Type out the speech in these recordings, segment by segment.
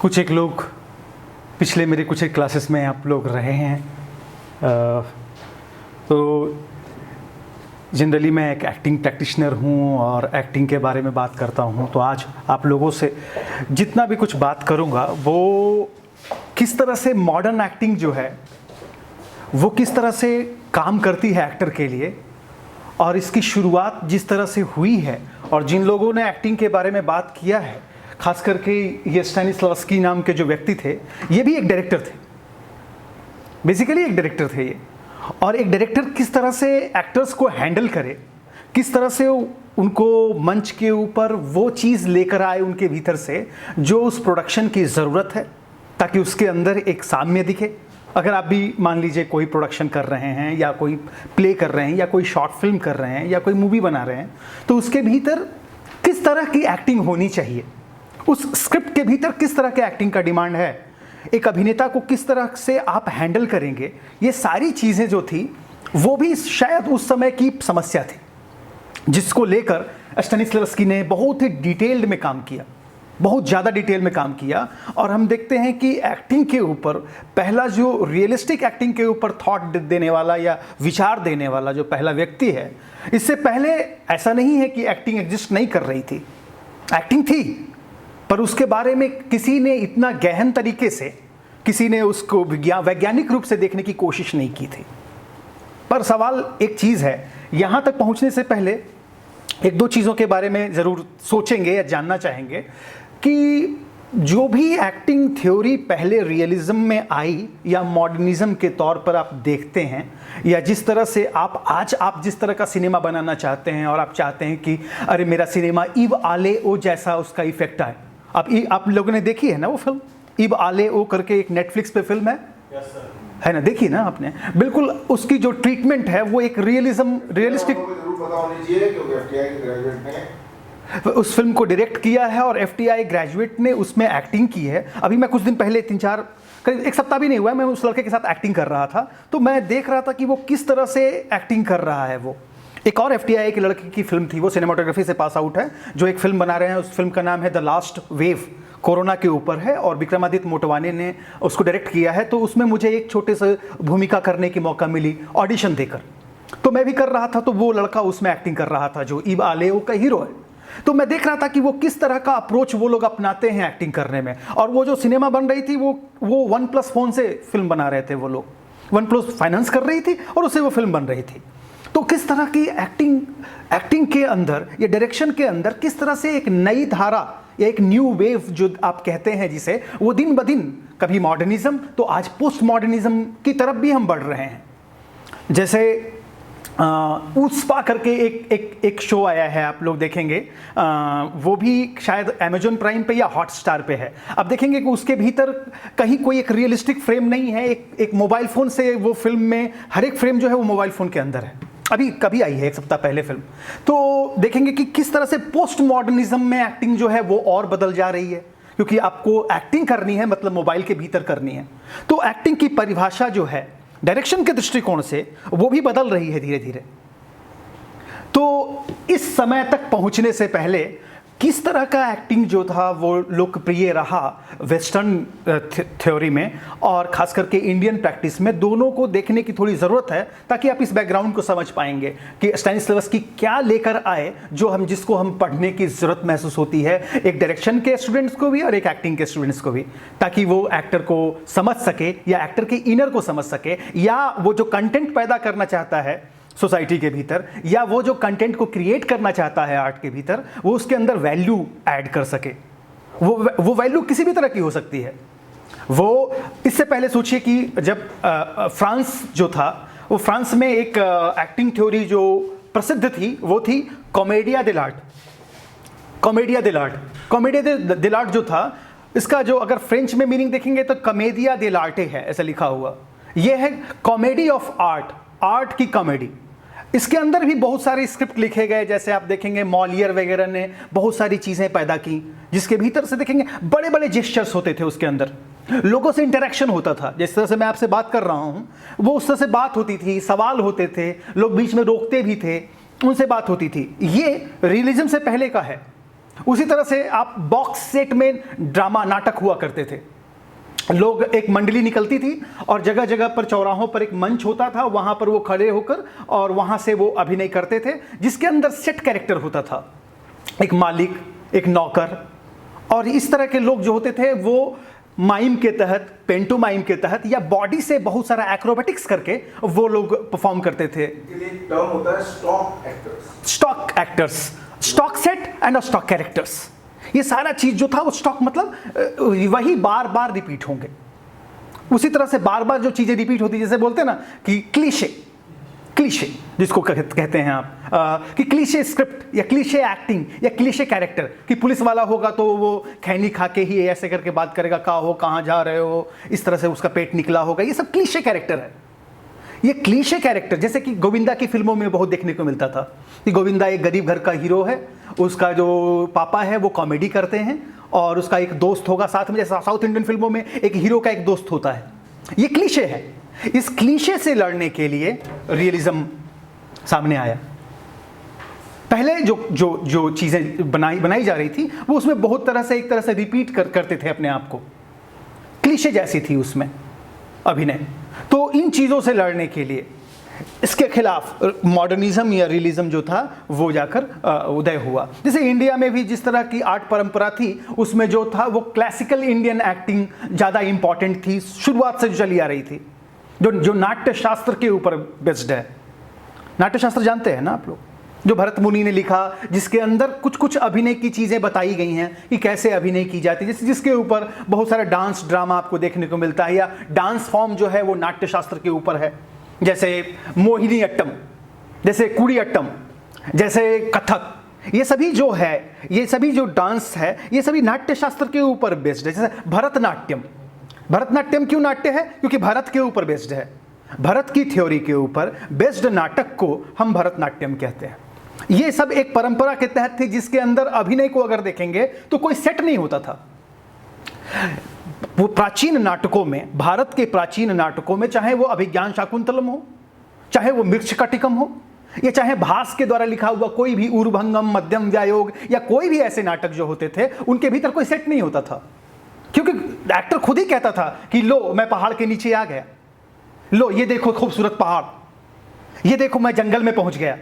कुछ एक लोग पिछले मेरे कुछ एक क्लासेस में आप लोग रहे हैं। तो जनरली मैं एक एक्टिंग प्रैक्टिशनर हूँ और एक्टिंग के बारे में बात करता हूँ। तो आज आप लोगों से जितना भी कुछ बात करूँगा वो किस तरह से मॉडर्न एक्टिंग जो है वो किस तरह से काम करती है एक्टर के लिए, और इसकी शुरुआत जिस तरह से हुई है और जिन लोगों ने एक्टिंग के बारे में बात किया है, खास करके ये स्टैनिस्लावस्की नाम के जो व्यक्ति थे, ये भी एक डायरेक्टर थे, बेसिकली एक डायरेक्टर थे ये। और एक डायरेक्टर किस तरह से एक्टर्स को हैंडल करे, किस तरह से उनको मंच के ऊपर वो चीज़ लेकर आए उनके भीतर से जो उस प्रोडक्शन की ज़रूरत है, ताकि उसके अंदर एक साम्य दिखे। अगर आप भी मान लीजिए कोई प्रोडक्शन कर रहे हैं या कोई प्ले कर रहे हैं या कोई शॉर्ट फिल्म कर रहे हैं या कोई मूवी बना रहे हैं, तो उसके भीतर किस तरह की एक्टिंग होनी चाहिए, उस स्क्रिप्ट के भीतर किस तरह के एक्टिंग का डिमांड है, एक अभिनेता को किस तरह से आप हैंडल करेंगे, ये सारी चीज़ें जो थी वो भी शायद उस समय की समस्या थी, जिसको लेकर स्टैनिस्लावस्की ने बहुत ही डिटेल्ड में काम किया, बहुत ज़्यादा डिटेल में काम किया। और हम देखते हैं कि एक्टिंग के ऊपर पहला जो रियलिस्टिक एक्टिंग के ऊपर थॉट देने वाला या विचार देने वाला जो पहला व्यक्ति है, इससे पहले ऐसा नहीं है कि एक्टिंग एग्जिस्ट नहीं कर रही थी, एक्टिंग थी, पर उसके बारे में किसी ने इतना गहन तरीके से किसी ने उसको वैज्ञानिक रूप से देखने की कोशिश नहीं की थी। पर सवाल एक चीज़ है, यहाँ तक पहुँचने से पहले एक दो चीज़ों के बारे में ज़रूर सोचेंगे या जानना चाहेंगे कि जो भी एक्टिंग थ्योरी पहले रियलिज्म में आई या मॉडर्निज्म के तौर पर आप देखते हैं, या जिस तरह से आप जिस तरह का सिनेमा बनाना चाहते हैं और आप चाहते हैं कि अरे मेरा सिनेमा इव आले ओ जैसा उसका इफेक्ट आए। आप लोगों ने देखी है ना वो फिल्म इव आले ओ करके, एक नेटफ्लिक्स पे फिल्म है। Yes, sir. है ना, देखी ना आपने? बिल्कुल उसकी जो ट्रीटमेंट है वो एक रियलिस्टिक उस फिल्म को डायरेक्ट किया है और FTI ग्रेजुएट ने उसमें एक्टिंग की है। अभी मैं कुछ दिन पहले करीब एक सप्ताह भी नहीं हुआ, मैं उस लड़के के साथ एक्टिंग कर रहा था, तो मैं देख रहा था कि वो किस तरह से एक्टिंग कर रहा है। वो एक और FTI के लड़के की फिल्म थी, वो सिनेमाटोग्राफी से पास आउट है, जो एक फिल्म बना रहे हैं। उस फिल्म का नाम है द लास्ट वेव, कोरोना के ऊपर है और विक्रमादित्य मोटवाने ने उसको डायरेक्ट किया है। तो उसमें मुझे एक छोटे से भूमिका करने की मौका मिली ऑडिशन देकर, तो मैं भी कर रहा था। तो वो लड़का उसमें एक्टिंग कर रहा था जो इव आले ओ का हीरो है। तो मैं देख रहा था कि वो किस तरह का अप्रोच वो लोग अपनाते हैं एक्टिंग करने में। और वो जो सिनेमा बन रही थी वो OnePlus फ़ोन से फिल्म बना रहे थे वो लोग, OnePlus फाइनेंस कर रही थी और उससे वो फिल्म बन रही थी। तो किस तरह की एक्टिंग के अंदर या डायरेक्शन के अंदर किस तरह से एक नई धारा या एक न्यू वेव जो आप कहते हैं जिसे, वो दिन ब दिन कभी मॉडर्निज्म तो आज पोस्ट मॉडर्निज्म की तरफ भी हम बढ़ रहे हैं। जैसे उस्पा करके एक शो आया है, आप लोग देखेंगे, वो भी शायद अमेजॉन प्राइम पे या हॉटस्टार पे है। अब देखेंगे कि उसके भीतर कहीं कोई एक रियलिस्टिक फ्रेम नहीं है, एक मोबाइल फ़ोन से वो फिल्म में हर एक फ्रेम जो है वो मोबाइल फ़ोन के अंदर है। अभी कभी आई है, एक सप्ताह पहले फिल्म। तो देखेंगे कि किस तरह से पोस्ट मॉडर्निज्म में एक्टिंग जो है वो और बदल जा रही है, क्योंकि आपको एक्टिंग करनी है मतलब मोबाइल के भीतर करनी है। तो एक्टिंग की परिभाषा जो है डायरेक्शन के दृष्टिकोण से वो भी बदल रही है धीरे धीरे। तो इस समय तक पहुंचने से पहले किस तरह का एक्टिंग जो था वो लोकप्रिय रहा वेस्टर्न थ्योरी में और ख़ास करके इंडियन प्रैक्टिस में, दोनों को देखने की थोड़ी ज़रूरत है, ताकि आप इस बैकग्राउंड को समझ पाएंगे कि स्टैनिस्लावस्की क्या लेकर आए जिसको हम पढ़ने की ज़रूरत महसूस होती है, एक डायरेक्शन के स्टूडेंट्स को भी और एक एक्टिंग के स्टूडेंट्स को भी, ताकि वो एक्टर को समझ सके या एक्टर के इनर को समझ सके, या वो जो कंटेंट पैदा करना चाहता है सोसाइटी के भीतर, या वो जो कंटेंट को क्रिएट करना चाहता है आर्ट के भीतर, वो उसके अंदर वैल्यू ऐड कर सके। वो वैल्यू किसी भी तरह की हो सकती है। वो इससे पहले सोचिए कि जब फ्रांस जो था, वो फ्रांस में एक एक्टिंग थ्योरी जो प्रसिद्ध थी वो थी कॉमेडिया डिल आर्ट। कॉमेडिया डिल आर्ट जो था, इसका जो अगर फ्रेंच में मीनिंग देखेंगे तो कमेडिया डिल आर्टे है, ऐसा लिखा हुआ। ये है कॉमेडी ऑफ आर्ट, आर्ट की कॉमेडी। इसके अंदर भी बहुत सारे स्क्रिप्ट लिखे गए, जैसे आप देखेंगे मॉलियर वगैरह ने बहुत सारी चीज़ें पैदा की, जिसके भीतर से देखेंगे बड़े बड़े जेस्चर्स होते थे, उसके अंदर लोगों से इंटरेक्शन होता था। जिस तरह से मैं आपसे बात कर रहा हूँ वो उस तरह से बात होती थी, सवाल होते थे, लोग बीच में रोकते भी थे, उनसे बात होती थी। ये रियलिज्म से पहले का है। उसी तरह से आप बॉक्स सेट में ड्रामा नाटक हुआ करते थे। लोग, एक मंडली निकलती थी और जगह जगह पर चौराहों पर एक मंच होता था, वहां पर वो खड़े होकर और वहां से वो अभिनय करते थे, जिसके अंदर सेट कैरेक्टर होता था, एक मालिक, एक नौकर, और इस तरह के लोग जो होते थे वो माइम के तहत, पेंटोमाइम के तहत या बॉडी से बहुत सारा एक्रोबेटिक्स करके वो लोग परफॉर्म करते थे। टर्म होता है stock actors. Stock actors, stock set and stock characters, ये सारा चीज जो था वो स्टॉक मतलब वही बार बार रिपीट होंगे। उसी तरह से बार बार जो चीजें रिपीट होती, जैसे बोलते हैं ना कि क्लीशे, क्लीशे जिसको कहते हैं आप कि क्लीशे स्क्रिप्ट या क्लीशे एक्टिंग या क्लीशे कैरेक्टर, कि पुलिस वाला होगा तो वो खैनी खा के ही ऐसे करके बात करेगा, कहाँ हो, कहाँ जा रहे हो, इस तरह से उसका पेट निकला होगा, ये सब क्लीशे कैरेक्टर है। ये क्लीशे कैरेक्टर जैसे कि गोविंदा की फिल्मों में बहुत देखने को मिलता था कि गोविंदा एक गरीब घर का हीरो है, उसका जो पापा है वो कॉमेडी करते हैं और उसका एक दोस्त होगा साथ में, जैसे साउथ इंडियन फिल्मों में एक हीरो का एक दोस्त होता है। ये क्लीशे है। इस क्लीशे से लड़ने के लिए रियलिज्म सामने आया। पहले जो जो जो चीजें बनाई जा रही थी वो उसमें बहुत तरह से एक तरह से रिपीट करते थे अपने आप को, क्लीशे जैसी थी उसमें अभिनय। तो इन चीजों से लड़ने के लिए इसके खिलाफ मॉडर्निज्म या रियलिज्म जो था वो जाकर उदय हुआ। जैसे इंडिया में भी जिस तरह की आर्ट परंपरा थी उसमें जो था वो क्लासिकल इंडियन एक्टिंग ज़्यादा इंपॉर्टेंट थी, शुरुआत से जो चली आ रही थी, जो नाट्य शास्त्र के ऊपर बेस्ड है। नाट्य शास्त्र जानते हैं ना आप लोग, जो भरत मुनि ने लिखा, जिसके अंदर कुछ कुछ अभिनय की चीज़ें बताई गई हैं कि कैसे अभिनय की जाती है, जिसके ऊपर बहुत सारा डांस ड्रामा आपको देखने को मिलता है, या डांस फॉर्म जो है वो नाट्य शास्त्र के ऊपर है, जैसे मोहिनी अट्टम, जैसे कुड़ी अट्टम, जैसे कथक, ये सभी जो है, ये सभी जो डांस है, ये सभी नाट्य शास्त्र के ऊपर बेस्ड है। जैसे भरतनाट्यम, भरतनाट्यम क्यों नाट्य है? क्योंकि भरत के ऊपर बेस्ड है, भरत की थ्योरी के ऊपर बेस्ड नाटक को हम भरतनाट्यम कहते हैं। ये सब एक परंपरा के तहत थी जिसके अंदर अभिनय को अगर देखेंगे तो कोई सेट नहीं होता था। वो प्राचीन नाटकों में, भारत के प्राचीन नाटकों में, चाहे वो अभिज्ञान शाकुंतलम हो, चाहे वो मृच्छकटिकम हो, या चाहे भास के द्वारा लिखा हुआ कोई भी ऊर्भंगम, मध्यम व्यायोग, या कोई भी ऐसे नाटक जो होते थे, उनके भीतर कोई सेट नहीं होता था। क्योंकि एक्टर खुद ही कहता था कि लो मैं पहाड़ के नीचे आ गया, लो ये देखो खूबसूरत पहाड़, ये देखो मैं जंगल में पहुंच गया।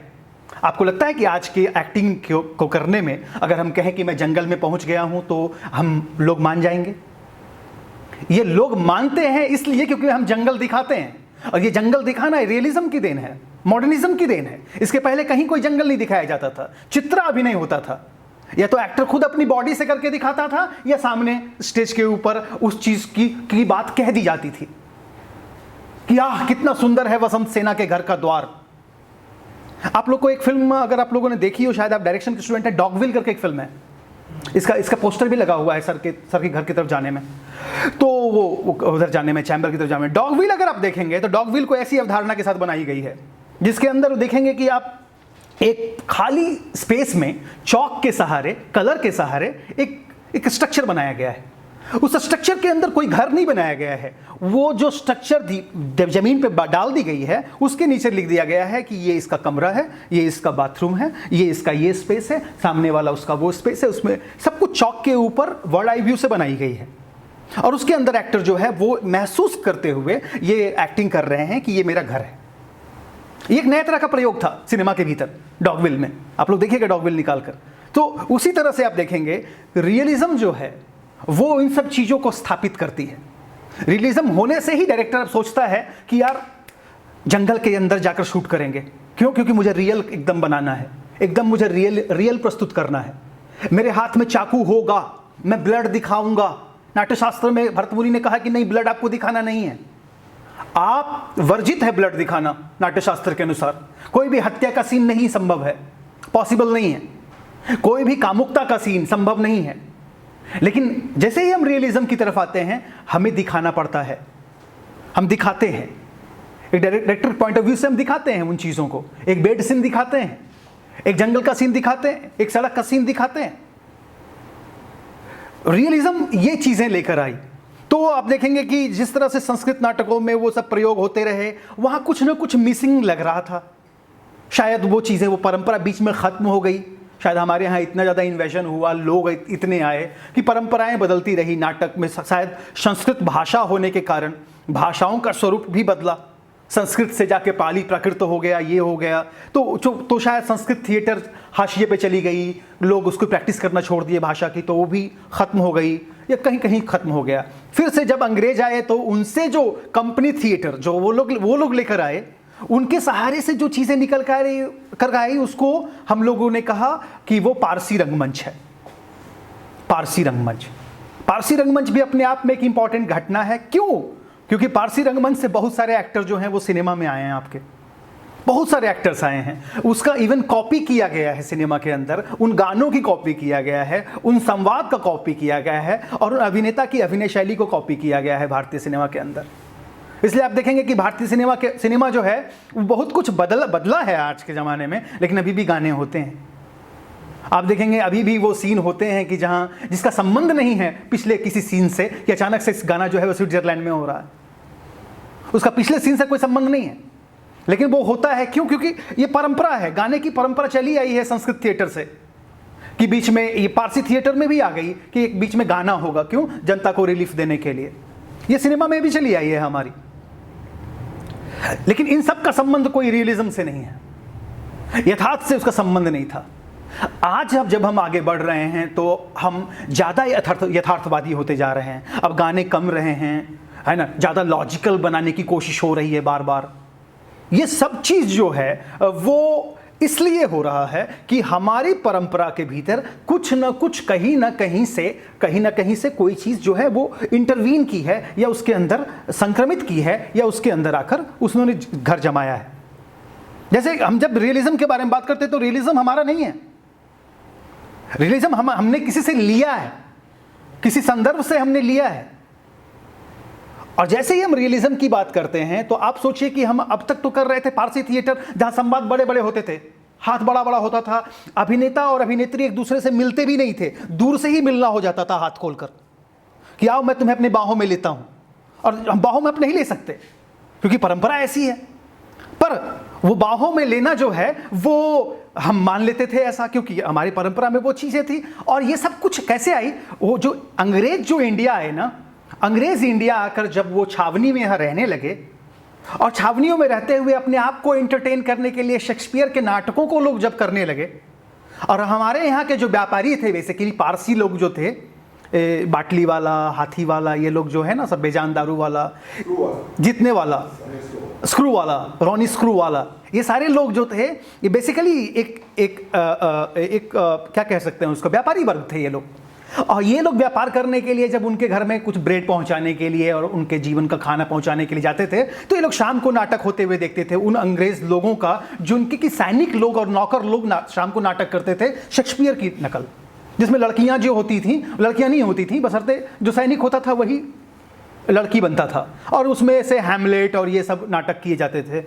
आपको लगता है कि आज की एक्टिंग को करने में अगर हम कहें कि मैं जंगल में पहुंच गया हूं तो हम लोग मान जाएंगे? ये लोग मानते हैं इसलिए क्योंकि हम जंगल दिखाते हैं, और ये जंगल दिखाना रियलिज्म की देन है, मॉडर्निज्म की देन है। इसके पहले कहीं कोई जंगल नहीं दिखाया जाता था, चित्र अभिनय होता था, या तो एक्टर खुद अपनी बॉडी से करके दिखाता था, या सामने स्टेज के ऊपर उस चीज की बात कह दी जाती थी कि आह कितना सुंदर है वसंत सेना के घर का द्वार। आप लोग को एक फिल्म अगर आप लोगों ने देखी हो, शायद आप डायरेक्शन के स्टूडेंट है, डॉगविल करके एक फिल्म है, इसका पोस्टर भी लगा हुआ है सर के घर की तरफ जाने में, तो वो उधर जाने में, चैम्बर की तरफ जाने में। डॉगविल अगर आप देखेंगे तो डॉगविल को ऐसी अवधारणा के साथ बनाई गई है जिसके अंदर देखेंगे कि आप एक खाली स्पेस में चौक के सहारे, कलर के सहारे एक स्ट्रक्चर बनाया गया है। उस स्ट्रक्चर के अंदर कोई घर नहीं बनाया गया है, वो जो स्ट्रक्चर जमीन पे डाल दी गई है उसके नीचे लिख दिया गया है कि ये इसका कमरा है, ये इसका बाथरूम है, ये इसका ये स्पेस है, सामने वाला उसका वो स्पेस है। उसमें सब कुछ चौक के ऊपर वर्ड आई व्यू से बनाई गई है, और उसके अंदर एक्टर जो है वो महसूस करते हुए ये एक्टिंग कर रहे हैं कि ये मेरा घर है। ये एक नया तरह का प्रयोग था सिनेमा के भीतर डॉगविल में, आप लोग देखिएगा डॉगविल निकाल कर। तो उसी तरह से आप देखेंगे रियलिज्म जो है वो इन सब चीज़ों को स्थापित करती है। रियलिज्म होने से ही डायरेक्टर सोचता है कि यार जंगल के अंदर जाकर शूट करेंगे, क्यों? क्योंकि मुझे रियल एकदम बनाना है, एकदम मुझे रियल प्रस्तुत करना है। मेरे हाथ में चाकू होगा, मैं ब्लड दिखाऊंगा। नाट्यशास्त्र में भरत मुनि ने कहा कि नहीं, ब्लड आपको दिखाना नहीं है, आप वर्जित है ब्लड दिखाना। नाट्यशास्त्र के अनुसार कोई भी हत्या का सीन नहीं संभव है, पॉसिबल नहीं है, कोई भी कामुकता का सीन संभव नहीं है। लेकिन जैसे ही हम रियलिज्म की तरफ आते हैं हमें दिखाना पड़ता है, हम दिखाते हैं, एक डायरेक्टर पॉइंट ऑफ व्यू से हम दिखाते हैं उन चीज़ों को। एक बेड सीन दिखाते हैं, एक जंगल का सीन दिखाते हैं, एक सड़क का सीन दिखाते हैं। रियलिज्म ये चीज़ें लेकर आई। तो आप देखेंगे कि जिस तरह से संस्कृत नाटकों में वो सब प्रयोग होते रहे, वहाँ कुछ ना कुछ मिसिंग लग रहा था। शायद वो चीज़ें, वो परंपरा बीच में ख़त्म हो गई, शायद हमारे यहाँ इतना ज़्यादा इन्वेजन हुआ, लोग इतने आए कि परंपराएं बदलती रही नाटक में। शायद संस्कृत भाषा होने के कारण भाषाओं का स्वरूप भी बदला, संस्कृत से जाके पाली प्राकृत हो गया, ये हो गया। तो शायद संस्कृत थिएटर हाशिए पे चली गई, लोग उसको प्रैक्टिस करना छोड़ दिए भाषा की, तो वो भी ख़त्म हो गई या कहीं कहीं ख़त्म हो गया। फिर से जब अंग्रेज आए तो उनसे जो कंपनी थिएटर जो वो लोग लेकर आए, उनके सहारे से जो चीज़ें निकल कर आई, उसको हम लोगों ने कहा कि वो पारसी रंगमंच है। पारसी रंगमंच भी अपने आप में एक इंपॉर्टेंट घटना है। क्यों? क्योंकि पारसी रंगमंच से बहुत सारे एक्टर जो हैं वो सिनेमा में आए हैं, आपके बहुत सारे एक्टर्स आए हैं। उसका इवन कॉपी किया गया है सिनेमा के अंदर, उन गानों की कॉपी किया गया है, उन संवाद का कॉपी किया गया है, और उन अभिनेता की अभिनय शैली को कॉपी किया गया है भारतीय सिनेमा के अंदर। इसलिए आप देखेंगे कि भारतीय सिनेमा जो है वो बहुत कुछ बदला है आज के ज़माने में, लेकिन अभी भी गाने होते हैं। आप देखेंगे अभी भी वो सीन होते हैं कि जिसका संबंध नहीं है पिछले किसी सीन से, कि अचानक से इस गाना जो है वो स्विट्जरलैंड में हो रहा है, उसका पिछले सीन से कोई संबंध नहीं है, लेकिन वो होता है। क्यों? क्योंकि ये परंपरा है, गाने की परंपरा चली आई है संस्कृत थिएटर से, कि बीच में ये पारसी थिएटर में भी आ गई कि एक बीच में गाना होगा। क्यों? जनता को रिलीफ देने के लिए। ये सिनेमा में भी चली आई है हमारी, लेकिन इन सब का संबंध कोई रियलिज्म से नहीं है, यथार्थ से उसका संबंध नहीं था। आज जब हम आगे बढ़ रहे हैं तो हम ज़्यादा यथार्थवादी होते जा रहे हैं। अब गाने कम रहे हैं, है ना, ज़्यादा लॉजिकल बनाने की कोशिश हो रही है बार बार। ये सब चीज़ जो है वो इसलिए हो रहा है कि हमारी परंपरा के भीतर कुछ न कुछ कहीं ना कहीं से कोई चीज़ जो है वो इंटरवीन की है, या उसके अंदर संक्रमित की है, या उसके अंदर आकर उसने घर जमाया है। जैसे हम जब रियलिज्म के बारे में बात करते हैं तो रियलिज्म हमारा नहीं है। रियलिज्म हमने किसी से लिया है, किसी संदर्भ से हमने लिया है। और जैसे ही हम रियलिज्म की बात करते हैं तो आप सोचिए कि हम अब तक तो कर रहे थे पारसी थिएटर, जहां संवाद बड़े बड़े होते थे, हाथ बड़ा बड़ा होता था, अभिनेता और अभिनेत्री एक दूसरे से मिलते भी नहीं थे, दूर से ही मिलना हो जाता था हाथ खोलकर कि आओ मैं तुम्हें अपनी बाहों में लेता हूं। और हम बाहों में अब नहीं ले सकते क्योंकि परंपरा ऐसी है, पर वो बाहों में लेना जो है वो हम मान लेते थे ऐसा, क्योंकि हमारी परंपरा में वो चीज़ें थी। और ये सब कुछ कैसे आई? वो जो अंग्रेज जो इंडिया आए ना, अंग्रेज इंडिया आकर जब वो छावनी में यहाँ रहने लगे, और छावनियों में रहते हुए अपने आप को एंटरटेन करने के लिए शेक्सपियर के नाटकों को लोग जब करने लगे, और हमारे यहाँ के जो व्यापारी थे, बेसिकली पारसी लोग जो थे, बाटली वाला, हाथी वाला, ये लोग जो है ना सब, बेजान दारू वाला, जीतने वाला, स्क्रू वाला, रॉनी स्क्रू वाला, ये सारे लोग जो थे ये बेसिकली एक क्या कह सकते हैं उसको, व्यापारी वर्ग थे ये लोग। और ये लोग व्यापार करने के लिए जब उनके घर में कुछ ब्रेड पहुंचाने के लिए और उनके जीवन का खाना पहुंचाने के लिए जाते थे, तो ये लोग शाम को नाटक होते हुए देखते थे उन अंग्रेज लोगों का, जो उनके कि सैनिक लोग और नौकर लोग शाम को नाटक करते थे शेक्सपियर की नकल, जिसमें लड़कियां जो होती थी, लड़कियां नहीं होती थी, बशर्ते जो सैनिक होता था वही लड़की बनता था, और उसमें से हैमलेट और ये सब नाटक किए जाते थे।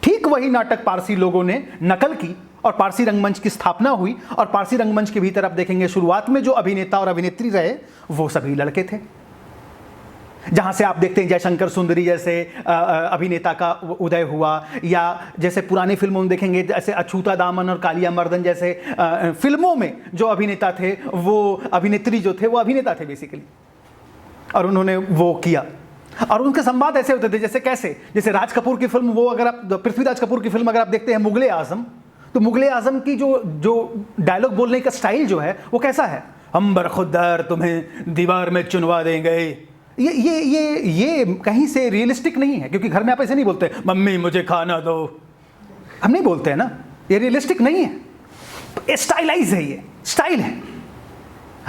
ठीक वही नाटक पारसी लोगों ने नकल की और पारसी रंगमंच की स्थापना हुई। और पारसी रंगमंच के भीतर आप देखेंगे शुरुआत में जो अभिनेता और अभिनेत्री रहे वो सभी लड़के थे, जहां से आप देखते हैं जयशंकर सुंदरी जैसे अभिनेता का उदय हुआ, या जैसे पुरानी फिल्मों में देखेंगे जैसे अछूता दामन और कालिया मर्दन जैसे फिल्मों में जो अभिनेता थे, वो अभिनेत्री जो थे वो अभिनेता थे बेसिकली, और उन्होंने वो किया। और उनके संवाद ऐसे होते थे जैसे राज कपूर की फिल्म, वो अगर आप पृथ्वीराज कपूर की फिल्म अगर आप देखते हैं मुगले आजम, तो मुगले आजम की जो डायलॉग बोलने का स्टाइल जो है वो कैसा है, हम बरखुद्दार तुम्हें दीवार में चुनवा देंगे। ये कहीं से रियलिस्टिक नहीं है, क्योंकि घर में आप ऐसे नहीं बोलते मम्मी मुझे खाना दो, हम नहीं बोलते हैं ना, ये रियलिस्टिक नहीं है, स्टाइलाइज है, ये स्टाइल है।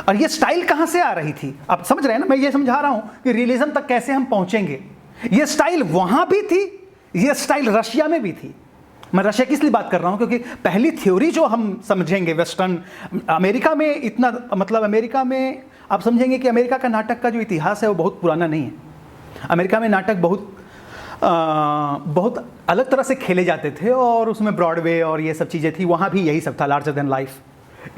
और ये स्टाइल कहां से आ रही थी आप समझ रहे हैं ना, मैं ये समझा रहा हूं कि रियलिज्म तक कैसे हम पहुंचेंगे। ये स्टाइल वहां भी थी, ये स्टाइल रशिया में भी थी। मैं रशिया की इसलिए बात कर रहा हूं क्योंकि पहली थ्योरी जो हम समझेंगे वेस्टर्न अमेरिका में, इतना मतलब अमेरिका में आप समझेंगे कि अमेरिका का नाटक का जो इतिहास है वो बहुत पुराना नहीं है। अमेरिका में नाटक बहुत अलग तरह से खेले जाते थे, और उसमें ब्रॉडवे और ये सब चीज़ें थी, वहाँ भी यही सब था, लार्जर देन लाइफ।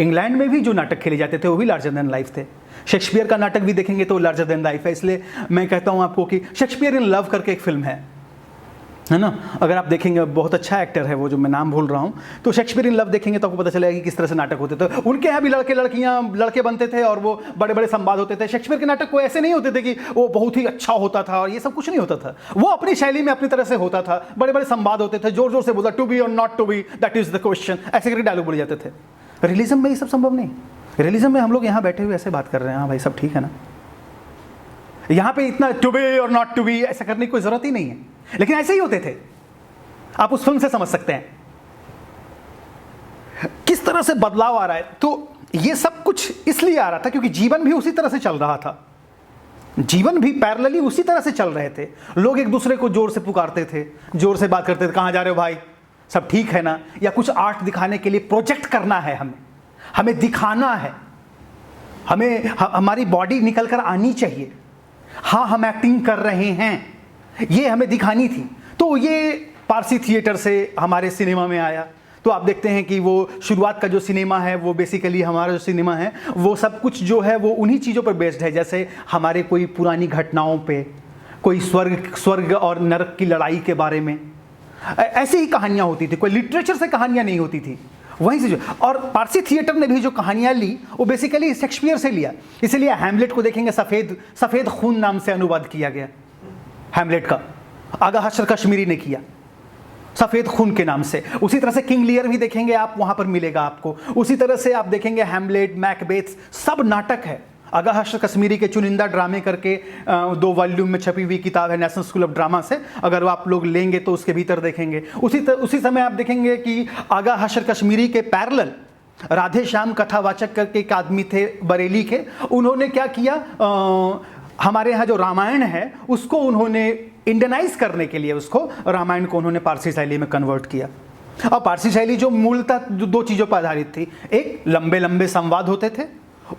इंग्लैंड में भी जो नाटक खेले जाते थे वो भी लार्जर देन लाइफ थे। शेक्सपियर का नाटक भी देखेंगे तो लार्जर देन लाइफ है। इसलिए मैं कहता हूँ आपको कि शेक्सपियर इन लव करके एक फिल्म है, है ना। अगर आप देखेंगे बहुत अच्छा एक्टर है वो, जो मैं नाम भूल रहा हूँ, तो शेक्सपियर इन लव देखेंगे तो आपको पता चलेगा कि किस तरह से नाटक होते थे। उनके यहाँ भी लड़के लड़कियाँ लड़के बनते थे और वो बड़े बड़े संवाद होते थे। शेक्सपियर के नाटक को ऐसे नहीं होते थे कि वो बहुत ही अच्छा होता था और ये सब कुछ नहीं होता था। वो अपनी शैली में अपनी तरह से होता था, बड़े बड़े संवाद होते थे, जोर जोर से बोलता टू बी और not to be, that is the question, ऐसे करके डायलॉग बोले जाते थे। रियलिज्म में ये सब संभव नहीं। रियलिज्म में हम लोग यहाँ बैठे हुए ऐसे बात कर रहे हैं, हाँ भाई सब ठीक है ना, यहाँ पे इतना टू बी और नॉट टू बी ऐसा करने की कोई जरूरत ही नहीं है, लेकिन ऐसे ही होते थे। आप उस फिल्म से समझ सकते हैं किस तरह से बदलाव आ रहा है। तो ये सब कुछ इसलिए आ रहा था क्योंकि जीवन भी उसी तरह से चल रहा था, जीवन भी पैरेलली उसी तरह से चल रहे थे। लोग एक दूसरे को जोर से पुकारते थे, जोर से बात करते थे, कहाँ जा रहे हो भाई, सब ठीक है ना, या कुछ आर्ट दिखाने के लिए प्रोजेक्ट करना है, हमें दिखाना है, हमें हमारी बॉडी निकल कर आनी चाहिए, हाँ हम एक्टिंग कर रहे हैं, ये हमें दिखानी थी। तो ये पारसी थिएटर से हमारे सिनेमा में आया। तो आप देखते हैं कि वो शुरुआत का जो सिनेमा है वो बेसिकली हमारा जो सिनेमा है वो सब कुछ जो है वो उन्हीं चीज़ों पर बेस्ड है। जैसे हमारे कोई पुरानी घटनाओं पे, कोई स्वर्ग और नरक की लड़ाई के बारे में ऐसी ही कहानियाँ होती थी, कोई लिटरेचर से कहानियाँ नहीं होती थी, वहीं से जो। और पारसी थिएटर ने भी जो कहानियाँ ली वो बेसिकली शेक्सपियर से लिया। इसीलिए हैमलेट को देखेंगे सफ़ेद खून नाम से अनुवाद किया गया, हैमलेट का आगा हशर कश्मीरी ने किया सफ़ेद खून के नाम से। उसी तरह से किंग लियर भी देखेंगे आप, वहाँ पर मिलेगा आपको। उसी तरह से आप देखेंगे हैमलेट, मैकबेथ, सब नाटक है। आगा हशर कश्मीरी के चुनिंदा ड्रामे करके 2 वॉल्यूम में छपी हुई किताब है नेशनल स्कूल ऑफ ड्रामा से, अगर आप लोग लेंगे तो उसके भीतर देखेंगे। उसी समय आप देखेंगे कि आगा हशर कश्मीरी के पैरेलल राधे श्याम कथावाचक करके एक आदमी थे बरेली के, उन्होंने क्या किया, हमारे यहाँ जो रामायण है उसको उन्होंने इंडियनाइज करने के लिए उसको रामायण को उन्होंने पारसी शैली में कन्वर्ट किया। और पारसी शैली जो मूलतः 2 चीज़ों पर आधारित थी, एक लंबे लंबे संवाद होते थे,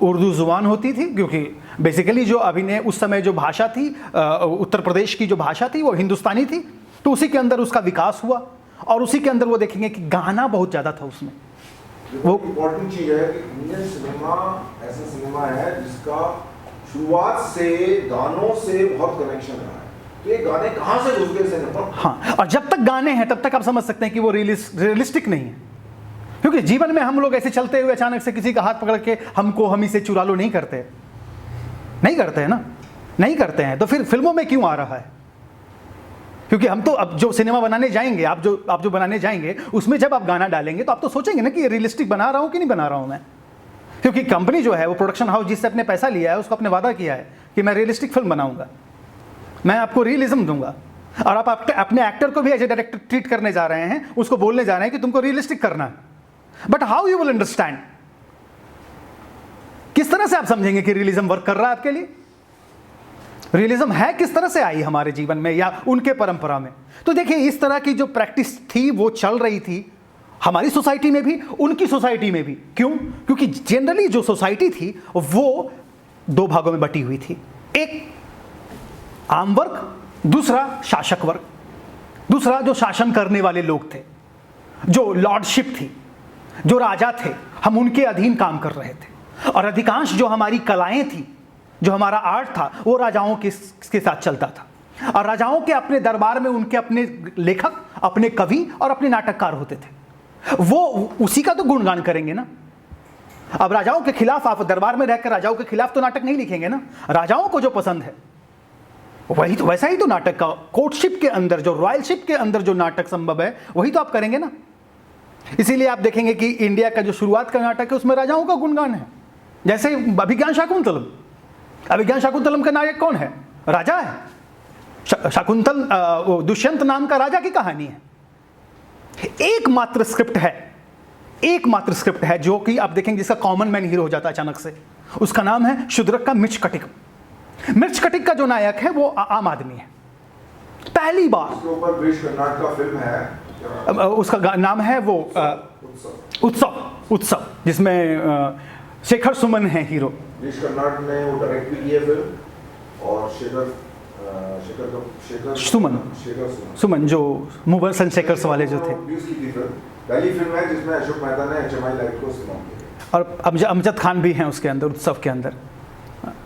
उर्दू जुबान होती थी, क्योंकि बेसिकली जो अभिनय उस समय जो भाषा थी उत्तर प्रदेश की जो भाषा थी वो हिंदुस्तानी थी, तो उसी के अंदर उसका विकास हुआ। और उसी के अंदर वो देखेंगे कि गाना बहुत ज़्यादा था उसमें। वो इम्पोर्टेंट चीज़ है कि इंडियन सिनेमा ऐसा सिनेमा है जिसका शुरुआत से गानों से बहुत कनेक्शन रहा है। तो ये गाने कहाँ से घुस गए सिनेमा? हाँ, और जब तक गाने हैं तब तक आप समझ सकते हैं कि वो रियलिस्टिक नहीं है, क्योंकि जीवन में हम लोग ऐसे चलते हुए अचानक से किसी का हाथ पकड़ के हम से चुरा लो नहीं करते हैं ना, नहीं करते हैं। तो फिर फिल्मों में क्यों आ रहा है? क्योंकि हम तो अब जो सिनेमा बनाने जाएंगे, आप जो बनाने जाएंगे उसमें जब आप गाना डालेंगे तो आप तो सोचेंगे ना कि ये रियलिस्टिक बना रहा हूँ कि नहीं बना रहा हूँ मैं। क्योंकि कंपनी जो है वो प्रोडक्शन हाउस जिससे अपने पैसा लिया है उसको अपने वादा किया है कि मैं रियलिस्टिक फिल्म बनाऊंगा, मैं आपको रियलिज्म दूंगा। और आप अपने एक्टर को भी एज ए डायरेक्टर ट्रीट करने जा रहे हैं, उसको बोलने जा रहे हैं कि तुमको रियलिस्टिक करना है। But how you will understand, किस तरह से आप समझेंगे कि रियलिज्म वर्क कर रहा है आपके लिए? रियलिज्म है किस तरह से आई हमारे जीवन में या उनके परंपरा में? तो देखिए इस तरह की जो प्रैक्टिस थी वो चल रही थी हमारी सोसाइटी में भी, उनकी सोसाइटी में भी। क्यों? क्योंकि जनरली जो सोसाइटी थी वो 2 भागों में बटी हुई थी, एक आम वर्ग, दूसरा शासक वर्ग। दूसरा जो शासन करने वाले लोग थे, जो लॉर्डशिप थी, जो राजा थे, हम उनके अधीन काम कर रहे थे। और अधिकांश जो हमारी कलाएं थी, जो हमारा आर्ट था, वो राजाओं के साथ चलता था। और राजाओं के अपने दरबार में उनके अपने लेखक, अपने कवि और अपने नाटककार होते थे। वो उसी का तो गुणगान करेंगे ना। अब राजाओं के खिलाफ आप दरबार में रहकर राजाओं के खिलाफ तो नाटक नहीं लिखेंगे ना। राजाओं को जो पसंद है वही तो, वैसा ही तो नाटक का कोर्टशिप के अंदर, जो रॉयलशिप के अंदर जो नाटक संभव है वही तो आप करेंगे ना। इसीलिए आप देखेंगे कि इंडिया का जो शुरुआत का नाटक है उसमें राजाओं का गुणगान है। जैसे अभिज्ञान शाकुंतलम, अभिज्ञान शाकुंतलम का नायक कौन है? राजा है। शाकुंतल दुष्यंत नाम का राजा की कहानी है। एकमात्र स्क्रिप्ट है जो कि आप देखेंगे जिसका कॉमन मैन हीरो हो जाता है अचानक से, उसका नाम है शूद्रक का मिर्च कटिक। मिर्च कटिक का जो नायक है वो आम आदमी है। पहली बार उसके ऊपर ब्रिटिश कर्नाटक का फिल्म है, उसका नाम है वो उत्सव, जिसमें शेखर सुमन है हीरो। ब्रिटिश कर्नाटक ने वो डायरेक्ट भी किया फिल्म, और शेखर सुमन जो मुगल सनशेकर्स वाले जो थे, पहली फिल्म है जिसमें अशोक मेहता ने HMI लाइट को इस्तेमाल किया। और अमजद खान भी हैं उसके अंदर, उत्सव के अंदर।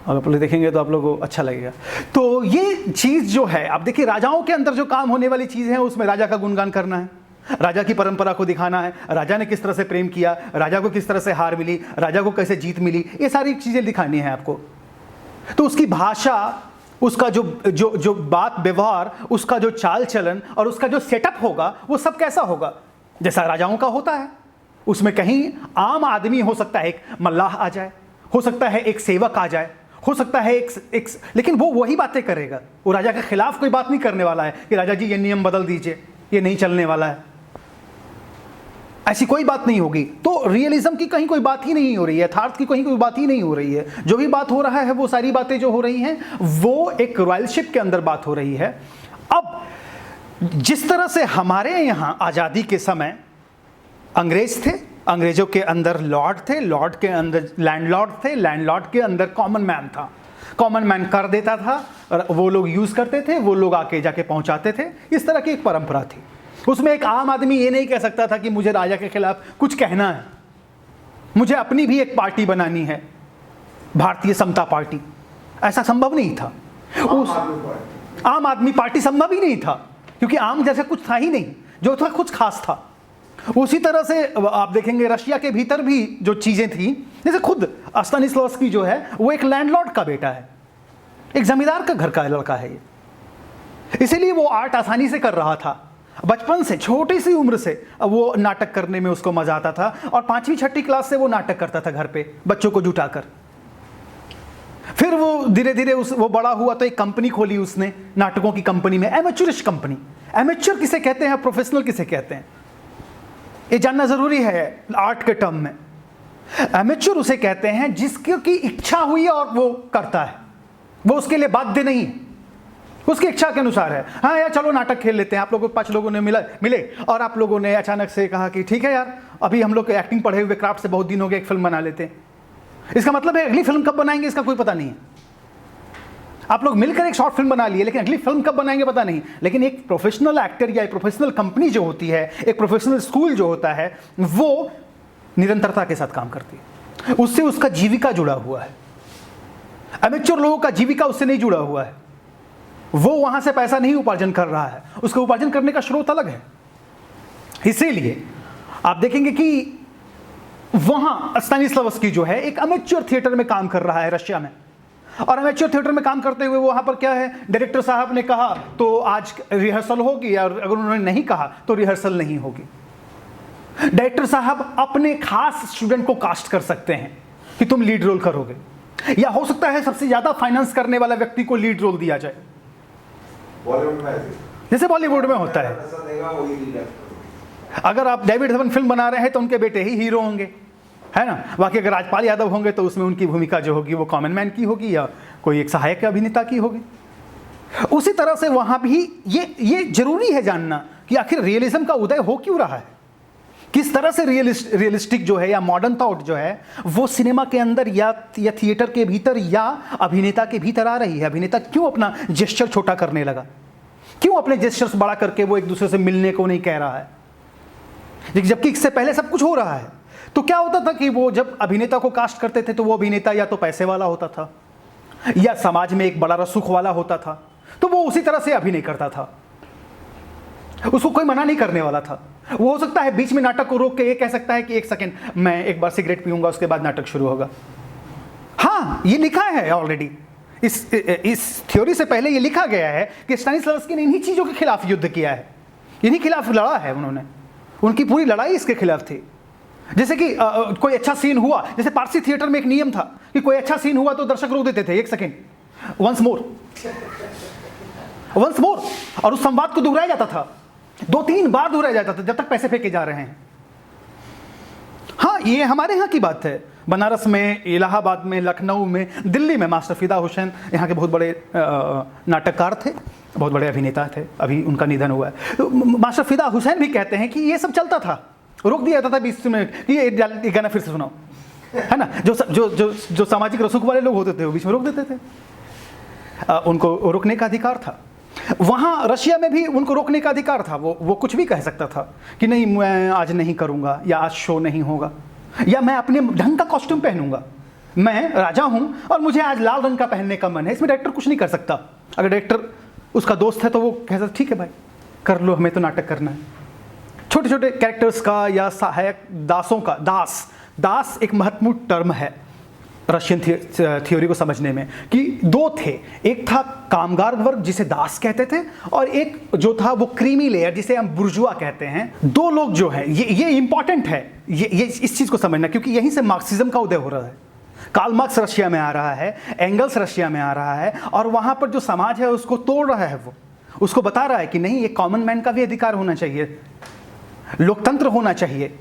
और आप लोग देखेंगे तो आप लोगों को अच्छा लगेगा। तो ये चीज़ जो है, आप देखिए राजाओं के अंदर जो काम होने वाली चीज़ है उसमें राजा का गुणगान करना है, राजा की परंपरा को दिखाना है, राजा ने किस तरह से प्रेम किया, राजा को किस तरह से हार मिली, राजा को कैसे जीत मिली, ये सारी चीज़ें दिखानी है आपको। तो उसकी भाषा, उसका जो बात व्यवहार, उसका जो चाल चलन और उसका जो सेटअप होगा वो सब कैसा होगा, जैसा राजाओं का होता है। उसमें कहीं आम आदमी हो सकता है, एक मल्लाह आ जाए, हो सकता है एक सेवक आ जाए, हो सकता है एक लेकिन वो वही बातें करेगा, वो राजा के खिलाफ कोई बात नहीं करने वाला है कि राजा जी ये नियम बदल दीजिए, ये नहीं चलने वाला है, ऐसी कोई बात नहीं होगी। तो रियलिज्म की कहीं कोई बात ही नहीं हो रही है, यथार्थ की कहीं कोई बात ही नहीं हो रही है। जो भी बात हो रहा है वो सारी बातें जो हो रही हैं वो एक रॉयलशिप के अंदर बात हो रही है। अब जिस तरह से हमारे यहाँ आज़ादी के समय अंग्रेज थे, अंग्रेजों के अंदर लॉर्ड थे, लॉर्ड के अंदर लैंडलॉर्ड थे, लैंडलॉर्ड के अंदर कॉमन मैन था, कॉमन मैन कर देता था और वो लोग यूज़ करते थे, वो लोग आके जाके पहुँचाते थे। इस तरह की एक परंपरा थी। उसमें एक आम आदमी ये नहीं कह सकता था कि मुझे राजा के खिलाफ कुछ कहना है, मुझे अपनी भी एक पार्टी बनानी है, भारतीय समता पार्टी, ऐसा संभव नहीं था। उस आम आदमी पार्टी संभव ही नहीं था, क्योंकि आम जैसा कुछ था ही नहीं, जो था कुछ खास था। उसी तरह से आप देखेंगे रशिया के भीतर भी जो चीज़ें थी, जैसे खुद स्तानिस्लावस्की जो है वो एक लैंडलॉर्ड का बेटा है, एक जमींदार का घर का लड़का है ये, इसीलिए वो आर्ट आसानी से कर रहा था। बचपन से, छोटी सी उम्र से वो नाटक करने में उसको मजा आता था और 5वीं 6ठी क्लास से वो नाटक करता था घर पे बच्चों को जुटाकर। फिर वो धीरे धीरे वो बड़ा हुआ तो एक कंपनी खोली उसने, नाटकों की कंपनी में, एमेच्योरिश कंपनी। एमेच्योर किसे कहते हैं, प्रोफेशनल किसे कहते हैं, ये जानना जरूरी है आर्ट के टर्म में। एमेच्योर उसे कहते हैं जिसकी इच्छा हुई और वो करता है, वो उसके लिए बाध्य नहीं है, उसकी इच्छा के अनुसार है। हाँ यार चलो नाटक खेल लेते हैं, आप लोगों को 5 लोगों ने मिले और आप लोगों ने अचानक से कहा कि ठीक है यार, अभी हम लोग एक्टिंग पढ़े हुए, क्राफ्ट से बहुत दिन हो गए, एक फिल्म बना लेते हैं। इसका मतलब है अगली फिल्म कब बनाएंगे इसका कोई पता नहीं है। आप लोग मिलकर एक शॉर्ट फिल्म बना लिए, लेकिन अगली फिल्म कब बनाएंगे पता नहीं। लेकिन एक प्रोफेशनल एक्टर या एक प्रोफेशनल कंपनी जो होती है, एक प्रोफेशनल स्कूल जो होता है, वो निरंतरता के साथ काम करती है, उससे उसका जीविका जुड़ा हुआ है। अमेच्योर लोगों का जीविका उससे नहीं जुड़ा हुआ है, वो वहां से पैसा नहीं उपार्जन कर रहा है, उसका उपार्जन करने का स्रोत अलग है। इसीलिए आप देखेंगे कि वहां स्तानिस्लावस्की जो है एक अमेच्योर थिएटर में काम कर रहा है रशिया में, और अमेच्योर थिएटर में काम करते हुए वहां पर क्या है, डायरेक्टर साहब ने कहा तो आज रिहर्सल होगी, और अगर उन्होंने नहीं कहा तो रिहर्सल नहीं होगी। डायरेक्टर साहब अपने खास स्टूडेंट को कास्ट कर सकते हैं कि तुम लीड रोल करोगे, या हो सकता है सबसे ज्यादा फाइनेंस करने वाला व्यक्ति को लीड रोल दिया जाए, बॉलीवुड में जैसे बॉलीवुड में होता है। अगर आप डेविड धवन फिल्म बना रहे हैं तो उनके बेटे ही हीरो होंगे, है ना। बाकी अगर राजपाल यादव होंगे तो उसमें उनकी भूमिका जो होगी वो कॉमन मैन की होगी या कोई एक सहायक अभिनेता की होगी। उसी तरह से वहां भी ये जरूरी है जानना कि आखिर रियलिज्म का उदय हो क्यों रहा है, किस तरह से रियलिस्टिक जो है या मॉडर्न थॉट जो है वो सिनेमा के अंदर या थिएटर के भीतर या अभिनेता के भीतर आ रही है। अभिनेता क्यों अपना जेस्चर छोटा करने लगा, क्यों अपने जेस्चर्स बड़ा करके वो एक दूसरे से मिलने को नहीं कह रहा है, जबकि इससे पहले सब कुछ हो रहा है। तो क्या होता था कि वो जब अभिनेता को कास्ट करते थे तो वो अभिनेता या तो पैसे वाला होता था या समाज में एक बड़ा रसूख वाला होता था, तो वो उसी तरह से अभिनय करता था, उसको कोई मना नहीं करने वाला था। वो हो सकता है बीच में नाटक को रोक के ये कह सकता है कि 1 सेकेंड मैं एक बार सिगरेट पीऊंगा, उसके बाद नाटक शुरू होगा। हाँ, ये लिखा है ऑलरेडी, इस थ्योरी से पहले ये लिखा गया है कि स्तानिस्लावस्की ने इन्हीं चीजों के खिलाफ युद्ध किया है, इन्हीं खिलाफ लड़ा है उन्होंने, उनकी पूरी लड़ाई इसके खिलाफ थी। जैसे कि कोई अच्छा सीन हुआ, जैसे पारसी थिएटर में एक नियम था कि कोई अच्छा सीन हुआ तो दर्शक रोक देते थे, 1 सेकेंड, वंस मोर, और उस संवाद को दोहराया जाता था, 2-3 बार दोहराया जाता था जब तक पैसे फेंके जा रहे हैं। हाँ, ये हमारे यहाँ की बात है। बनारस में, इलाहाबाद में, लखनऊ में, दिल्ली में मास्टर फिदा हुसैन यहाँ के बहुत बड़े नाटककार थे, बहुत बड़े अभिनेता थे, अभी उनका निधन हुआ है। तो मास्टर फिदा हुसैन भी कहते हैं कि ये सब चलता था, रोक दिया जाता था 20 मिनट कि ये गाना फिर से सुनाओ, है ना। जो सामाजिक रसूख वाले लोग होते थे वो बीच में रोक देते थे, उनको रोकने का अधिकार था। वहाँ रशिया में भी उनको रोकने का अधिकार था, वो कुछ भी कह सकता था कि नहीं मैं आज नहीं करूँगा, या आज शो नहीं होगा, या मैं अपने ढंग का कॉस्ट्यूम पहनूंगा, मैं राजा हूं और मुझे आज लाल रंग का पहनने का मन है, इसमें डायरेक्टर कुछ नहीं कर सकता। अगर डायरेक्टर उसका दोस्त है तो वो कहता ठीक है भाई कर लो, हमें तो नाटक करना है। छोटे छोटे कैरेक्टर्स का या सहायक दासों का, दास एक महत्वपूर्ण टर्म है रशियन थ्योरी को समझने में, कि दो थे, एक था कामगार वर्ग जिसे दास कहते थे, और एक जो था वो क्रीमी लेयर जिसे हम बुर्जुआ कहते हैं। दो लोग जो हैं, ये इंपॉर्टेंट है ये इस चीज़ को समझना, क्योंकि यहीं से मार्क्सिज्म का उदय हो रहा है। कार्ल मार्क्स रशिया में आ रहा है, एंगल्स रशिया में आ रहा है, और वहाँ पर जो समाज है उसको तोड़ रहा है, वो उसको बता रहा है कि नहीं, ये कॉमन मैन का भी अधिकार होना चाहिए, लोकतंत्र होना चाहिए।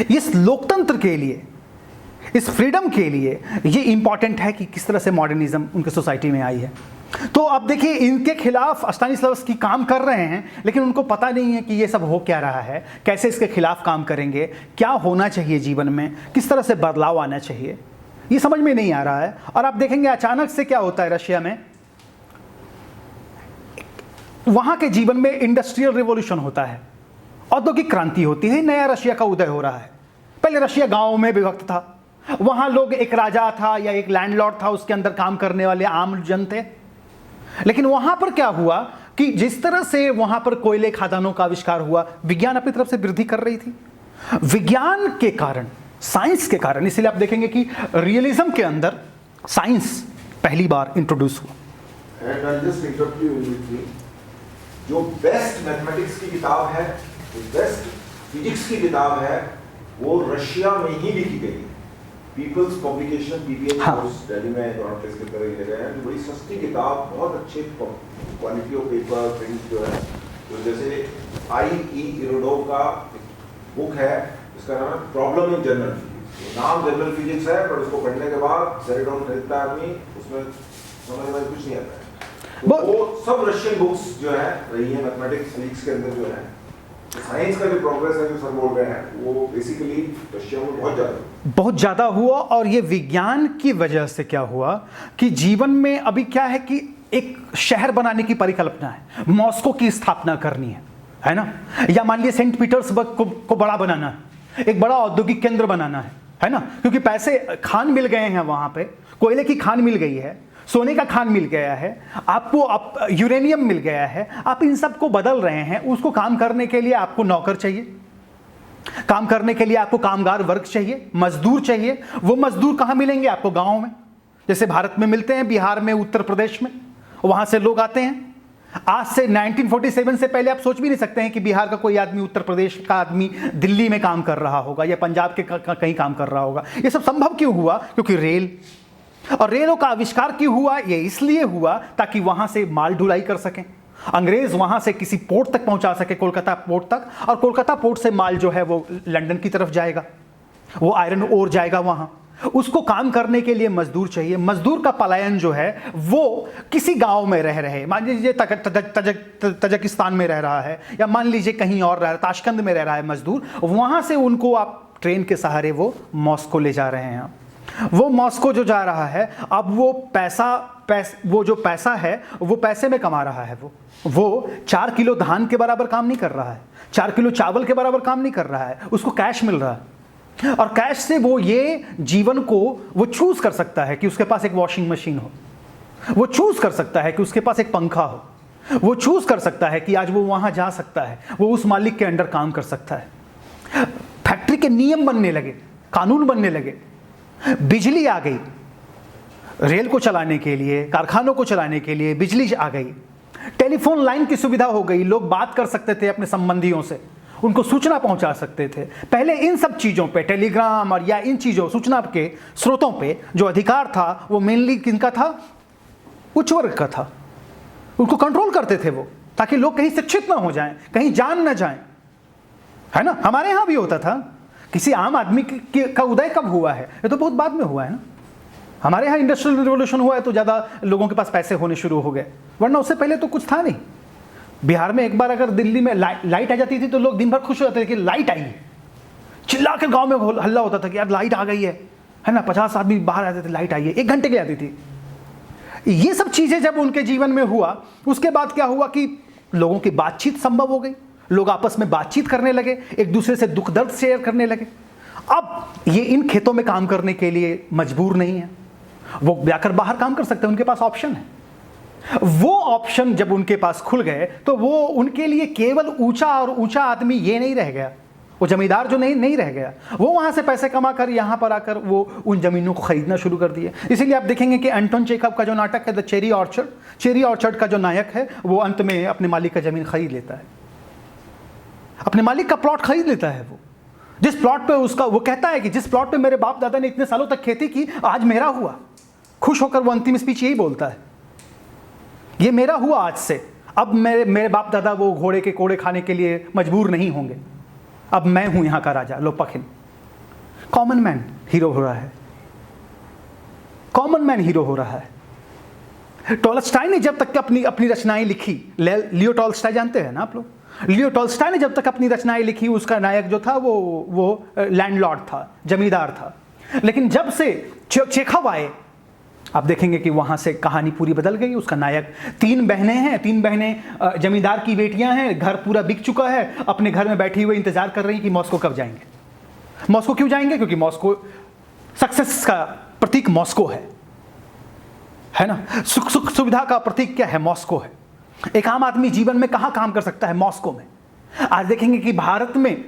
इस लोकतंत्र के लिए, इस फ्रीडम के लिए ये इंपॉर्टेंट है कि किस तरह से मॉडर्निज्म उनके सोसाइटी में आई है। तो अब देखिए, इनके खिलाफ स्टानिस्लावस्की काम कर रहे हैं, लेकिन उनको पता नहीं है कि ये सब हो क्या रहा है, कैसे इसके खिलाफ काम करेंगे, क्या होना चाहिए जीवन में, किस तरह से बदलाव आना चाहिए, ये समझ में नहीं आ रहा है। और आप देखेंगे अचानक से क्या होता है रशिया में, वहां के जीवन में इंडस्ट्रियल रिवॉल्यूशन होता है, औद्योगिक क्रांति होती है, नया रशिया का उदय हो रहा है। पहले रशिया गांव में विभक्त था, वहां लोग, एक राजा था या एक लैंडलॉर्ड था, उसके अंदर काम करने वाले आम जन थे। लेकिन वहां पर क्या हुआ कि जिस तरह से वहां पर कोयले खदानों का आविष्कार हुआ, विज्ञान अपनी तरफ से वृद्धि कर रही थी। विज्ञान के कारण, साइंस के कारण, इसलिए आप देखेंगे कि रियलिज्म के अंदर साइंस पहली बार इंट्रोड्यूस हुआ। And I'll just interrupt you immediately. जो बेस्ट मैथमेटिक्स की किताब है, जो बेस्ट फिजिक्स की किताब है, वो रशिया में ही लिखी गई है। People's Publication, PPH course, Delhi में प्लेस के तरह ही लगे हैं, जो बड़ी सस्ती किताब, बहुत अच्छे क्वालिटी ऑफ पेपर प्रिंट जो है, तो जैसे I.E. इरोडोव का बुक है, इसका नाम है प्रॉब्लम इन जनरल फिजिक्स। नाम जनरल फिजिक्स है, पर उसको पढ़ने के बाद सेरेडोन खरीदता आदमी, उसमें समझ में कुछ नहीं आता है। तो वो सब रशियन बुक्स जो है रही है मैथमेटिक्स फिजिक्स के अंदर, जो है साइंस का जो प्रोग्रेस है, जो सर बोल रहे हैं, वो बेसिकली रशिया में बहुत ज़्यादा हुआ। और ये विज्ञान की वजह से क्या हुआ कि जीवन में अभी क्या है कि एक शहर बनाने की परिकल्पना है, मॉस्को की स्थापना करनी है ना, या मान लीजिए सेंट पीटर्सबर्ग को बड़ा बनाना है, एक बड़ा औद्योगिक केंद्र बनाना है ना, क्योंकि पैसे, खान मिल गए हैं वहाँ पे, कोयले की खान मिल गई है, सोने का खान मिल गया है, आपको यूरेनियम मिल गया है, आप इन सब को बदल रहे हैं। उसको काम करने के लिए आपको नौकर चाहिए, काम करने के लिए आपको कामगार वर्ग चाहिए, मजदूर चाहिए। वो मजदूर कहाँ मिलेंगे आपको? गाँव में, जैसे भारत में मिलते हैं, बिहार में, उत्तर प्रदेश में, वहाँ से लोग आते हैं। आज से 1947 से पहले आप सोच भी नहीं सकते हैं कि बिहार का कोई आदमी, उत्तर प्रदेश का आदमी दिल्ली में काम कर रहा होगा या पंजाब के कहीं काम कर रहा होगा। ये सब संभव क्यों हुआ? क्योंकि रेल, और रेलों का आविष्कार क्यों हुआ? ये इसलिए हुआ ताकि वहां से माल ढुलाई कर सकें, अंग्रेज वहां से किसी पोर्ट तक पहुंचा सके, कोलकाता पोर्ट तक, और कोलकाता पोर्ट से माल जो है वो लंदन की तरफ जाएगा, वो आयरन ओर जाएगा वहां। उसको काम करने के लिए मजदूर चाहिए। मजदूर का पलायन जो है वो किसी गांव में रह रहे, मान लीजिए तजाकिस्तान में रह रहा है, या मान लीजिए कहीं और रह रहा है, ताशकंद में रह रहा है मजदूर, वहां से उनको आप ट्रेन के सहारे वो मॉस्को ले जा रहे हैं। वो मॉस्को जो जा रहा है, अब वो वो जो पैसा है वो पैसे में कमा रहा है। वो 4 किलो धान के बराबर काम नहीं कर रहा है, 4 किलो चावल के बराबर काम नहीं कर रहा है, उसको कैश मिल रहा है। और कैश से वो ये जीवन को वो चूज कर सकता है कि उसके पास एक वॉशिंग मशीन हो, वो चूज कर सकता है कि उसके पास एक पंखा हो, वो चूज कर सकता है कि आज वो वहां जा सकता है, वो उस मालिक के अंडर काम कर सकता है। फैक्ट्री के नियम बनने लगे, कानून बनने लगे, बिजली आ गई, रेल को चलाने के लिए, कारखानों को चलाने के लिए बिजली आ गई, टेलीफोन लाइन की सुविधा हो गई, लोग बात कर सकते थे अपने संबंधियों से, उनको सूचना पहुंचा सकते थे। पहले इन सब चीज़ों पे, टेलीग्राम और या इन चीज़ों, सूचना के स्रोतों पे जो अधिकार था वो मेनली किनका था? उच्च वर्ग का था। उनको कंट्रोल करते थे वो, ताकि लोग कहीं शिक्षित ना हो जाएं, कहीं जान ना जाएं, है ना। हमारे यहाँ भी होता था। किसी आम आदमी का उदय कब हुआ है? ये तो बहुत बाद में हुआ है ना। हमारे यहाँ इंडस्ट्रियल रिवॉल्यूशन हुआ है तो ज़्यादा लोगों के पास पैसे होने शुरू हो गए, वरना उससे पहले तो कुछ था नहीं। बिहार में एक बार अगर दिल्ली में लाइट आ जाती थी तो लोग दिन भर खुश हो जाते थे कि लाइट आई, चिल्ला के गाँव में हल्ला होता था कि यार लाइट आ गई है ना। 50 आदमी बाहर आते थे, लाइट आई है, 1 घंटे की आती थी। ये सब चीज़ें जब उनके जीवन में हुआ, उसके बाद क्या हुआ कि लोगों की बातचीत संभव हो गई, लोग आपस में बातचीत करने लगे, एक दूसरे से दुख दर्द शेयर करने लगे। अब ये इन खेतों में काम करने के लिए मजबूर नहीं है, वो जाकर बाहर काम कर सकते हैं, उनके पास ऑप्शन है। वो ऑप्शन जब उनके पास खुल गए तो वो उनके लिए केवल ऊंचा और ऊंचा आदमी ये नहीं रह गया, वो जमींदार जो नहीं रह गया, वो वहां से पैसे कमाकर यहां पर आकर वो उन जमीनों को खरीदना शुरू कर दिए। इसीलिए आप देखेंगे कि एंटोन चेखव का जो नाटक है द चेरी ऑर्चर्ड का जो नायक है वो अंत में अपने मालिक का जमीन खरीद लेता है, अपने मालिक का प्लॉट खरीद लेता है। वो जिस प्लॉट पे उसका, वो कहता है कि जिस प्लॉट पे मेरे बाप दादा ने इतने सालों तक खेती की, आज मेरा हुआ। खुश होकर वो अंतिम स्पीच यही बोलता है, ये मेरा हुआ आज से, अब मेरे बाप दादा वो घोड़े के कोड़े खाने के लिए मजबूर नहीं होंगे, अब मैं हूं यहां का राजा। लोपखिन कॉमन मैन हीरो हो रहा है, कॉमन मैन हीरो हो रहा है। टॉलस्टॉय ने जब तक अपनी रचनाएं लिखी, लियो टॉलस्टॉय जानते हैं ना आप लोग, लियो टॉलस्टॉय ने जब तक अपनी रचनाएं लिखी, उसका नायक जो था वो लैंडलॉर्ड था, जमींदार था। लेकिन जब से चेखव आए, आप देखेंगे कि वहां से कहानी पूरी बदल गई। उसका नायक 3 बहनें हैं, 3 बहनें जमींदार की बेटियां हैं, घर पूरा बिक चुका है, अपने घर में बैठी हुई इंतजार कर रही कि मॉस्को कब जाएंगे। मॉस्को क्यों जाएंगे? क्योंकि मॉस्को सक्सेस का प्रतीक मॉस्को है ना, सुख सुविधा का प्रतीक क्या है? मॉस्को है। एक आम आदमी जीवन में कहां काम कर सकता है? मॉस्को में। आज देखेंगे कि भारत में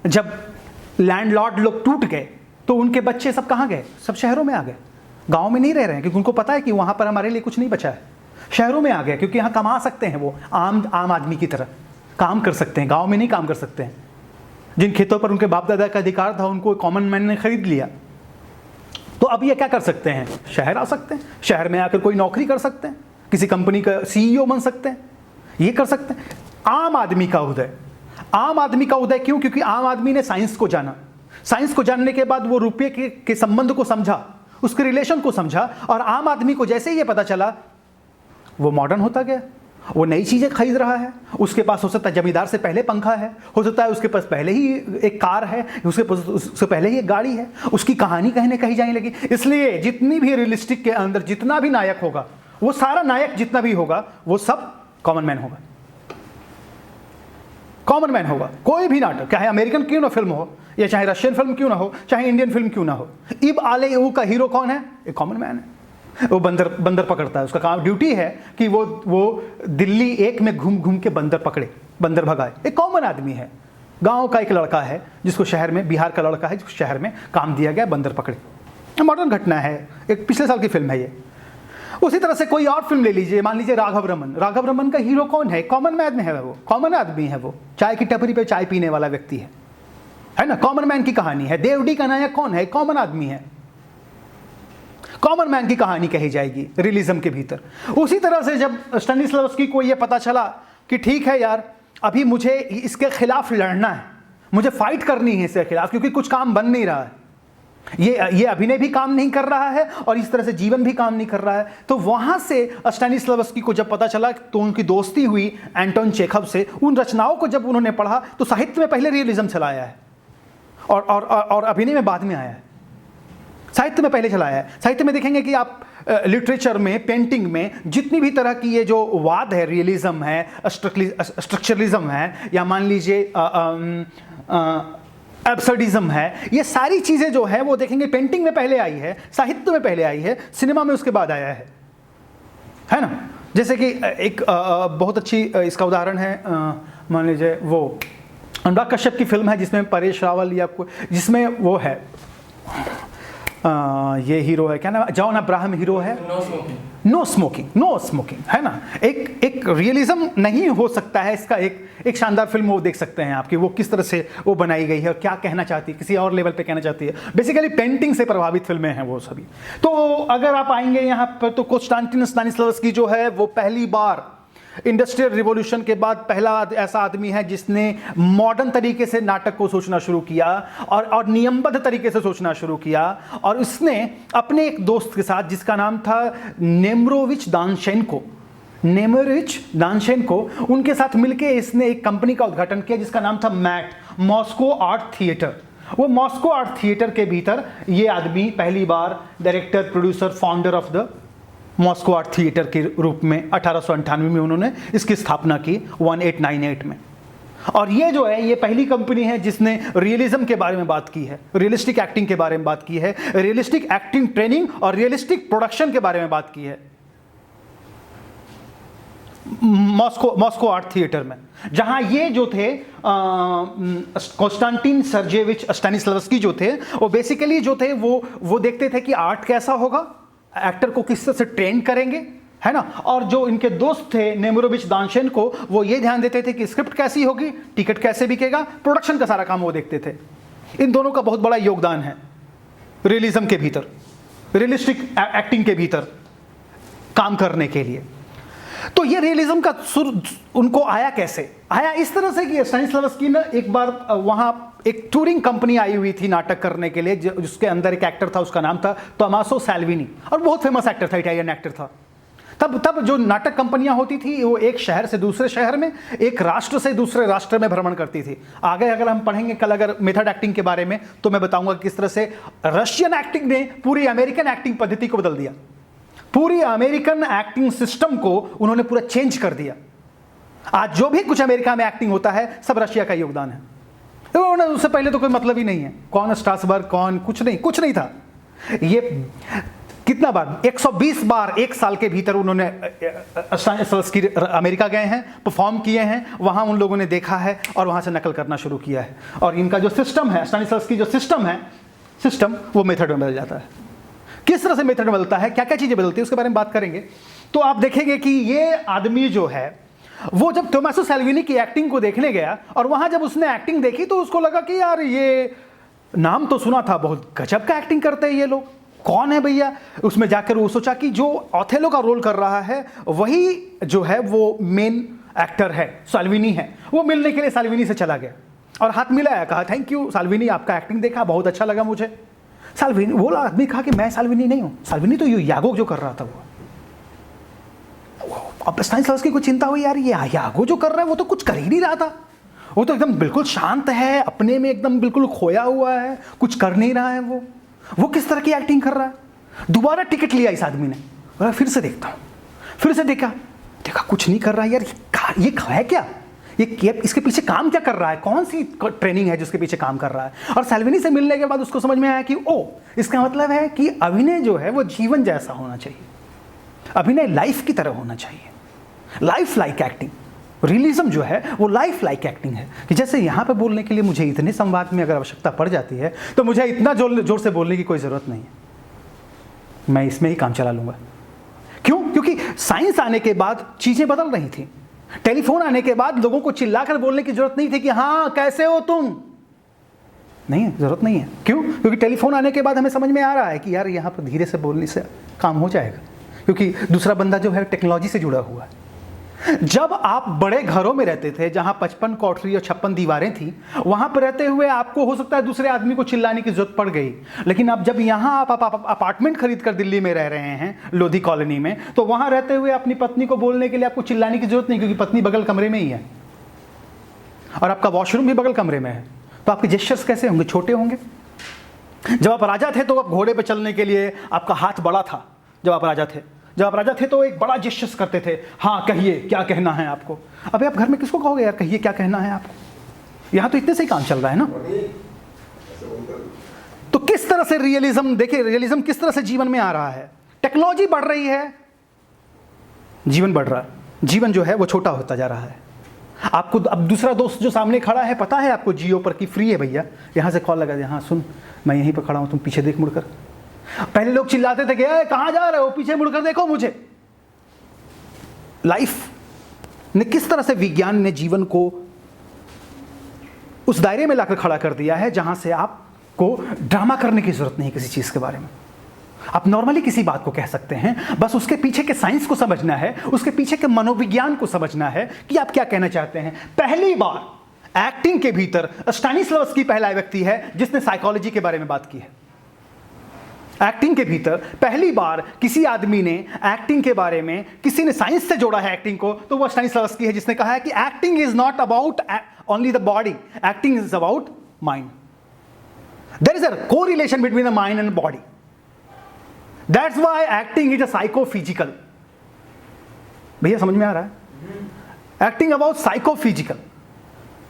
जब लैंडलॉर्ड लोग टूट गए तो उनके बच्चे सब कहां गए? सब शहरों में आ गए, गांव में नहीं रह रहे हैं, क्योंकि उनको पता है कि वहां पर हमारे लिए कुछ नहीं बचा है। शहरों में आ गए क्योंकि यहां कमा सकते हैं, वो आम आदमी की तरह काम कर सकते हैं, गांव में नहीं काम कर सकते हैं। जिन खेतों पर उनके बाप दादा का अधिकार था उनको कॉमन मैन ने खरीद लिया, तो अब ये क्या कर सकते हैं? शहर आ सकते हैं, शहर में आकर कोई नौकरी कर सकते हैं, किसी कंपनी का CEO बन सकते हैं, ये कर सकते हैं। आम आदमी का उदय, आम आदमी का उदय क्यों? क्योंकि आम आदमी ने साइंस को जाना, साइंस को जानने के बाद वो रुपये के संबंध को समझा, उसके रिलेशन को समझा, और आम आदमी को जैसे ही ये पता चला वो मॉडर्न होता गया, वो नई चीजें खरीद रहा है। उसके पास हो सकता है जमींदार से पहले पंखा है, हो सकता है उसके पास पहले ही एक कार है, उससे पहले ही एक गाड़ी है, उसकी कहानी कहीं ना कहीं जाने लगी। इसलिए जितनी भी रियलिस्टिक के अंदर जितना भी नायक होगा, वो सारा नायक जितना भी होगा वो सब कॉमन मैन होगा, कॉमन मैन होगा। कोई भी नाटक, चाहे अमेरिकन क्यों ना फिल्म हो, या चाहे रशियन फिल्म क्यों ना हो, चाहे इंडियन फिल्म क्यों ना हो, इब आले ऊ का हीरो कौन है? एक कॉमन मैन है। वो बंदर पकड़ता है, उसका काम ड्यूटी है कि वो दिल्ली 1 में घूम घूम के बंदर पकड़े, बंदर भगाए। एक कॉमन आदमी है, गांव का एक लड़का है जिसको शहर में, बिहार का लड़का है जिसको शहर में काम दिया गया, बंदर पकड़े। मॉडर्न घटना है, एक पिछले साल की फिल्म है ये। उसी तरह से कोई और फिल्म ले लीजिए, मान लीजिए राघव रमन का हीरो कौन है? कॉमन मैन है, वो कॉमन आदमी है, वो चाय की टपरी पे चाय पीने वाला व्यक्ति है ना, कॉमन मैन की कहानी है। देवडी का नायक कौन है? कॉमन आदमी है, कॉमन मैन की कहानी कही जाएगी रियलिज्म के भीतर। उसी तरह से जब स्टैनिस्लॉवस्की को यह पता चला कि ठीक है यार, अभी मुझे इसके खिलाफ लड़ना है, मुझे फाइट करनी है इसके खिलाफ, क्योंकि कुछ काम बन नहीं रहा है, ये अभिनय भी काम नहीं कर रहा है और इस तरह से जीवन भी काम नहीं कर रहा है। तो वहां से स्टैनिस्लॉवस्की को जब पता चला तो उनकी दोस्ती हुई एंटोन चेखव से। उन रचनाओं को जब उन्होंने पढ़ा तो साहित्य में पहले रियलिज्म चलाया है और अभिनय में बाद में आया है। साहित्य में पहले चलाया है। साहित्य में देखेंगे कि आप लिटरेचर में, पेंटिंग में जितनी भी तरह की ये जो वाद है, रियलिज्म है, स्ट्रक्चरलिज्म है, या मान लीजिए एब्सर्डिज्म है, ये सारी चीज़ें जो है वो देखेंगे पेंटिंग में पहले आई है, साहित्य में पहले आई है, सिनेमा में उसके बाद आया है ना। जैसे कि एक बहुत अच्छी इसका उदाहरण है, मान लीजिए वो अनुराग कश्यप की फिल्म है जिसमें परेश रावल या जिसमें वो है ये हीरो है, क्या नाम, जॉन अब्राहम हीरो है, नो स्मोकिंग है ना। एक रियलिज्म नहीं हो सकता है इसका, एक शानदार फिल्म वो देख सकते हैं आपकी, वो किस तरह से वो बनाई गई है और क्या कहना चाहती है, किसी और लेवल पे कहना चाहती है। बेसिकली पेंटिंग से प्रभावित फिल्में हैं वो सभी। तो अगर आप आएंगे यहाँ पर तो कॉन्स्टेंटिन स्टानिस्लावस्की जो है वो पहली बार इंडस्ट्रियल रिवॉल्यूशन के बाद पहला ऐसा आदमी है जिसने मॉडर्न तरीके से नाटक को सोचना शुरू किया और नियमबद्ध तरीके से सोचना शुरू किया। और उसने अपने एक दोस्त के साथ जिसका नाम था नेमरोविच दानशेन्को, उनके साथ मिलके इसने एक कंपनी का उद्घाटन किया जिसका नाम था मैट, मॉस्को आर्ट थिएटर। वो मॉस्को आर्ट थिएटर के भीतर ये आदमी पहली बार director, producer, founder of the Moscow art theatre के रूप में 1898 में उन्होंने इसकी स्थापना की 1898 में। और ये जो है ये पहली कंपनी है जिसने रियलिज्म के बारे में बात की है, रियलिस्टिक एक्टिंग के बारे में बात की है, रियलिस्टिक एक्टिंग ट्रेनिंग और रियलिस्टिक प्रोडक्शन के बारे में बात की है मॉस्को आर्ट थिएटर में, जहां ये जो थे कॉन्स्टेंटिन सर्जेविच स्टैनिस्लावस्की जो थे वो बेसिकली जो थे वो देखते थे कि आर्ट कैसा होगा, एक्टर को किस तरह से ट्रेन करेंगे, है ना। और जो इनके दोस्त थे नेमिरोविच दानशेन्को वो ये ध्यान देते थे कि स्क्रिप्ट कैसी होगी, टिकट कैसे बिकेगा, प्रोडक्शन का सारा काम वो देखते थे। इन दोनों का बहुत बड़ा योगदान है रियलिज्म के भीतर, रियलिस्टिक एक्टिंग के भीतर काम करने के लिए। तो ये रियलिज्म का सुर उनको आया कैसे? आया इस तरह से कि स्टैनिस्लावस्की ने एक बार वहां एक टूरिंग कंपनी आई हुई थी नाटक करने के लिए, जिसके अंदर एक एक्टर था, उसका नाम था टोमासो सैल्विनी, और बहुत फेमस एक्टर था, इटालियन एक्टर था। तब जो नाटक कंपनियां होती थी वो एक शहर से दूसरे शहर में, एक राष्ट्र से दूसरे राष्ट्र में भ्रमण करती थी। आगे अगर हम पढ़ेंगे कल अगर मेथड एक्टिंग के बारे में, तो मैं बताऊंगा किस तरह से रशियन एक्टिंग ने पूरी अमेरिकन एक्टिंग पद्धति को बदल दिया, पूरी अमेरिकन एक्टिंग सिस्टम को उन्होंने पूरा चेंज कर दिया। आज जो भी कुछ अमेरिका में एक्टिंग होता है सब रशिया का योगदान है। तो उससे पहले तो कोई मतलब ही नहीं है, कौन स्ट्रासबर्ग कौन, कुछ नहीं था। ये कितना बार 120 बार एक साल के भीतर उन्होंने अमेरिका गए हैं, परफॉर्म किए हैं, वहां उन लोगों ने देखा है और वहां से नकल करना शुरू किया है। और इनका जो सिस्टम है, स्टैनिस्लावस्की जो सिस्टम वो मेथड में बदल जाता है। किस तरह से मेथड में बदलता है, क्या क्या चीजें बदलती है, उसके बारे में बात करेंगे। तो आप देखेंगे कि ये आदमी जो है वो जब टोमासो सैल्विनी की एक्टिंग को देखने गया और वहां जब उसने एक्टिंग देखी तो उसको लगा कि यार ये नाम तो सुना था, बहुत गजब का एक्टिंग करते हैं ये लोग, कौन है भैया। उसमें जाकर वो सोचा कि जो ओथेलो का रोल कर रहा है वही जो है वो मेन एक्टर है, साल्विनी है। वो मिलने के लिए साल्विनी से चला गया और हाथ मिलाया, कहा थैंक यू साल्विनी, आपका एक्टिंग देखा, बहुत अच्छा लगा मुझे। साल्विनी, वो आदमी कहा कि मैं साल्विनी नहीं हूं, साल्विनी तो यागो जो कर रहा था वो। अब स्टैनिस्लावस्की को चिंता हुई, यार ये यागो जो कर रहा है वो तो कुछ कर ही नहीं रहा था, वो तो एकदम बिल्कुल शांत है, अपने में एकदम बिल्कुल खोया हुआ है, कुछ कर नहीं रहा है, वो किस तरह की एक्टिंग कर रहा है। दोबारा टिकट लिया इस आदमी ने, बोला फिर से देखता हूं, फिर से देखा कुछ नहीं कर रहा है यार, ये है क्या, ये इसके पीछे काम क्या कर रहा है, कौन सी ट्रेनिंग है जिसके पीछे काम कर रहा है। और सैल्विनी से मिलने के बाद उसको समझ में आया कि ओ, इसका मतलब है कि अभिनय जो है वो जीवन जैसा होना चाहिए, अभिनय लाइफ की तरह होना चाहिए, लाइफ लाइक एक्टिंग। रियलिज्म जो है वो लाइफ लाइक एक्टिंग है कि जैसे यहाँ पे बोलने के लिए मुझे इतने संवाद में अगर आवश्यकता पड़ जाती है तो मुझे इतना जोर से बोलने की कोई ज़रूरत नहीं है, मैं इसमें ही काम चला लूँगा। क्यों? क्योंकि साइंस आने के बाद चीज़ें बदल रही थी, टेलीफोन आने के बाद लोगों को चिल्लाकर बोलने की जरूरत नहीं थी कि हाँ कैसे हो तुम, नहीं है, जरूरत नहीं है। क्यों? क्योंकि टेलीफोन आने के बाद हमें समझ में आ रहा है कि यार यहाँ पर धीरे से बोलने से काम हो जाएगा, क्योंकि दूसरा बंदा जो है टेक्नोलॉजी से जुड़ा हुआ है। जब आप बड़े घरों में रहते थे जहां 55 कोठरी और 56 दीवारें थी, वहां पर रहते हुए आपको हो सकता है दूसरे आदमी को चिल्लाने की जरूरत पड़ गई, लेकिन अब जब यहां आप अपार्टमेंट खरीद कर दिल्ली में रह रहे हैं लोधी कॉलोनी में, तो वहां रहते हुए अपनी पत्नी को बोलने के लिए आपको चिल्लाने की जरूरत नहीं, क्योंकि पत्नी बगल कमरे में ही है और आपका वॉशरूम भी बगल कमरे में है। तो आपके जेस्चर्स कैसे होंगे? छोटे होंगे। जब आप राजा थे तो आप घोड़े पर चलने के लिए आपका हाथ बड़ा था। जब आप राजा थे तो एक बड़ा जेस्चर्स करते थे, हाँ कहिए क्या कहना है आपको। अबे आप घर में किसको कहोगे यार कहिए क्या कहना है आपको? यहाँ तो इतने से ही काम चल रहा है ना। तो किस तरह से रियलिज्म, देखिए रियलिज्म किस तरह से जीवन में आ रहा है। टेक्नोलॉजी बढ़ रही है, जीवन बढ़ रहा है, जीवन जो है वो छोटा होता जा रहा है। आपको अब दूसरा दोस्त जो सामने खड़ा है, पता है आपको जियो पर कि फ्री है भैया, यहाँ से कॉल लगा दे, हाँ सुन मैं यहीं पर खड़ा हूँ, तुम पीछे देख मुड़कर। पहले लोग चिल्लाते थे कि कहाँ जा रहे हो, पीछे मुड़कर देखो मुझे। लाइफ ने किस तरह से, विज्ञान ने जीवन को उस दायरे में लाकर खड़ा कर दिया है जहां से आपको ड्रामा करने की जरूरत नहीं किसी चीज के बारे में। आप नॉर्मली किसी बात को कह सकते हैं, बस उसके पीछे के साइंस को समझना है, उसके पीछे के मनोविज्ञान को समझना है कि आप क्या कहना चाहते हैं। पहली बार एक्टिंग के भीतर स्टैनिस्लावस्की पहला व्यक्ति है जिसने साइकोलॉजी के बारे में बात की है। एक्टिंग के भीतर पहली बार किसी आदमी ने एक्टिंग के बारे में, किसी ने साइंस से जोड़ा है एक्टिंग को, तो वह स्टैनिस्लावस्की है जिसने कहा है कि acting is not about only the body, acting is about mind. There is a correlation between the mind and body. That's why acting is a psychophysical. भैया समझ में आ रहा है? Acting about psychophysical.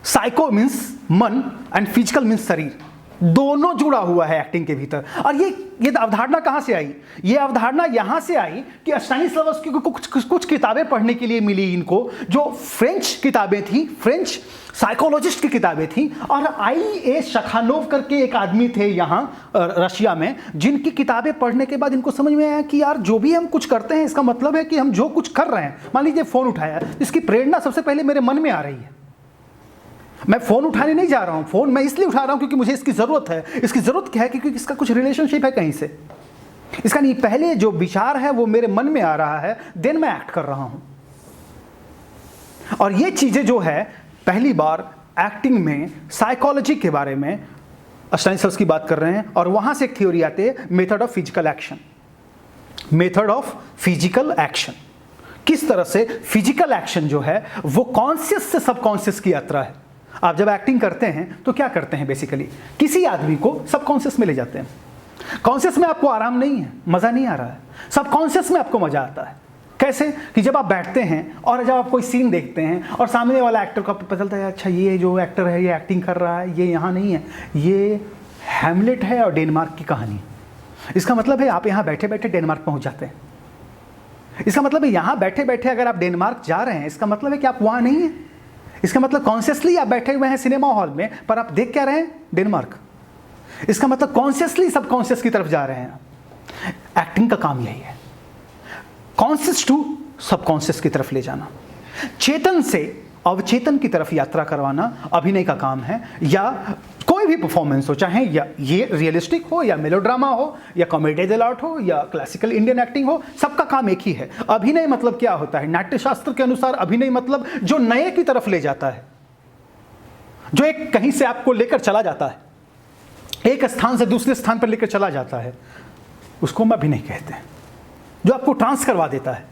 Psycho means मन and physical means शरीर, दोनों जुड़ा हुआ है एक्टिंग के भीतर। और ये अवधारणा कहाँ से आई? ये अवधारणा यहाँ से आई कि स्टानिस्लावस्की को कुछ किताबें पढ़ने के लिए मिली इनको, जो फ्रेंच किताबें थी, फ्रेंच साइकोलॉजिस्ट की किताबें थी। और I.A. शखानोव करके एक आदमी थे यहाँ रशिया में, जिनकी किताबें पढ़ने के बाद इनको समझ में आया कि यार जो भी हम कुछ करते हैं इसका मतलब है कि हम जो कुछ कर रहे हैं, मान लीजिए फ़ोन उठाया, इसकी प्रेरणा सबसे पहले मेरे मन में आ रही है। मैं फ़ोन उठाने नहीं जा रहा हूँ, फ़ोन मैं इसलिए उठा रहा हूँ क्योंकि मुझे इसकी ज़रूरत है। इसकी ज़रूरत क्या है? क्योंकि इसका कुछ रिलेशनशिप है कहीं से। इसका नहीं, पहले जो विचार है वो मेरे मन में आ रहा है, देन मैं एक्ट कर रहा हूँ। और ये चीज़ें जो है पहली बार एक्टिंग में साइकोलॉजी के बारे में स्टानिस्लावस्की बात कर रहे हैं। और वहाँ से एक थ्योरी आती है method of physical action. Method of physical action, किस तरह से फिजिकल एक्शन जो है वो कॉन्शियस से सबकॉन्शियस की यात्रा है। आप जब एक्टिंग करते हैं तो क्या करते हैं? बेसिकली किसी आदमी को सबकॉन्शियस में ले जाते हैं। कॉन्शियस में आपको आराम नहीं है, मज़ा नहीं आ रहा है, सबकॉन्शियस में आपको मज़ा आता है। कैसे? कि जब आप बैठते हैं और जब आप कोई सीन देखते हैं और सामने वाला एक्टर को पता चलता है अच्छा ये जो एक्टर है ये एक्टिंग कर रहा है, ये यहाँ नहीं है, ये हैमलेट है और डेनमार्क की कहानी। इसका मतलब है आप यहाँ बैठे बैठे डेनमार्क पहुँच जाते हैं। इसका मतलब है यहाँ बैठे बैठे अगर आप डेनमार्क जा रहे हैं, इसका मतलब है कि आप वहाँ नहीं हैं। इसका मतलब कॉन्शियसली आप बैठे हुए हैं सिनेमा हॉल में, पर आप देख क्या रहे हैं? डेनमार्क। इसका मतलब कॉन्शियसली सबकॉन्शियस की तरफ जा रहे हैं। एक्टिंग का काम यही है, कॉन्शियस टू सबकॉन्शियस की तरफ ले जाना, चेतन से अवचेतन की तरफ यात्रा करवाना अभिनय का काम है। या कोई भी परफॉर्मेंस हो, चाहे या ये रियलिस्टिक हो या मेलोड्रामा हो या कॉमेडी डेल आर्ट हो या क्लासिकल इंडियन एक्टिंग हो, सबका काम एक ही है। अभिनय मतलब क्या होता है? नाट्यशास्त्र के अनुसार अभिनय मतलब जो नए की तरफ ले जाता है, जो एक कहीं से आपको लेकर चला जाता है, एक स्थान से दूसरे स्थान पर लेकर चला जाता है, उसको हम अभिनय कहते हैं। जो आपको ट्रांस करवा देता है,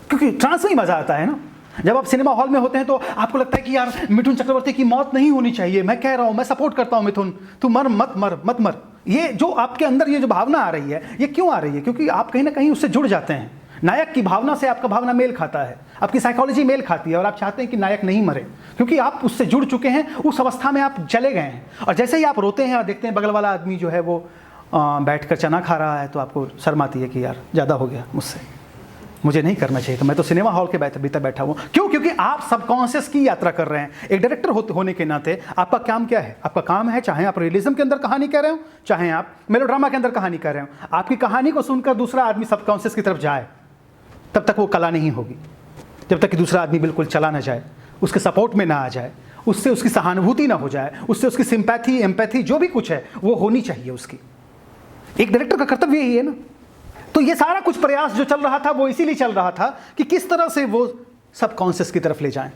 क्योंकि ट्रांस में ही मजा आता है ना। जब आप सिनेमा हॉल में होते हैं तो आपको लगता है कि यार मिथुन चक्रवर्ती की मौत नहीं होनी चाहिए, मैं कह रहा हूं, मैं सपोर्ट करता हूं मिथुन, तू मर मत मर मत मर। ये जो आपके अंदर ये जो भावना आ रही है, ये क्यों आ रही है? क्योंकि आप कहीं ना कहीं उससे जुड़ जाते हैं। नायक की भावना से आपका भावना मेल खाता है, आपकी साइकोलॉजी मेल खाती है और आप चाहते हैं कि नायक नहीं मरे, क्योंकि आप उससे जुड़ चुके हैं, उस अवस्था में आप चले गए हैं। और जैसे ही आप रोते हैं और देखते हैं बगल वाला आदमी जो है वो बैठकर चना खा रहा है, तो आपको शर्म आती है कि यार ज़्यादा हो गया मुझसे, मुझे नहीं करना चाहिए, तो मैं तो सिनेमा हॉल के भीतर बैठा हूँ। क्यों? क्योंकि आप सबकॉन्शियस की यात्रा कर रहे हैं। एक डायरेक्टर होने के नाते आपका काम क्या है? आपका काम है, चाहे आप रियलिज्म के अंदर कहानी कह रहे हो, चाहे आप मेलोड्रामा के अंदर कहानी कह रहे हो, आपकी कहानी को सुनकर दूसरा आदमी सबकॉन्शियस की तरफ जाए, तब तक वो कला नहीं होगी। जब तक कि दूसरा आदमी बिल्कुल चला ना जाए, उसके सपोर्ट में ना आ जाए, उससे उसकी सहानुभूति ना हो जाए, उससे उसकी सिंपैथी एम्पैथी जो भी कुछ है वो होनी चाहिए उसकी। एक डायरेक्टर का कर्तव्य यही है ना। तो ये सारा कुछ प्रयास जो चल रहा था वो इसीलिए चल रहा था कि किस तरह से वो सबकॉन्शियस की तरफ ले जाएं।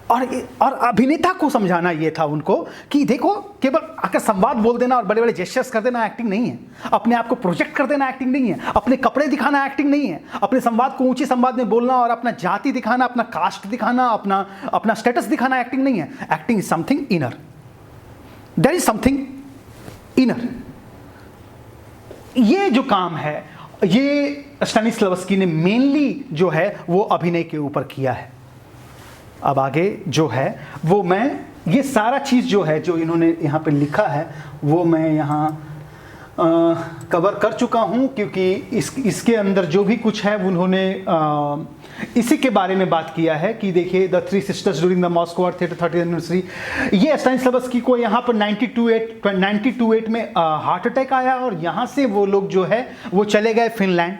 और अभिनेता को समझाना ये था उनको कि देखो, केवल आकर संवाद बोल देना और बड़े बड़े जेस्चर्स कर देना एक्टिंग नहीं है, अपने आप को प्रोजेक्ट कर देना एक्टिंग नहीं है, अपने कपड़े दिखाना एक्टिंग नहीं है, अपने संवाद को ऊंची संवाद में बोलना और अपना जाति दिखाना, अपना कास्ट दिखाना, अपना स्टेटस दिखाना एक्टिंग नहीं है। Acting is something inner, there is something inner. ये जो काम है ये स्टानिस्लावस्की ने मेनली जो है वो अभिनय के ऊपर किया है। अब आगे जो है वो मैं ये सारा चीज़ जो है जो इन्होंने यहाँ पे लिखा है वो मैं यहाँ कवर कर चुका हूँ, क्योंकि इसके अंदर जो भी कुछ है उन्होंने इसी के बारे में बात किया है कि देखिए the three sisters during the Moscow art theatre 30th anniversary. ये स्टानिस्लावस्की को यहाँ पर 92-8 में हार्ट अटैक आया और यहाँ से वो लोग जो है वो चले गए फिनलैंड,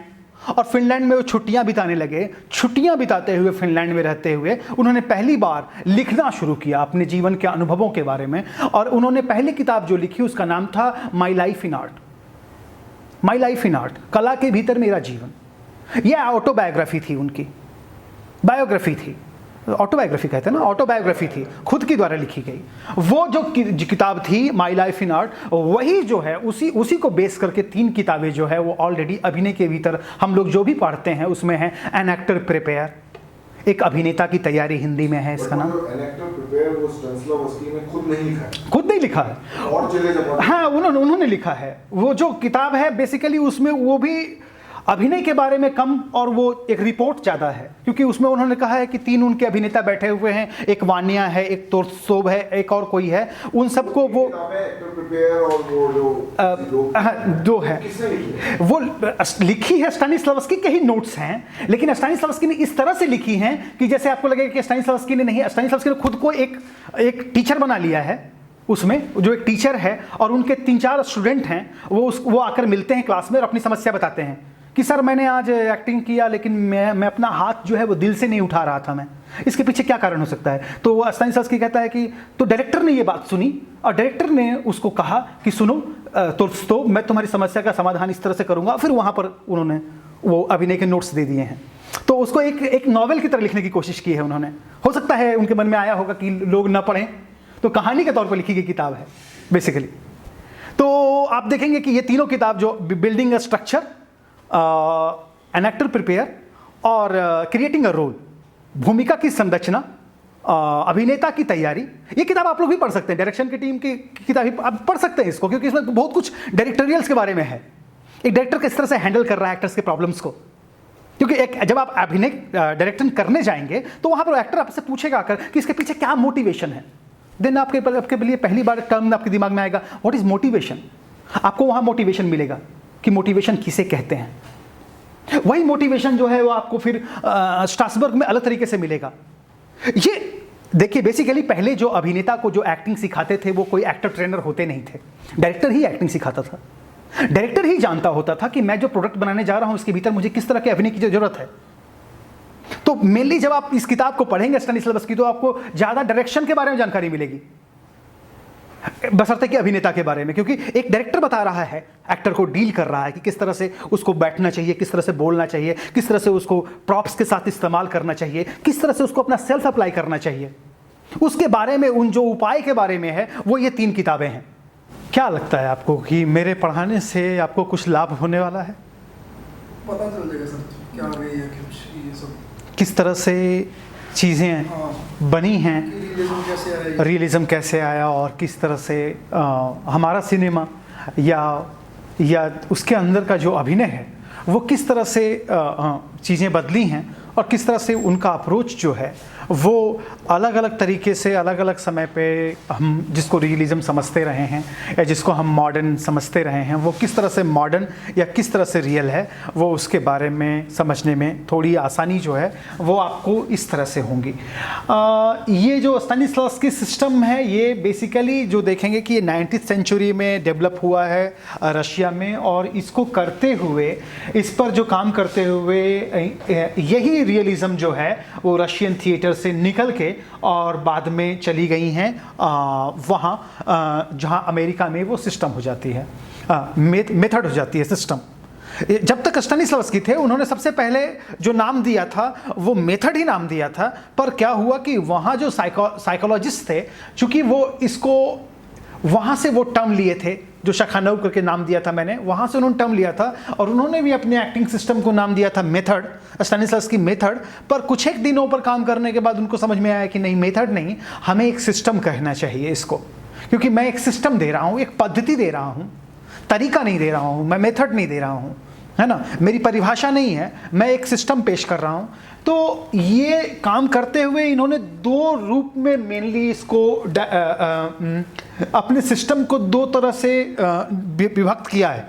और फिनलैंड में वो छुट्टियां बिताने लगे। छुट्टियां बिताते हुए फिनलैंड में रहते हुए उन्होंने पहली बार लिखना शुरू किया अपने जीवन के अनुभवों के बारे में, और उन्होंने पहली किताब जो लिखी उसका नाम था my life in art. My life in art, कला के भीतर मेरा जीवन। यह ऑटोबायोग्राफी थी उनकी, बायोग्राफी थी, ऑटोबायोग्राफी कहते हैं ना, ऑटोबायोग्राफी थी, खुद की द्वारा लिखी गई। वो जो किताब थी माई लाइफ इन आर्ट, वही जो है उसी को बेस करके 3 किताबें जो है वो ऑलरेडी अभिनय के भीतर हम लोग जो भी पढ़ते हैं उसमें है एन एक्टर प्रिपेयर, एक अभिनेता की तैयारी हिंदी में है इसका नाम। एन एक्टर प्रिपेयर वो स्टानिस्लावस्की ने खुद नहीं लिखा है, खुद नहीं लिखा है, और चले जब हाँ उन्होंने लिखा है। वो जो किताब है बेसिकली उसमें वो भी अभिनय के बारे में कम और वो एक रिपोर्ट ज़्यादा है, क्योंकि उसमें उन्होंने कहा है कि 3 उनके अभिनेता बैठे हुए हैं, एक वानिया है, एक तोर्त्सोव है, एक और कोई है, उन सबको वो दो है वो लिखी है। स्टानिस्लावस्की के ही नोट्स हैं, लेकिन स्टानिस्लावस्की ने इस तरह से लिखी हैं कि जैसे आपको लगेगा कि स्टानिस्लावस्की ने नहीं, स्टानिस्लावस्की ने खुद को एक टीचर बना लिया है, उसमें जो एक टीचर है और उनके 3-4 स्टूडेंट हैं, वो आकर मिलते हैं क्लास में और अपनी समस्या बताते हैं कि सर मैंने आज एक्टिंग किया, लेकिन मैं अपना हाथ जो है वो दिल से नहीं उठा रहा था, मैं इसके पीछे क्या कारण हो सकता है। तो स्टानिस्लावस्की कहता है कि तो डायरेक्टर ने ये बात सुनी और डायरेक्टर ने उसको कहा कि सुनो तोल्स्टोव, मैं तुम्हारी समस्या का समाधान इस तरह से करूँगा। फिर वहाँ पर उन्होंने वो अभिनय के नोट्स दे दिए हैं। तो उसको एक नॉवेल की तरह लिखने की कोशिश की है उन्होंने। हो सकता है उनके मन में आया होगा कि लोग ना पढ़ें, तो कहानी के तौर पर लिखी गई किताब है बेसिकली। तो आप देखेंगे कि ये तीनों किताब जो building a structure, an actor prepare और क्रिएटिंग अ रोल, भूमिका की संरचना, अभिनेता की तैयारी, ये किताब आप लोग भी पढ़ सकते हैं। डायरेक्शन की टीम की किताब आप पढ़ सकते हैं इसको, क्योंकि इसमें बहुत कुछ डायरेक्टोरियल्स के बारे में है। एक डायरेक्टर किस तरह से हैंडल कर रहा है एक्टर्स के प्रॉब्लम्स को, क्योंकि जब आप अभिनय डायरेक्शन करने जाएंगे तो वहां पर एक्टर आपसे पूछेगा आकर कि इसके पीछे क्या मोटिवेशन है। देन आपके लिए पहली बार टर्म आपके दिमाग में आएगा, व्हाट इज मोटिवेशन। आपको वहां मोटिवेशन मिलेगा कि मोटिवेशन किसे कहते हैं। वही मोटिवेशन जो है वो आपको फिर स्ट्रासबर्ग में अलग तरीके से मिलेगा। ये देखिए, बेसिकली पहले जो अभिनेता को जो एक्टिंग सिखाते थे वो कोई एक्टर ट्रेनर होते नहीं थे, डायरेक्टर ही एक्टिंग सिखाता था। डायरेक्टर ही जानता होता था कि मैं जो प्रोडक्ट बनाने जा रहा हूं उसके भीतर मुझे किस तरह के अभिनय की जरूरत है। तो मेनली जब आप इस किताब को पढ़ेंगे स्टानिस्लावस्की, तो आपको ज्यादा डायरेक्शन के बारे में जानकारी मिलेगी, बशर्ते कि अभिनेता के बारे में, क्योंकि एक डायरेक्टर बता रहा है, एक्टर को डील कर रहा है कि किस तरह से उसको बैठना चाहिए, किस तरह से बोलना चाहिए, किस तरह से उसको प्रॉप्स के साथ इस्तेमाल करना चाहिए, किस तरह से उसको अपना सेल्फ अप्लाई करना चाहिए, उसके बारे में, उन जो उपाय के बारे में है, वो ये 3 किताबें हैं। क्या लगता है आपको कि मेरे पढ़ाने से आपको कुछ लाभ होने वाला है? पता चल जाएगा सर क्या आ गई है, कुछ ये सब किस तरह से चीज़ें बनी हैं, रियलिज्म कैसे आया और किस तरह से हमारा सिनेमा या उसके अंदर का जो अभिनय है वो किस तरह से चीज़ें बदली हैं और किस तरह से उनका अप्रोच जो है वो अलग अलग तरीके से अलग अलग समय पे हम जिसको रियलिज्म समझते रहे हैं या जिसको हम मॉडर्न समझते रहे हैं, वो किस तरह से मॉडर्न या किस तरह से रियल है, वो उसके बारे में समझने में थोड़ी आसानी जो है वो आपको इस तरह से होंगी। ये जो स्टानिस्लावस्की सिस्टम है ये बेसिकली जो देखेंगे कि ये 19th सेंचुरी में डेवलप हुआ है रशिया में, और इसको करते हुए, इस पर जो काम करते हुए यही रियलिज्म जो है वो रशियन थिएटर से निकल के और बाद में चली गई हैं वहाँ जहाँ अमेरिका में वो सिस्टम हो जाती है, मेथड हो जाती है सिस्टम। जब तक स्टानिस्लावस्की थे उन्होंने सबसे पहले जो नाम दिया था वो मेथड ही नाम दिया था, पर क्या हुआ कि वहाँ जो साइकोलॉजिस्ट थे, चूँकि वो इसको वहाँ से वो टर्म लिए थे, जो शखानोव करके नाम दिया था मैंने, वहाँ से उन्होंने टर्म लिया था और उन्होंने भी अपने एक्टिंग सिस्टम को नाम दिया था मेथड, स्टानिस्लावस्की मेथड। पर कुछ एक दिनों पर काम करने के बाद उनको समझ में आया कि नहीं, मेथड नहीं, हमें एक सिस्टम कहना चाहिए इसको, क्योंकि मैं एक सिस्टम दे रहा हूँ, एक पद्धति दे रहा हूँ, तरीका नहीं दे रहा हूँ, मैं मेथड नहीं दे रहा हूँ, है ना, मेरी परिभाषा नहीं है, मैं एक सिस्टम पेश कर रहा हूँ। तो ये काम करते हुए इन्होंने 2 रूप में मेनली इसको अपने सिस्टम को 2 तरह से विभक्त किया है।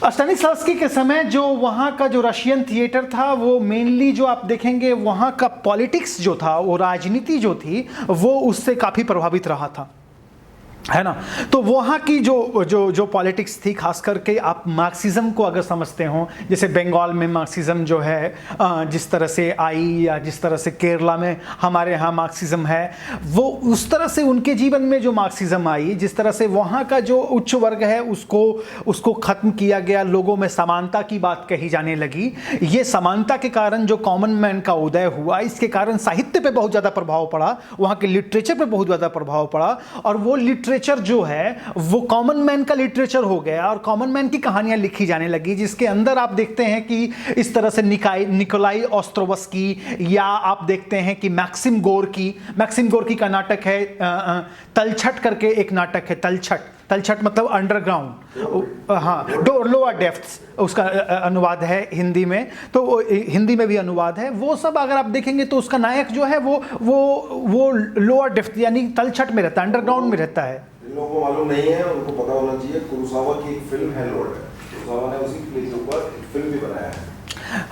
स्टानिस्लावस्की के समय जो वहाँ का जो रशियन थिएटर था वो मेनली जो आप देखेंगे वहाँ का पॉलिटिक्स जो था, वो राजनीति जो थी, वो उससे काफ़ी प्रभावित रहा था, है ना। तो वहाँ की जो पॉलिटिक्स थी, खास करके आप मार्क्सिज्म को अगर समझते हो, जैसे बंगाल में मार्क्सिज्म जो है जिस तरह से आई, या जिस तरह से केरला में हमारे यहाँ मार्क्सिज्म है, वो उस तरह से उनके जीवन में जो मार्क्सिज्म आई, जिस तरह से वहाँ का जो उच्च वर्ग है उसको ख़त्म किया गया, लोगों में समानता की बात कही जाने लगी। ये समानता के कारण जो कॉमन मैन का उदय हुआ, इसके कारण साहित्य पे बहुत ज़्यादा प्रभाव पड़ा, वहाँ के लिटरेचर पे बहुत ज़्यादा प्रभाव पड़ा, और वो लिटरेचर जो है वो कॉमन मैन का लिटरेचर हो गया और कॉमन मैन की कहानियां लिखी जाने लगी, जिसके अंदर आप देखते हैं कि इस तरह से निकोलाई ऑस्ट्रोवस्की, या आप देखते हैं कि मैक्सिम गोर्की का नाटक है तलछट करके, एक नाटक है तलछट। तलछट मतलब अंडरग्राउंड, हाँ, लोअर डेप्थ्स उसका अनुवाद है हिंदी में, तो हिंदी में भी अनुवाद है। वो सब अगर आप देखेंगे तो उसका नायक जो है वो लोअर डेप्थ यानी तलछट में रहता है, अंडरग्राउंड में रहता है। जिन लोगों को मालूम नहीं है उनको पता होना चाहिए, कुरोसावा की एक फिल्म है लॉर्ड है, कुरोसावा ने उसी प्ले के ऊपर एक फिल्म भी बनाया है।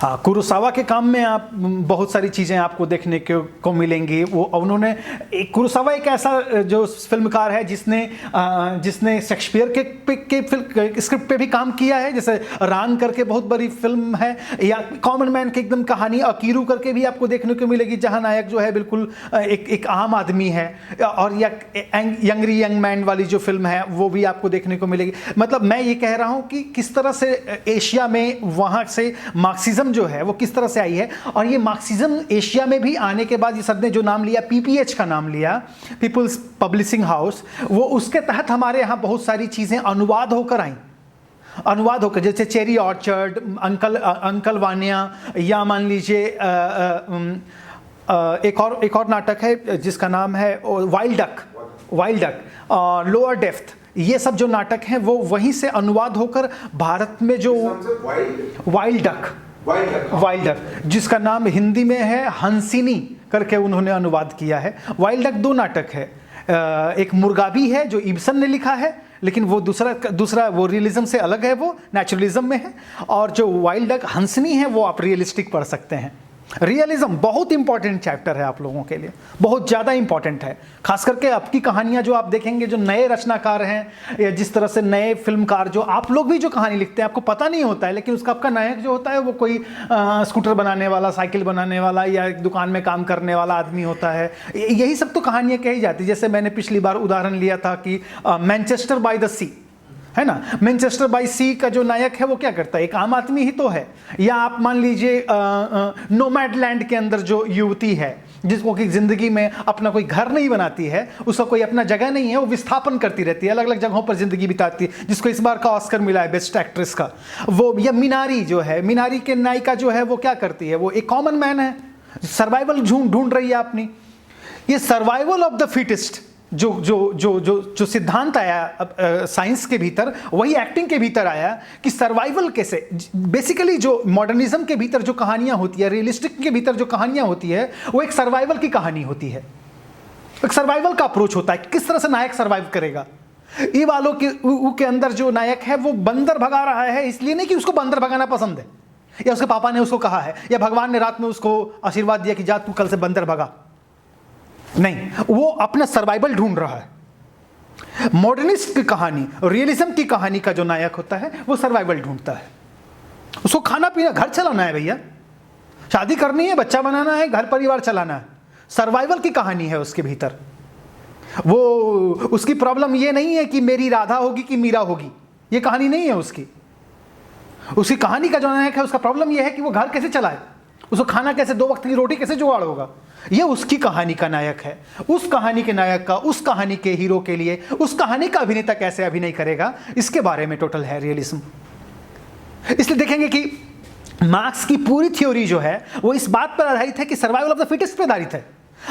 हाँ, कुरोसावा के काम में आप बहुत सारी चीज़ें आपको देखने को मिलेंगी। वो उन्होंने कुरोसावा एक ऐसा जो फिल्मकार है जिसने शेक्सपियर के स्क्रिप्ट पे भी काम किया है, जैसे रांग करके बहुत बड़ी फिल्म है, या कॉमन मैन की एकदम कहानी अकीरू करके भी आपको देखने को मिलेगी, जहाँ नायक जो है बिल्कुल एक आम आदमी है, और या यंगरी यंग मैन वाली जो फिल्म है वो भी आपको देखने को मिलेगी। मतलब मैं ये कह रहा हूँ कि किस तरह से एशिया में वहाँ से मार्क्सिज्म जो है वो किस तरह से आई है, और ये मार्क्सिज्म एशिया में भी आने के बाद ये सब ने जो नाम लिया, पीपीएच का नाम लिया, पीपल्स पब्लिशिंग हाउस, वो उसके तहत हमारे यहाँ बहुत सारी चीज़ें अनुवाद होकर आई, अनुवाद होकर, जैसे चेरी ऑर्चर्ड, अंकल वानिया, या मान लीजिए एक और नाटक है जिसका नाम है वाइल्ड डक, लोअर डेप्थ, ये सब जो नाटक हैं वो वहीं से अनुवाद होकर भारत में जो वाइल्ड डक जिसका नाम हिंदी में है हंसिनी करके उन्होंने अनुवाद किया है। वाइल्ड डक 2 नाटक है, एक मुर्गाबी है जो इब्सन ने लिखा है, लेकिन वो दूसरा वो रियलिज्म से अलग है, वो नेचुरलिज्म में है, और जो वाइल्ड डक हंसनी है वो आप रियलिस्टिक पढ़ सकते हैं। रियलिज्म बहुत इंपॉर्टेंट चैप्टर है आप लोगों के लिए, बहुत ज़्यादा इंपॉर्टेंट है, खास करके आपकी कहानियाँ जो आप देखेंगे, जो नए रचनाकार हैं, या जिस तरह से नए फिल्मकार, जो आप लोग भी जो कहानी लिखते हैं आपको पता नहीं होता है, लेकिन उसका आपका नायक जो होता है वो कोई स्कूटर बनाने वाला, साइकिल बनाने वाला, या एक दुकान में काम करने वाला आदमी होता है। यही सब तो कहानियाँ कही जाती। जैसे मैंने पिछली बार उदाहरण लिया था कि मैनचेस्टर बाय द सी है ना, मैनचेस्टर बाय सी का जो नायक है वो क्या करता है, एक आम आदमी ही तो है। या आप मान लीजिए नोमैडलैंड के अंदर जो युवती है, जिसको कि ज़िंदगी में अपना कोई घर नहीं बनाती है, उसका कोई अपना जगह नहीं है, वो विस्थापन करती रहती है, अलग अलग जगहों पर ज़िंदगी बिताती है, जिसको इस बार का ऑस्कर मिला है बेस्ट एक्ट्रेस का वो। या मिनारी जो है, मिनारी के नायिका जो है वो क्या करती है, वो एक कॉमन मैन है, सर्वाइवल ढूंढ रही है अपनी। ये सर्वाइवल ऑफ द फिटेस्ट जो जो जो जो जो सिद्धांत आया साइंस के भीतर, वही एक्टिंग के भीतर आया कि सर्वाइवल कैसे, बेसिकली जो मॉडर्निज्म के भीतर जो कहानियां होती है, रियलिस्टिक के भीतर जो कहानियां होती है, वो एक सर्वाइवल की कहानी होती है, एक सर्वाइवल का अप्रोच होता है, किस तरह से नायक सर्वाइव करेगा। ये वालों के अंदर जो नायक है वो बंदर भगा रहा है, इसलिए नहीं कि उसको बंदर भगाना पसंद है, या उसके पापा ने उसको कहा है, या भगवान ने रात में उसको आशीर्वाद दिया कि जा तू कल से बंदर भगा, नहीं, वो अपना सर्वाइवल ढूंढ रहा है। मॉडर्निस्ट की कहानी, रियलिज्म की कहानी का जो नायक होता है वो सर्वाइवल ढूंढता है। उसको खाना पीना, घर चलाना है भैया, शादी करनी है, बच्चा बनाना है, घर परिवार चलाना है, सर्वाइवल की कहानी है उसके भीतर। वो उसकी प्रॉब्लम ये नहीं है कि मेरी राधा होगी कि मीरा होगी, ये कहानी नहीं है उसकी। उसकी कहानी का जो नायक है उसका प्रॉब्लम ये है कि वो घर कैसे चलाए, उसको खाना कैसे, 2 वक्त की रोटी कैसे जुगाड़ होगा, ये उसकी कहानी का नायक है। उस कहानी के नायक का, उस कहानी के हीरो के लिए, उस कहानी का अभिनेता कैसे अभिनय करेगा, इसके बारे में टोटल है रियलिज्म। इसलिए देखेंगे कि मार्क्स की पूरी थ्योरी जो है वो इस बात पर आधारित है कि सर्वाइवल ऑफ द फिटेस्ट पर आधारित है,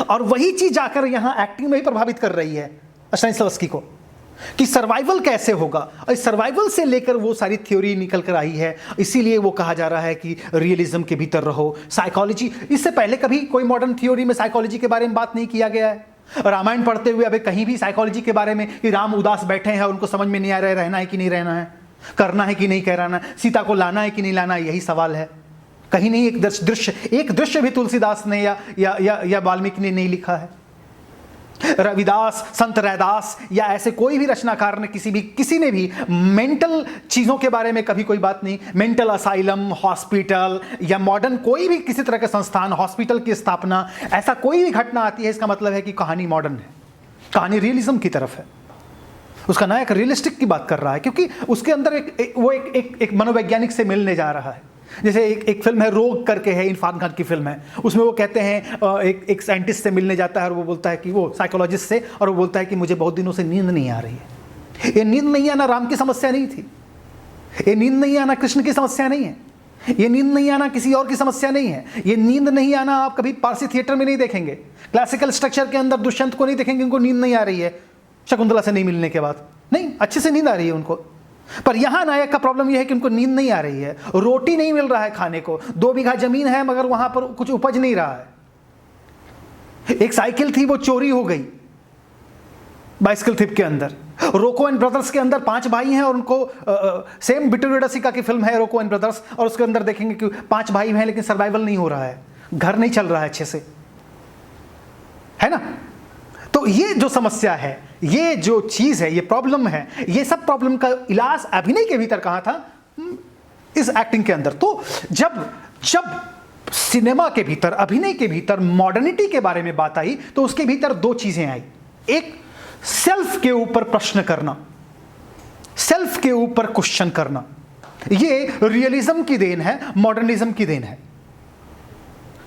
और वही चीज जाकर यहाँ एक्टिंग में ही प्रभावित कर रही है स्टेनिस्लवस्की को, कि सर्वाइवल कैसे होगा, और सर्वाइवल से लेकर वो सारी थ्योरी निकल कर आई है। इसीलिए वो कहा जा रहा है कि रियलिज्म के भीतर रहो। साइकोलॉजी, इससे पहले कभी कोई मॉडर्न थ्योरी में साइकोलॉजी के बारे में बात नहीं किया गया है। रामायण पढ़ते हुए अभी कहीं भी साइकोलॉजी के बारे में कि राम उदास बैठे हैं, उनको समझ में नहीं आ रहा है रहना है कि नहीं रहना है, करना है कि नहीं करना, सीता को लाना है कि नहीं लाना, यही सवाल है। कहीं नहीं एक दृश्य भी तुलसीदास ने या वाल्मीकि ने नहीं लिखा है। रविदास, संत रैदास या ऐसे कोई भी रचनाकार ने किसी ने भी मेंटल चीज़ों के बारे में कभी कोई बात नहीं। मेंटल असाइलम, हॉस्पिटल या मॉडर्न कोई भी किसी तरह के संस्थान, हॉस्पिटल की स्थापना, ऐसा कोई भी घटना आती है, इसका मतलब है कि कहानी मॉडर्न है, कहानी रियलिज्म की तरफ है। उसका नायक रियलिस्टिक की बात कर रहा है, क्योंकि उसके अंदर एक मनोवैज्ञानिक से मिलने जा रहा है। जैसे एक फिल्म है रोग करके है, इरफान खान की फिल्म है, उसमें वो कहते हैं एक साइंटिस्ट से मिलने जाता है और वो बोलता है कि वो साइकोलॉजिस्ट से, और वो बोलता है कि मुझे बहुत दिनों से नींद नहीं आ रही है। ये नींद नहीं आना राम की समस्या नहीं थी, ये नींद नहीं आना कृष्ण की समस्या नहीं है, ये नींद नहीं आना किसी और की समस्या नहीं है। ये नींद नहीं आना आप कभी पारसी थिएटर में नहीं देखेंगे, क्लासिकल स्ट्रक्चर के अंदर दुष्यंत को नहीं देखेंगे उनको नींद नहीं आ रही है, शकुंतला से नहीं मिलने के बाद, नहीं, अच्छे से नींद आ रही है उनको। पर यहां नायक का प्रॉब्लम यह है कि उनको नींद नहीं आ रही है, रोटी नहीं मिल रहा है खाने को, 2 बीघा जमीन है मगर वहां पर कुछ उपज नहीं रहा है। एक साइकिल थी वो चोरी हो गई बाइसिकल थिप के अंदर। रोको एंड ब्रदर्स के अंदर 5 भाई हैं और उनको सेम विक्टोरिया डसिका की फिल्म है रोको एंड ब्रदर्स, और उसके अंदर देखेंगे कि 5 भाई हैं लेकिन सर्वाइवल नहीं हो रहा है, घर नहीं चल रहा है अच्छे से, है ना। तो ये जो समस्या है, ये जो चीज है, ये प्रॉब्लम है, ये सब प्रॉब्लम का इलाज अभिनय के भीतर कहाँ था? इस एक्टिंग के अंदर। तो जब सिनेमा के भीतर, अभिनय के भीतर मॉडर्निटी के बारे में बात आई तो उसके भीतर 2 चीजें आई। एक, सेल्फ के ऊपर प्रश्न करना, सेल्फ के ऊपर क्वेश्चन करना। ये रियलिज्म की देन है, मॉडर्निज्म की देन है।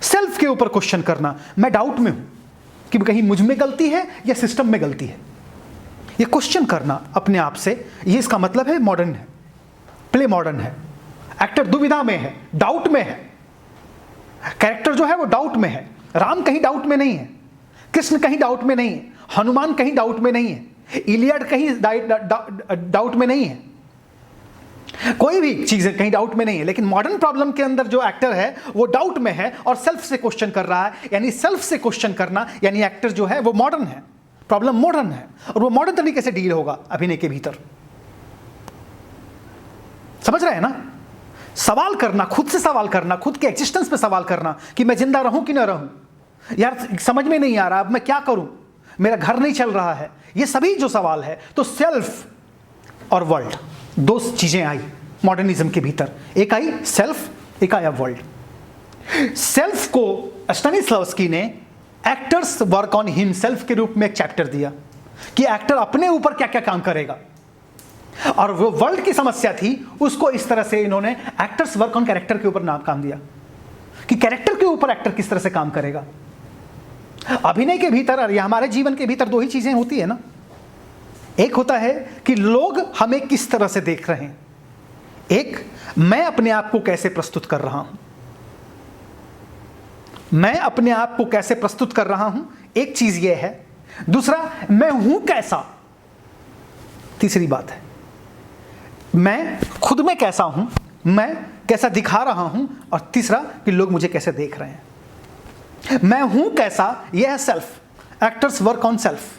सेल्फ के ऊपर क्वेश्चन करना, मैं डाउट में हूं कि कहीं मुझ में गलती है या सिस्टम में गलती है। ये क्वेश्चन करना अपने आप से, ये इसका मतलब है मॉडर्न है, प्ले मॉडर्न है। एक्टर दुविधा में है, डाउट में है, कैरेक्टर जो है वो डाउट में है। राम कहीं डाउट में नहीं है, कृष्ण कहीं डाउट में नहीं है, हनुमान कहीं डाउट में नहीं है, इलियड कहीं डाउट में नहीं है, कोई भी चीजें कहीं डाउट में नहीं है। लेकिन मॉडर्न प्रॉब्लम के अंदर जो एक्टर है वो डाउट में है और सेल्फ से क्वेश्चन कर रहा है। यानी सेल्फ से क्वेश्चन करना, यानी एक्टर जो है वो मॉडर्न है, प्रॉब्लम मॉडर्न है, और वो मॉडर्न तरीके से डील होगा अभिनय के भीतर। समझ रहे हैं ना? सवाल करना, खुद से सवाल करना, खुद के एग्जिस्टेंस पे सवाल करना कि मैं जिंदा रहूं कि ना रहूं, यार समझ में नहीं आ रहा, अब मैं क्या करूं, मेरा घर नहीं चल रहा है, ये सभी जो सवाल है। तो सेल्फ और वर्ल्ड, 2 चीजें आई मॉडर्निज्म के भीतर। एक आई सेल्फ, एक आया वर्ल्ड। सेल्फ को स्टानिस्लावस्की ने एक्टर्स वर्क ऑन हिमसेल्फ के रूप में एक चैप्टर दिया कि एक्टर अपने ऊपर क्या क्या काम करेगा, और वो वर्ल्ड की समस्या थी, उसको इस तरह से इन्होंने एक्टर्स वर्क ऑन कैरेक्टर के ऊपर नाम काम दिया कि कैरेक्टर के ऊपर एक्टर किस तरह से काम करेगा। अभिनय के भीतर या हमारे जीवन के भीतर 2 ही चीजें होती है ना। एक होता है कि लोग हमें किस तरह से देख रहे हैं, एक मैं अपने आप को कैसे प्रस्तुत कर रहा हूं, मैं अपने आप को कैसे प्रस्तुत कर रहा हूं, एक चीज यह है। दूसरा, मैं हूं कैसा, तीसरी बात है मैं खुद में कैसा हूं, मैं कैसा दिखा रहा हूं, और तीसरा कि लोग मुझे कैसे देख रहे हैं। मैं हूं कैसा, यह है self, actors work on self,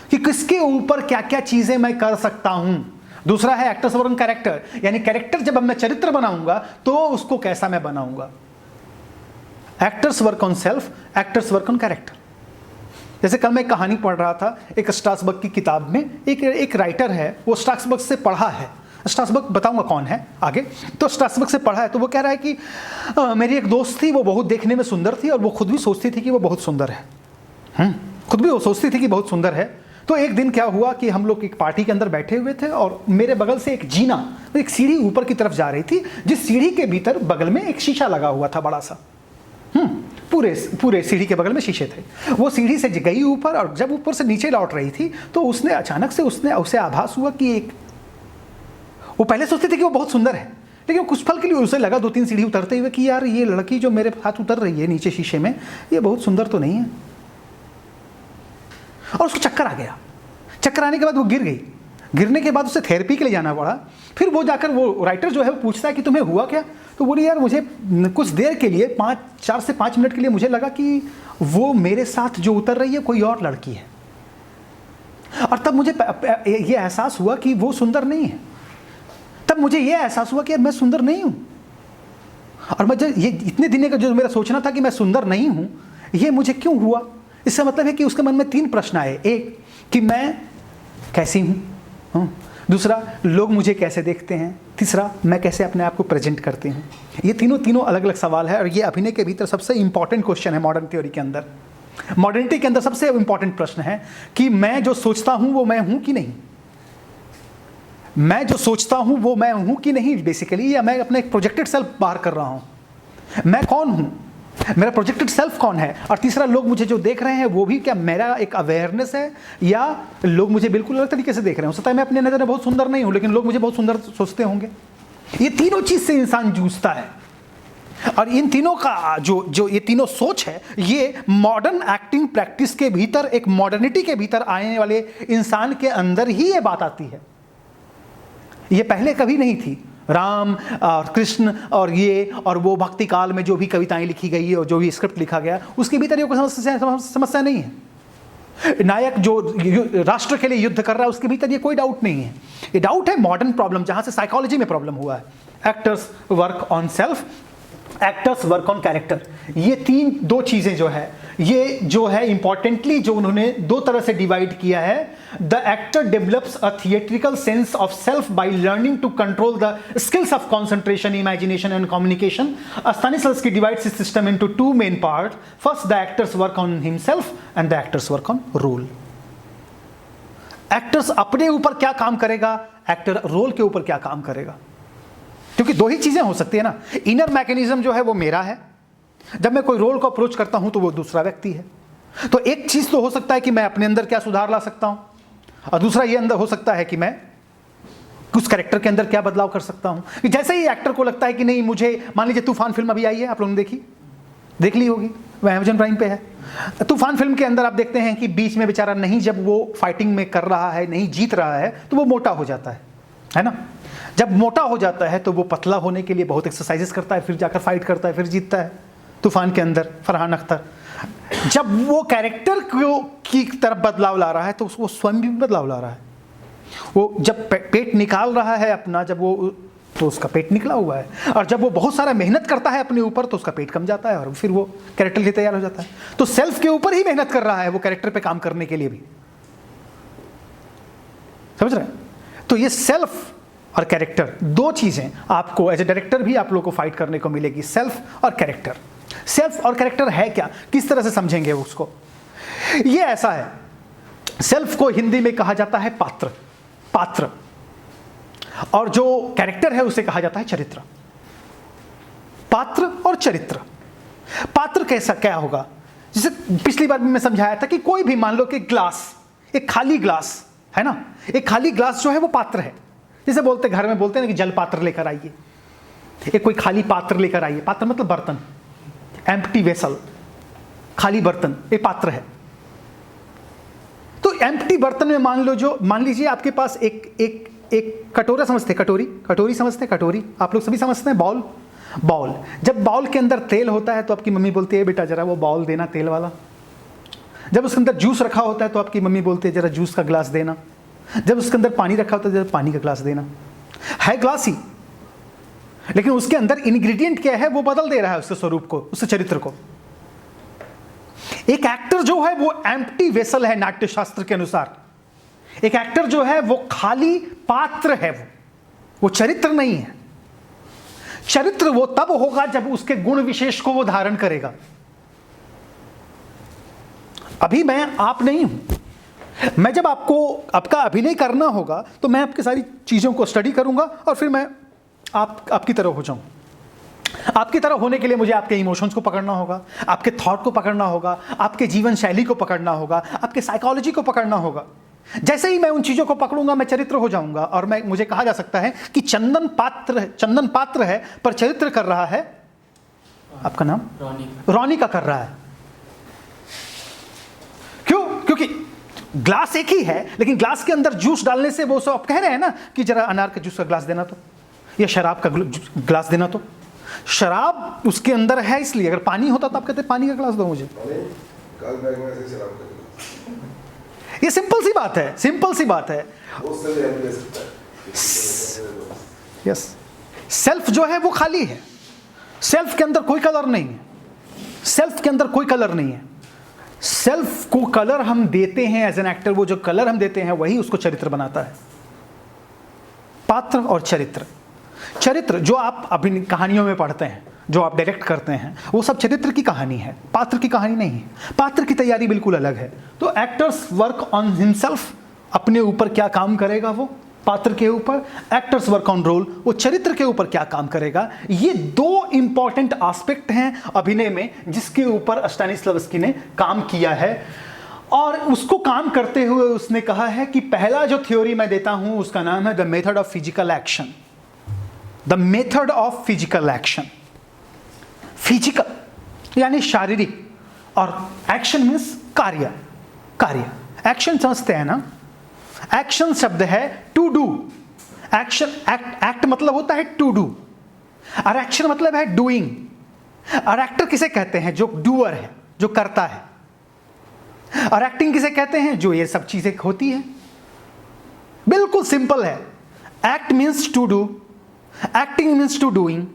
कि किसके ऊपर क्या क्या चीजें मैं कर सकता हूं। दूसरा है एक्टर्स वर्क ऑन कैरेक्टर, यानी कैरेक्टर जब अब मैं चरित्र बनाऊंगा तो उसको कैसा मैं बनाऊंगा। Actors work on self, actors work on character. जैसे कल मैं एक कहानी पढ़ रहा था, एक स्ट्रासबर्ग की किताब में एक राइटर है, वो स्ट्रासबर्ग से पढ़ा है। स्ट्रासबर्ग बताऊंगा कौन है आगे। तो स्ट्रासबर्ग से पढ़ा है, तो वो कह रहा है कि मेरी एक दोस्त थी, वो बहुत देखने में सुंदर थी और वो खुद भी सोचती थी कि वो बहुत सुंदर है। खुद भी वो सोचती थी कि बहुत सुंदर है। तो एक दिन क्या हुआ कि हम लोग एक पार्टी के अंदर बैठे हुए थे और मेरे बगल से एक जीना, एक सीढ़ी ऊपर की तरफ जा रही थी, जिस सीढ़ी के भीतर बगल में एक शीशा लगा हुआ था बड़ा सा। पूरे सीढ़ी के बगल में शीशे थे। वो सीढ़ी से गई ऊपर, और जब ऊपर से नीचे लौट रही थी तो उसने अचानक से उसे आभास हुआ कि वो पहले सोचती थी कि वो बहुत सुंदर है, लेकिन कुछ पल के लिए उसे लगा 2-3 सीढ़ी उतरते हुए कि यार ये लड़की जो मेरे साथ उतर रही है नीचे शीशे में, ये बहुत सुंदर तो नहीं है। और उसको चक्कर आ गया। चक्कर आने के बाद वो गिर गई। गिरने के बाद उसे थेरेपी के लिए जाना पड़ा। फिर वो जाकर वो राइटर जो है वो पूछता है कि तुम्हें हुआ क्या। तो बोली यार मुझे कुछ देर के लिए 4 से 5 मिनट के लिए मुझे लगा कि वो मेरे साथ जो उतर रही है कोई और लड़की है, और तब मुझे ये एहसास हुआ कि वो सुंदर नहीं है। तब मुझे ये एहसास हुआ कि मैं सुंदर नहीं हूँ, और मैं ये इतने दिन का जो मेरा सोचना था कि मैं सुंदर नहीं हूँ, ये मुझे क्यों हुआ। इसका मतलब है कि उसके मन में 3 प्रश्न आए। एक कि मैं कैसी हूँ, दूसरा लोग मुझे कैसे देखते हैं, तीसरा मैं कैसे अपने आप को प्रेजेंट करती हूँ। ये तीनों अलग अलग सवाल है, और ये अभिनय के भीतर सबसे इंपॉर्टेंट क्वेश्चन है मॉडर्न थ्योरी के अंदर। मॉडर्निटी के अंदर सबसे इंपॉर्टेंट प्रश्न है कि मैं जो सोचता हूँ वो मैं हूँ कि नहीं, मैं जो सोचता हूँ वो मैं हूँ कि नहीं बेसिकली, या मैं अपना एक प्रोजेक्टेड सेल्फ बाहर कर रहा हूँ। मैं कौन हूँ, मेरा प्रोजेक्टेड सेल्फ कौन है, और तीसरा लोग मुझे जो देख रहे हैं वो भी क्या मेरा एक अवेयरनेस है, या लोग मुझे बिल्कुल अलग तरीके से देख रहे हैं। हो सकता है मैं अपने नज़र में बहुत सुंदर नहीं हूँ, लेकिन लोग मुझे बहुत सुंदर सोचते होंगे। ये तीनों चीज़ से इंसान जूझता है। और इन तीनों का जो ये तीनों सोच है, ये मॉडर्न एक्टिंग प्रैक्टिस के भीतर, एक मॉडर्निटी के भीतर आने वाले इंसान के अंदर ही ये बात आती है। ये पहले कभी नहीं थी। राम और कृष्ण और ये और वो भक्ति काल में जो भी कविताएं लिखी गई है और जो भी स्क्रिप्ट लिखा गया, उसके भीतर ये कोई समस्या नहीं है। नायक जो राष्ट्र के लिए युद्ध कर रहा है, उसके भीतर ये कोई डाउट नहीं है। ये डाउट है मॉडर्न प्रॉब्लम, जहां से साइकोलॉजी में प्रॉब्लम हुआ है। Actors work on self, actors work on character. ये दो चीजें जो है, ये जो है इंपॉर्टेंटली जो उन्होंने दो तरह से डिवाइड किया है। The actor develops a theatrical sense of self by learning to control the skills of concentration, imagination and communication. Stanislavski divides his system into two main part. First, the actor's work on himself and the actor's work on role. Actors अपने ऊपर क्या काम करेगा, actor role के ऊपर क्या काम करेगा। क्योंकि दो ही चीजें हो सकती है ना। इनर मैकेनिज्म जो है वो मेरा है, जब मैं कोई रोल को अप्रोच करता हूं तो वो दूसरा व्यक्ति है। तो एक चीज तो हो सकता है कि मैं अपने अंदर क्या सुधार ला सकता हूं, और दूसरा ये अंदर हो सकता है कि मैं उस कैरेक्टर के अंदर क्या बदलाव कर सकता हूं। जैसे ही एक्टर को लगता है कि नहीं मुझे, मान लीजिए तूफान फिल्म अभी आई है, आप लोगों ने देख ली होगी, वह अमेज़न प्राइम पे है। तूफान फिल्म के अंदर आप देखते हैं कि बीच में बेचारा नहीं, जब वो फाइटिंग में कर रहा है, नहीं जीत रहा है, तो वो मोटा हो जाता है ना। जब मोटा हो जाता है तो वो पतला होने के लिए बहुत एक्सरसाइजेस करता है, फिर जाकर फाइट करता है, फिर जीतता है। तूफान के अंदर फरहान अख्तर जब वो कैरेक्टर की तरफ बदलाव ला रहा है तो वो स्वयं भी बदलाव ला रहा है। वो जब पेट निकाल रहा है अपना, जब वो, तो उसका पेट निकला हुआ है, और जब वो बहुत सारा मेहनत करता है अपने ऊपर तो उसका पेट कम जाता है और फिर वो कैरेक्टर के लिए तैयार हो जाता है। तो सेल्फ के ऊपर ही मेहनत कर रहा है वो कैरेक्टर पे काम करने के लिए भी, समझ रहे हैं। तो ये सेल्फ और कैरेक्टर दो चीजें आपको एज ए डायरेक्टर भी आप लोगों को फाइट करने को मिलेगी, सेल्फ और कैरेक्टर। सेल्फ और कैरेक्टर है क्या, किस तरह से समझेंगे उसको। ये ऐसा है, सेल्फ को हिंदी में कहा जाता है पात्र, और जो कैरेक्टर है उसे कहा जाता है चरित्र। पात्र और चरित्र। पात्र कैसा क्या होगा, जैसे पिछली बार भी मैं समझाया था कि कोई भी, मान लो कि ग्लास, एक खाली ग्लास है ना, एक खाली ग्लास जो है वो पात्र है। जैसे बोलते घर में बोलते हैं ना कि जल पात्र लेकर आइए, एक कोई खाली पात्र लेकर आइए। पात्र मतलब बर्तन, एम्प्टी वेसल, खाली बर्तन, एक पात्र है। तो एम्प्टी बर्तन में मान लीजिए आपके पास एक कटोरा समझते, कटोरी समझते, कटोरी आप लोग सभी समझते हैं। बाउल, जब बाउल के अंदर तेल होता है तो आपकी मम्मी बोलती है बेटा जरा वो बाउल देना तेल वाला। जब उसके अंदर जूस रखा होता है तो आपकी मम्मी बोलती है जरा जूस का ग्लास देना। जब उसके अंदर पानी रखा होता है जरा पानी का ग्लास देना। है ग्लास ही, लेकिन उसके अंदर इंग्रेडिएंट क्या है वो बदल दे रहा है उसके स्वरूप को, उसके चरित्र को। एक एक्टर जो है वो एम्प्टी वेसल है नाट्य शास्त्र के अनुसार। एक एक्टर जो है वो खाली पात्र है, वो चरित्र नहीं है। चरित्र वो तब होगा जब उसके गुण विशेष को वो धारण करेगा। अभी मैं आप नहीं हूं, मैं जब आपका अभिनय करना होगा तो मैं आपकी सारी चीजों को स्टडी करूंगा और फिर मैं आपकी तरह हो जाऊं। आपकी तरह होने के लिए मुझे आपके इमोशंस को पकड़ना होगा, आपके थॉट को पकड़ना होगा, आपके जीवन शैली को पकड़ना होगा, आपके साइकोलॉजी को पकड़ना होगा। जैसे ही मैं उन चीजों को पकड़ूंगा मैं चरित्र हो जाऊंगा। और मुझे कहा जा सकता है कि चंदन पात्र है पर चरित्र कर रहा है, आपका नाम रोनी का कर रहा है। क्यों? क्योंकि ग्लास एक ही है, लेकिन ग्लास के अंदर जूस डालने से वो सब आप कह रहे हैं ना कि जरा अनार का जूस का ग्लास देना तो, या शराब का ग्लास देना तो। शराब उसके अंदर है, इसलिए अगर पानी होता तो आप कहते पानी का ग्लास दो मुझे। ये सिंपल सी बात है, यस। सेल्फ जो है वो खाली है, सेल्फ के अंदर कोई कलर नहीं है, सेल्फ को कलर हम देते हैं एज एन एक्टर। वो जो कलर हम देते हैं वही उसको चरित्र बनाता है। पात्र और चरित्र जो आप अभी कहानियों में पढ़ते हैं, जो आप डायरेक्ट करते हैं, वो सब चरित्र की कहानी है, पात्र की कहानी नहीं है। पात्र की तैयारी बिल्कुल अलग है। तो एक्टर्स वर्क ऑन हिमसेल्फ, अपने ऊपर क्या काम करेगा वो पात्र के ऊपर। एक्टर्स वर्क ऑन रोल, वो चरित्र के ऊपर क्या काम करेगा। ये दो इंपॉर्टेंट एस्पेक्ट हैं अभिनय में जिसके ऊपर स्टानिस्लवस्की ने काम किया है। और उसको काम करते हुए उसने कहा है कि पहला जो थ्योरी मैं देता हूं उसका नाम है the method of physical action. Physical यानी शारीरिक, और एक्शन मीन्स कार्य। कार्य, एक्शन समझते हैं ना, एक्शन शब्द है टू डू। एक्शन, एक्ट मतलब होता है टू डू, और एक्शन मतलब है डूइंग। और एक्टर किसे कहते हैं? जो डूअर है, जो करता है। और एक्टिंग किसे कहते हैं? जो ये सब चीजें होती है। बिल्कुल सिंपल है। Act means to do, acting means to doing,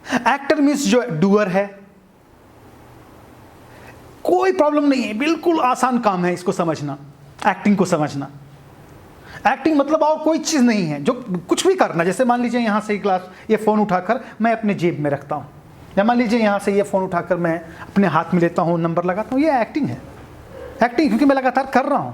actor means जो डूअर है। कोई प्रॉब्लम नहीं है, बिल्कुल आसान काम है इसको समझना, एक्टिंग को समझना। एक्टिंग मतलब और कोई चीज नहीं है, जो कुछ भी करना। जैसे मान लीजिए यहां से ग्लास, ये फोन उठाकर मैं अपने जेब में रखता हूं, या मान लीजिए यहां से ये फोन उठाकर मैं अपने हाथ में लेता हूं, नंबर लगाता हूं, ये एक्टिंग है। एक्टिंग क्योंकि मैं लगातार कर रहा हूं,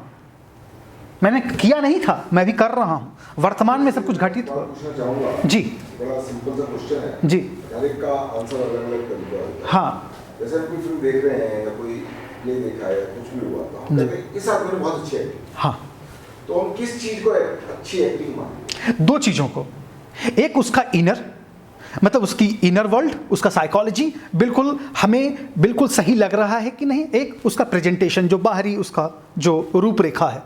मैंने किया नहीं था, मैं भी कर रहा हूं, वर्तमान में सब कुछ घटित हुआ। पूछना चाहूंगा जी, बड़ा सिंपल सा क्वेश्चन है जी, हर एक का आंसर अलग अलग तरीका होता है। हाँ, जैसे हम कोई फिल्म देख रहे हैं या कोई प्ले देखा है, कुछ भी हुआ, तो हम कहते हैं इस आदमी ने बहुत अच्छी एक्टिंग, हाँ। तो हम किस चीज को अच्छी एक्टिंग मानते हैं? दो चीजों को, एक उसका इनर, मतलब उसकी इनर वर्ल्ड, उसका साइकोलॉजी बिल्कुल हमें बिल्कुल सही लग रहा है कि नहीं। एक उसका प्रेजेंटेशन, जो बाहरी उसका जो रूपरेखा है।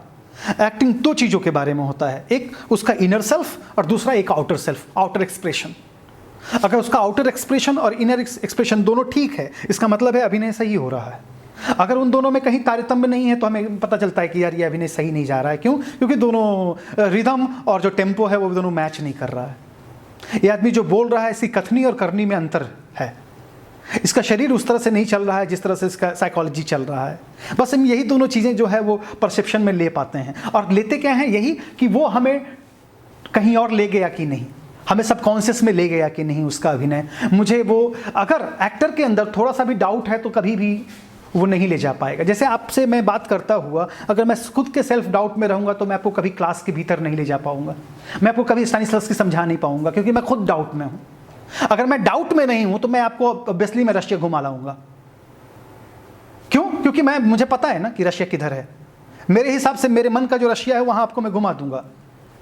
एक्टिंग दो चीज़ों के बारे में होता है, एक उसका इनर सेल्फ और दूसरा एक आउटर सेल्फ, आउटर एक्सप्रेशन। अगर उसका आउटर एक्सप्रेशन और इनर एक्सप्रेशन दोनों ठीक है, इसका मतलब है अभिनय सही हो रहा है। अगर उन दोनों में कहीं तारतम्य नहीं है तो हमें पता चलता है कि यार ये अभिनय सही नहीं जा रहा है। क्यों? क्योंकि दोनों रिदम और जो टेम्पो है वो दोनों मैच नहीं कर रहा है। ये आदमी जो बोल रहा है, इसकी कथनी और करनी में अंतर है। इसका शरीर उस तरह से नहीं चल रहा है जिस तरह से इसका साइकोलॉजी चल रहा है। बस हम यही दोनों चीज़ें जो है वो परसेप्शन में ले पाते हैं। और लेते क्या हैं? यही कि वो हमें कहीं और ले गया कि नहीं, हमें सबकॉन्शियस में ले गया कि नहीं उसका अभिनय। मुझे वो, अगर एक्टर के अंदर थोड़ा सा भी डाउट है तो कभी भी वो नहीं ले जा पाएगा। जैसे आपसे मैं बात करता हुआ, अगर मैं खुद के सेल्फ डाउट में रहूँगा तो मैं आपको कभी क्लास के भीतर नहीं ले जा पाऊँगा, मैं आपको कभी स्टानिस्लॉवस्की की समझा नहीं पाऊँगा, क्योंकि मैं खुद डाउट में हूँ। अगर मैं डाउट में नहीं हूँ तो मैं आपको ऑब्वियसली मैं रशिया घुमा लाऊंगा। क्यों? क्योंकि मुझे पता है ना कि रशिया किधर है। मेरे हिसाब से मेरे मन का जो रशिया है वहाँ आपको मैं घुमा दूंगा,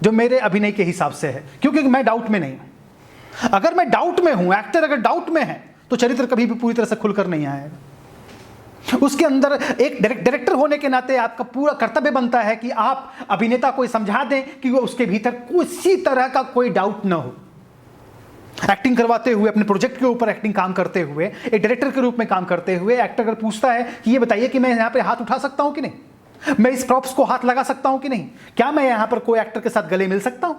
जो मेरे अभिनय के हिसाब से है, क्योंकि मैं डाउट में नहीं हूँ। अगर मैं डाउट में हूँ, एक्टर अगर डाउट में है, तो चरित्र कभी भी पूरी तरह से खुलकर नहीं आएगा। उसके अंदर एक डायरेक्टर होने के नाते आपका पूरा कर्तव्य बनता है कि आप अभिनेता को समझा दें कि वो उसके भीतर किसी तरह का कोई डाउट न हो। एक्टिंग करवाते हुए, अपने प्रोजेक्ट के ऊपर एक्टिंग काम करते हुए, एक डायरेक्टर के रूप में काम करते हुए, एक्टर अगर पूछता है कि ये बताइए कि मैं यहाँ पे हाथ उठा सकता हूँ कि नहीं, मैं इस प्रॉप्स को हाथ लगा सकता हूँ कि नहीं, क्या मैं यहाँ पर कोई एक्टर के साथ गले मिल सकता हूँ,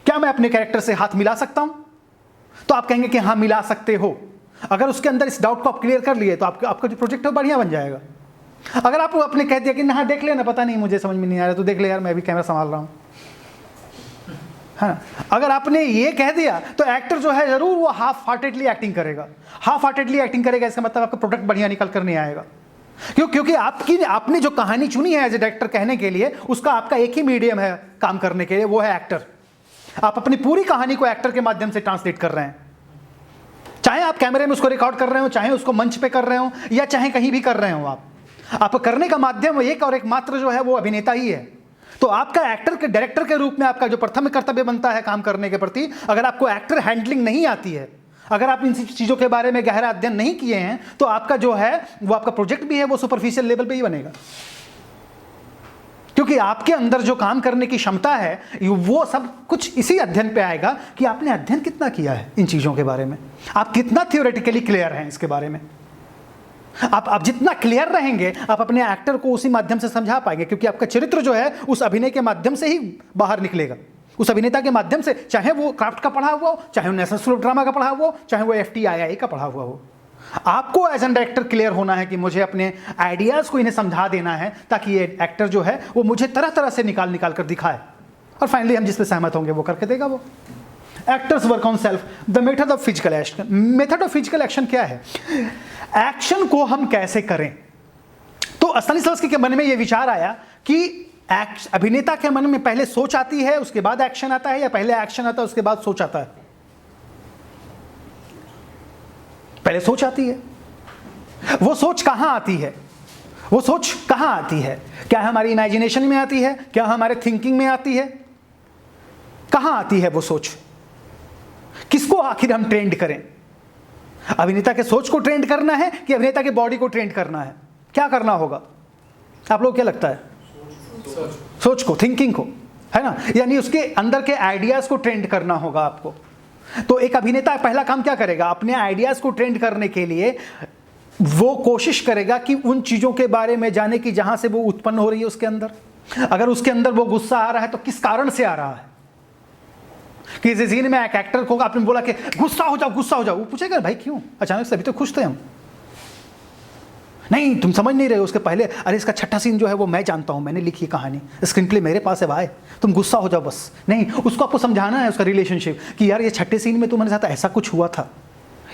क्या मैं अपने कैरेक्टर से हाथ मिला सकता हूँ, तो आप कहेंगे कि हाँ मिला सकते हो। अगर उसके अंदर इस डाउट को आप क्लियर कर लिए तो आपका जो प्रोजेक्ट है बढ़िया बन जाएगा। अगर आप अपने कह दिया कि ना देख लेना, पता नहीं मुझे समझ में नहीं आ रहा, तो देख ले यार मैं भी कैमरा संभाल रहा हूँ, हाँ, अगर आपने ये कह दिया तो एक्टर जो है जरूर वो हाफ हार्टेडली एक्टिंग करेगा। हाफ हार्टेडली एक्टिंग करेगा इसका मतलब आपका प्रोडक्ट बढ़िया निकल कर नहीं आएगा। क्योंकि आपने जो कहानी चुनी है एज ए डायरेक्टर कहने के लिए, उसका आपका एक ही मीडियम है काम करने के लिए, वो है एक्टर। आप अपनी पूरी कहानी को एक्टर के माध्यम से ट्रांसलेट कर रहे हैं, चाहे आप कैमरे में उसको रिकॉर्ड कर रहे हो, चाहे उसको मंच पे कर रहे हो, या चाहे कहीं भी कर रहे हो। आप करने का माध्यम एक और एक मात्र जो है वो अभिनेता ही है। तो आपका एक्टर के डायरेक्टर के रूप में आपका जो प्रथम कर्तव्य बनता है काम करने के प्रति, अगर आपको एक्टर हैंडलिंग नहीं आती है, अगर आप इन चीज़ों के बारे में गहरा अध्ययन नहीं किए हैं, तो आपका जो है वो आपका प्रोजेक्ट भी है वो सुपरफिशियल लेवल पे ही बनेगा। क्योंकि आपके अंदर जो काम करने की क्षमता है वो सब कुछ इसी अध्ययन पे आएगा कि आपने अध्ययन कितना किया है इन चीज़ों के बारे में, आप कितना थियोरेटिकली क्लियर हैं इसके बारे में। आप जितना क्लियर रहेंगे आप अपने एक्टर को उसी माध्यम से समझा पाएंगे, क्योंकि आपका चरित्र जो है उस अभिनय के माध्यम से ही बाहर निकलेगा, उस अभिनेता के माध्यम से, चाहे वो क्राफ्ट का पढ़ा हुआ हो, चाहे वो नेशनल स्कूल ऑफ ड्रामा का पढ़ा हुआ हो, चाहे वो FTII का पढ़ा हुआ हो। आपको एज एन डायरेक्टर क्लियर होना है कि मुझे अपने आइडियाज़ को इन्हें समझा देना है, ताकि ये एक्टर जो है वो मुझे तरह तरह से निकाल कर दिखाए, और फाइनली हम जिस पे सहमत होंगे वो करके देगा। वो actors work on self, the method of physical action. Method of physical action क्या है? एक्शन को हम कैसे करें? तो स्टानिस्लॉवस्की के मन में यह विचार आया कि अभिनेता के मन में पहले सोच आती है उसके बाद एक्शन आता है, या पहले एक्शन आता है उसके बाद सोच आता है? पहले सोच आती है। वो सोच कहां आती है? वो सोच कहां आती है? क्या हमारी इमेजिनेशन में आती है? क्या हमारे थिंकिंग में आती है? कहां आती है वो सोच? किसको आखिर हम ट्रेंड करें? अभिनेता के सोच को ट्रेंड करना है कि अभिनेता के बॉडी को ट्रेंड करना है? क्या करना होगा आप लोग, क्या लगता है? सोच को, थिंकिंग को, है ना, यानी उसके अंदर के आइडियाज को ट्रेंड करना होगा आपको। तो एक अभिनेता पहला काम क्या करेगा? अपने आइडियाज को ट्रेंड करने के लिए वो कोशिश करेगा कि उन चीजों के बारे में जाने की जहां से वो उत्पन्न हो रही है उसके अंदर। अगर उसके अंदर वो गुस्सा आ रहा है तो किस कारण से आ रहा है? किसी सीन में एक एक्टर को आपने बोला कि गुस्सा हो जाओ, गुस्सा हो जाओ, वो पूछेगा भाई क्यों? अचानक से अभी तो खुश थे हम। नहीं, तुम समझ नहीं रहे हो, उसके पहले अरे इसका छठा सीन जो है वो मैं जानता हूं, मैंने लिखी कहानी, स्क्रीन प्ले मेरे पास है भाई, तुम गुस्सा हो जाओ बस। नहीं, उसको आपको समझाना है उसका रिलेशनशिप कि यार ये छठे सीन में तुम्हारे साथ ऐसा कुछ हुआ था,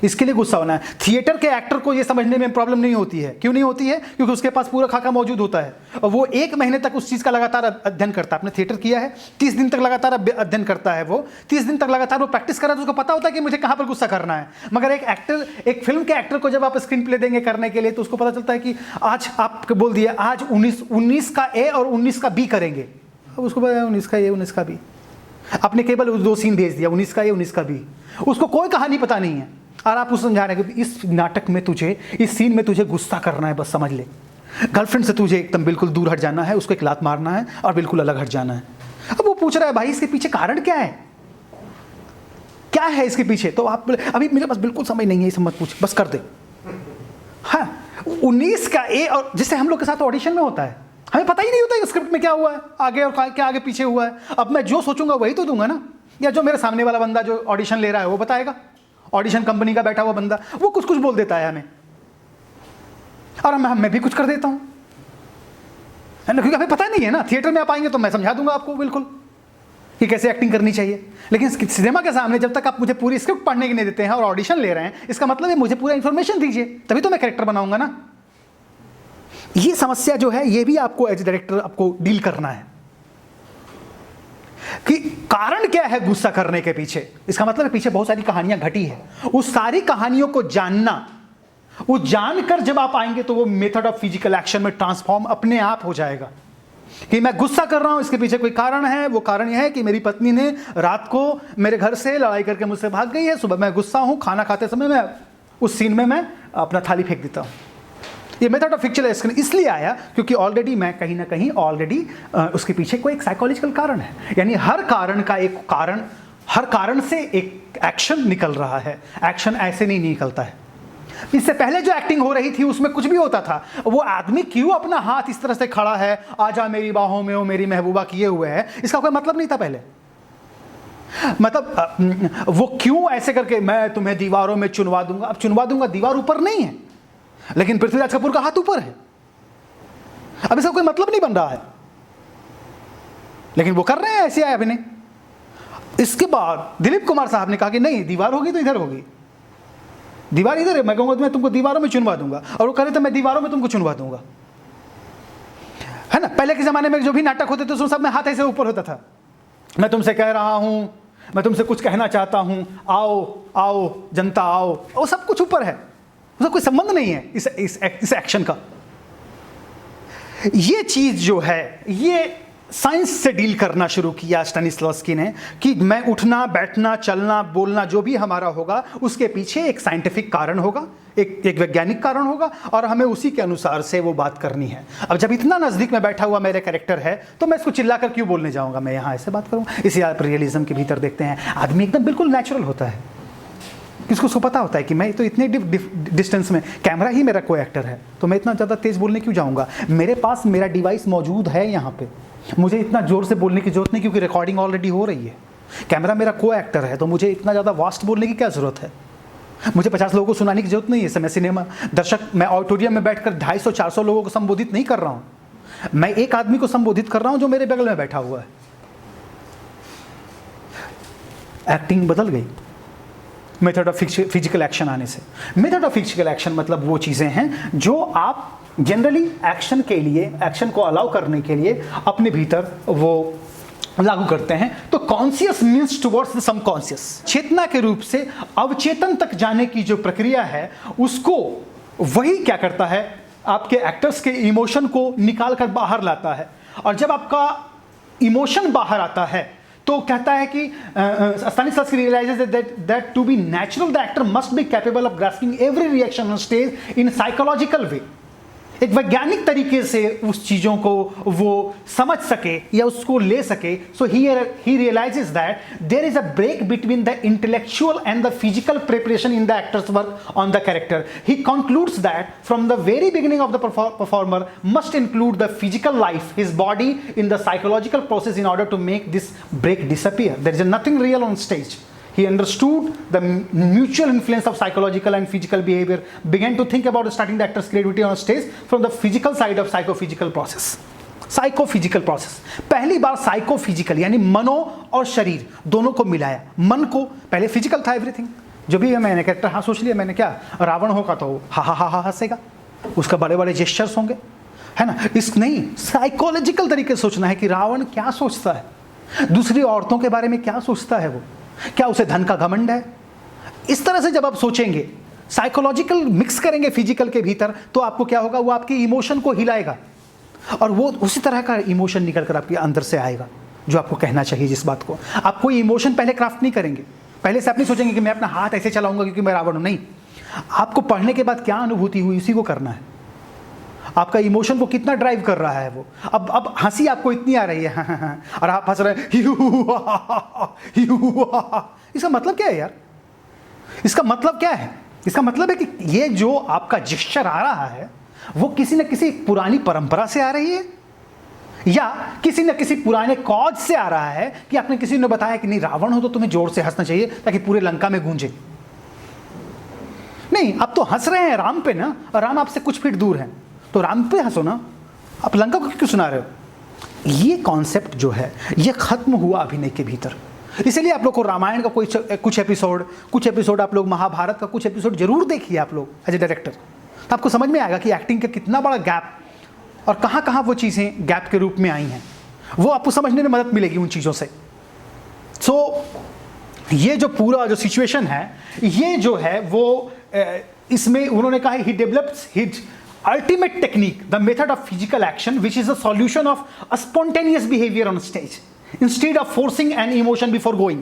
इसके लिए गुस्सा होना है। थिएटर के एक्टर को ये समझने में प्रॉब्लम नहीं होती है। क्यों नहीं होती है? क्योंकि उसके पास पूरा खाका मौजूद होता है और वो 1 महीने तक उस चीज़ का लगातार अध्ययन करता है। आपने थिएटर किया है, 30 दिन तक लगातार अध्ययन करता है, वो 30 दिन तक लगातार वो प्रैक्टिस कर रहा है, तो उसको पता होता है कि मुझे कहाँ पर गुस्सा करना है। मगर एक एक्टर, एक फिल्म के एक्टर को जब आप स्क्रीन प्ले देंगे करने के लिए, तो उसको पता चलता है कि आज आपको बोल दिया आज 19 का ए और 19 का बी करेंगे, अब उसको पता है 19 का ए 19 का बी। आपने केवल 2 सीन भेज दिया, 19 का ए 19 का बी, उसको कोई कहानी पता नहीं है और आप उसको समझा रहे हैं कि इस नाटक में तुझे, इस सीन में तुझे गुस्सा करना है, बस समझ ले। गर्लफ्रेंड से तुझे एकदम बिल्कुल दूर हट जाना है, उसको एक लात मारना है और बिल्कुल अलग हट जाना है। अब वो पूछ रहा है भाई इसके पीछे कारण क्या है, क्या है इसके पीछे? तो आप अभी मेरे पास बिल्कुल समझ नहीं है, इसे मत पूछ, बस कर दे। हाँ, 19 का ए, और जिससे हम लोग के साथ ऑडिशन में होता है, हमें पता ही नहीं होता है स्क्रिप्ट में क्या हुआ है, आगे और क्या आगे पीछे हुआ है। अब मैं जो सोचूंगा वही तो दूंगा ना, या जो मेरे सामने वाला बंदा जो ऑडिशन ले रहा है वो बताएगा। ऑडिशन कंपनी का बैठा हुआ बंदा वो कुछ कुछ बोल देता है हमें, और मैं भी कुछ कर देता हूं, है ना, क्योंकि हमें पता नहीं है ना। थिएटर में आप आएंगे तो मैं समझा दूंगा आपको बिल्कुल कि कैसे एक्टिंग करनी चाहिए, लेकिन सिनेमा के सामने जब तक आप मुझे पूरी स्क्रिप्ट पढ़ने के नहीं देते हैं और ऑडिशन ले रहे हैं, इसका मतलब है मुझे पूरा इंफॉर्मेशन दीजिए, तभी तो मैं कैरेक्टर बनाऊंगा ना। ये समस्या जो है ये भी आपको एज डायरेक्टर आपको डील करना है कि कारण क्या है गुस्सा करने के पीछे। इसका मतलब है पीछे बहुत सारी कहानियां घटी है, उस सारी कहानियों को जानना, वो जानकर जब आप आएंगे तो वो मेथड ऑफ फिजिकल एक्शन में ट्रांसफॉर्म अपने आप हो जाएगा कि मैं गुस्सा कर रहा हूं, इसके पीछे कोई कारण है। वो कारण यह है कि मेरी पत्नी ने रात को मेरे घर से लड़ाई करके मुझसे भाग गई है, सुबह मैं गुस्सा हूं, खाना खाते समय मैं उस सीन में मैं अपना थाली फेंक देता हूं। ये मेथड ऑफ फिक्चुअल एक्शन इसलिए आया क्योंकि ऑलरेडी मैं कहीं ना कहीं ऑलरेडी उसके पीछे कोई एक साइकोलॉजिकल कारण है, यानी हर कारण का एक कारण, हर कारण से एक एक्शन निकल रहा है। एक्शन ऐसे नहीं निकलता है। इससे पहले जो एक्टिंग हो रही थी उसमें कुछ भी होता था, वो आदमी क्यों अपना हाथ इस तरह से खड़ा है, आजा मेरी बाहों में ओ मेरी महबूबा किए हुए है, इसका कोई मतलब नहीं था पहले। मतलब वो क्यों ऐसे करके मैं तुम्हें दीवारों में चुनवा दूंगा, अब चुनवा दूंगा दीवार ऊपर नहीं है लेकिन पृथ्वीराज कपूर का हाथ ऊपर है, अब इसका कोई मतलब नहीं बन रहा है, लेकिन वो कर रहे हैं ऐसे अभिनय। इसके बाद दिलीप कुमार साहब ने कहा कि नहीं, दीवार होगी तो इधर होगी, दीवार इधर है, मैं कहूंगा मैं तुमको दीवारों में चुनवा दूंगा, और वो कह रहे थे मैं दीवारों में तुमको चुनवा दूंगा, है ना। पहले के जमाने में जो भी नाटक होते थे उसमें सब में हाथ ऐसे ऊपर होता था, मैं तुमसे कह रहा हूं, मैं तुमसे कुछ कहना चाहता हूं, आओ आओ जनता आओ, वो सब कुछ ऊपर है, उसका कोई संबंध नहीं है इस एक्शन का। ये चीज जो है ये साइंस से डील करना शुरू किया स्टेनिस्लॉवस्की ने कि मैं उठना बैठना चलना बोलना जो भी हमारा होगा उसके पीछे एक साइंटिफिक कारण होगा, एक वैज्ञानिक कारण होगा, और हमें उसी के अनुसार से वो बात करनी है। अब जब इतना नज़दीक में बैठा हुआ मेरा कैरेक्टर है तो मैं इसको चिल्लाकर क्यों बोलने जाऊंगा, मैं यहाँ ऐसे बात करूँ। इसी आप रियलिज्म के भीतर देखते हैं आदमी एकदम बिल्कुल नेचुरल होता है, किसको उसको पता होता है कि मैं तो इतने डिस्टेंस में, कैमरा ही मेरा कोई एक्टर है तो मैं इतना ज़्यादा तेज़ बोलने क्यों जाऊँगा, मेरे पास मेरा डिवाइस मौजूद है यहाँ पे, मुझे इतना ज़ोर से बोलने की ज़रूरत नहीं क्योंकि रिकॉर्डिंग ऑलरेडी हो रही है। कैमरा मेरा को एक्टर है तो मुझे इतना ज़्यादा वास्ट बोलने की क्या ज़रूरत है, मुझे 50 लोगों को सुनाने की ज़रूरत नहीं है। मैं सिनेमा दर्शक, मैं ऑडिटोरियम में बैठकर 250-400 लोगों को संबोधित नहीं कर रहा हूँ, मैं एक आदमी को संबोधित कर रहा हूँ जो मेरे बगल में बैठा हुआ है। एक्टिंग बदल गई मेथड ऑफ फिजिकल एक्शन आने से। मेथड ऑफ फिजिकल एक्शन मतलब वो चीज़ें हैं जो आप जनरली एक्शन के लिए, एक्शन को अलाउ करने के लिए अपने भीतर वो लागू करते हैं। तो conscious means towards the subconscious, चेतना के रूप से अवचेतन तक जाने की जो प्रक्रिया है उसको वही क्या करता है, आपके एक्टर्स के इमोशन को निकाल कर बाहर लाता है। और जब आपका इमोशन बाहर आता है तो कहता है कि Stanislavski realizes that to be natural the actor must be capable of grasping every reaction on stage in psychological way. एक वैज्ञानिक तरीके से उस चीज़ों को वो समझ सके या उसको ले सके. सो he realizes that there is a break between the intellectual and the physical preparation in the actor's work on the character. He concludes that from the very beginning of the performer must include the physical life, his body, in the psychological process in order to make this break disappear. There is nothing real on stage. He understood the mutual influence of psychological and physical behavior, began to think about starting the actor's creativity on stage from the physical side of psychophysical process. Psychophysical process, पहली बार psychophysical यानी मनो और शरीर दोनों को मिलाया. मन को पहले फिजिकल था एवरीथिंग, जो भी मैंने कैरेक्टर हाँ सोच लिया मैंने, क्या रावण होगा तो हा हा हा हा हंसेगा, उसका बड़े बड़े जेस्चर्स होंगे, है ना. इस नहीं, साइकोलॉजिकल तरीके से सोचना है कि रावण क्या सोचता है, दूसरी औरतों के बारे में क्या सोचता है, वो क्या उसे धन का घमंड है. इस तरह से जब आप सोचेंगे, साइकोलॉजिकल मिक्स करेंगे फिजिकल के भीतर, तो आपको क्या होगा, वो आपकी इमोशन को हिलाएगा और वो उसी तरह का इमोशन निकल कर आपके अंदर से आएगा जो आपको कहना चाहिए. जिस बात को आप कोई इमोशन पहले क्राफ्ट नहीं करेंगे, पहले से आप नहीं सोचेंगे कि मैं अपना हाथ ऐसे चलाऊंगा क्योंकि मैं रावण हूं. नहीं, आपको पढ़ने के बाद क्या अनुभूति हुई उसी को करना है. आपका इमोशन को कितना ड्राइव कर रहा है वो. अब हंसी आपको इतनी आ रही है और आप हंस रहे हैं, इसका मतलब क्या है यार, इसका मतलब क्या है, इसका मतलब है कि ये जो आपका जेस्चर आ रहा है वो किसी न किसी पुरानी परंपरा से आ रही है या किसी न किसी पुराने कॉज से आ रहा है कि आपने किसी ने बताया कि नहीं रावण हो तो तुम्हें जोर से हंसना चाहिए ताकि पूरे लंका में गूंजे. नहीं, आप तो हंस रहे हैं राम पे ना, और राम आपसे कुछ फीट दूर है, तो राम पे हंसो ना, आप लंका को क्यों सुना रहे हो. ये कॉन्सेप्ट जो है ये खत्म हुआ अभिनय के भीतर. इसलिए आप लोग को रामायण का कुछ एपिसोड आप लोग महाभारत का कुछ एपिसोड जरूर देखिए आप लोग एज ए डायरेक्टर, तो आपको समझ में आएगा कि एक्टिंग का कितना बड़ा गैप और कहाँ कहाँ वो चीज़ें गैप के रूप में आई हैं. वो आपको समझने में मदद मिलेगी उन चीज़ों से. सो ये जो पूरा जो सिचुएशन है ये जो है वो इसमें उन्होंने कहा he develops his ultimate technique, the method of physical action, which is a solution of a spontaneous behavior on stage instead of forcing an emotion before going.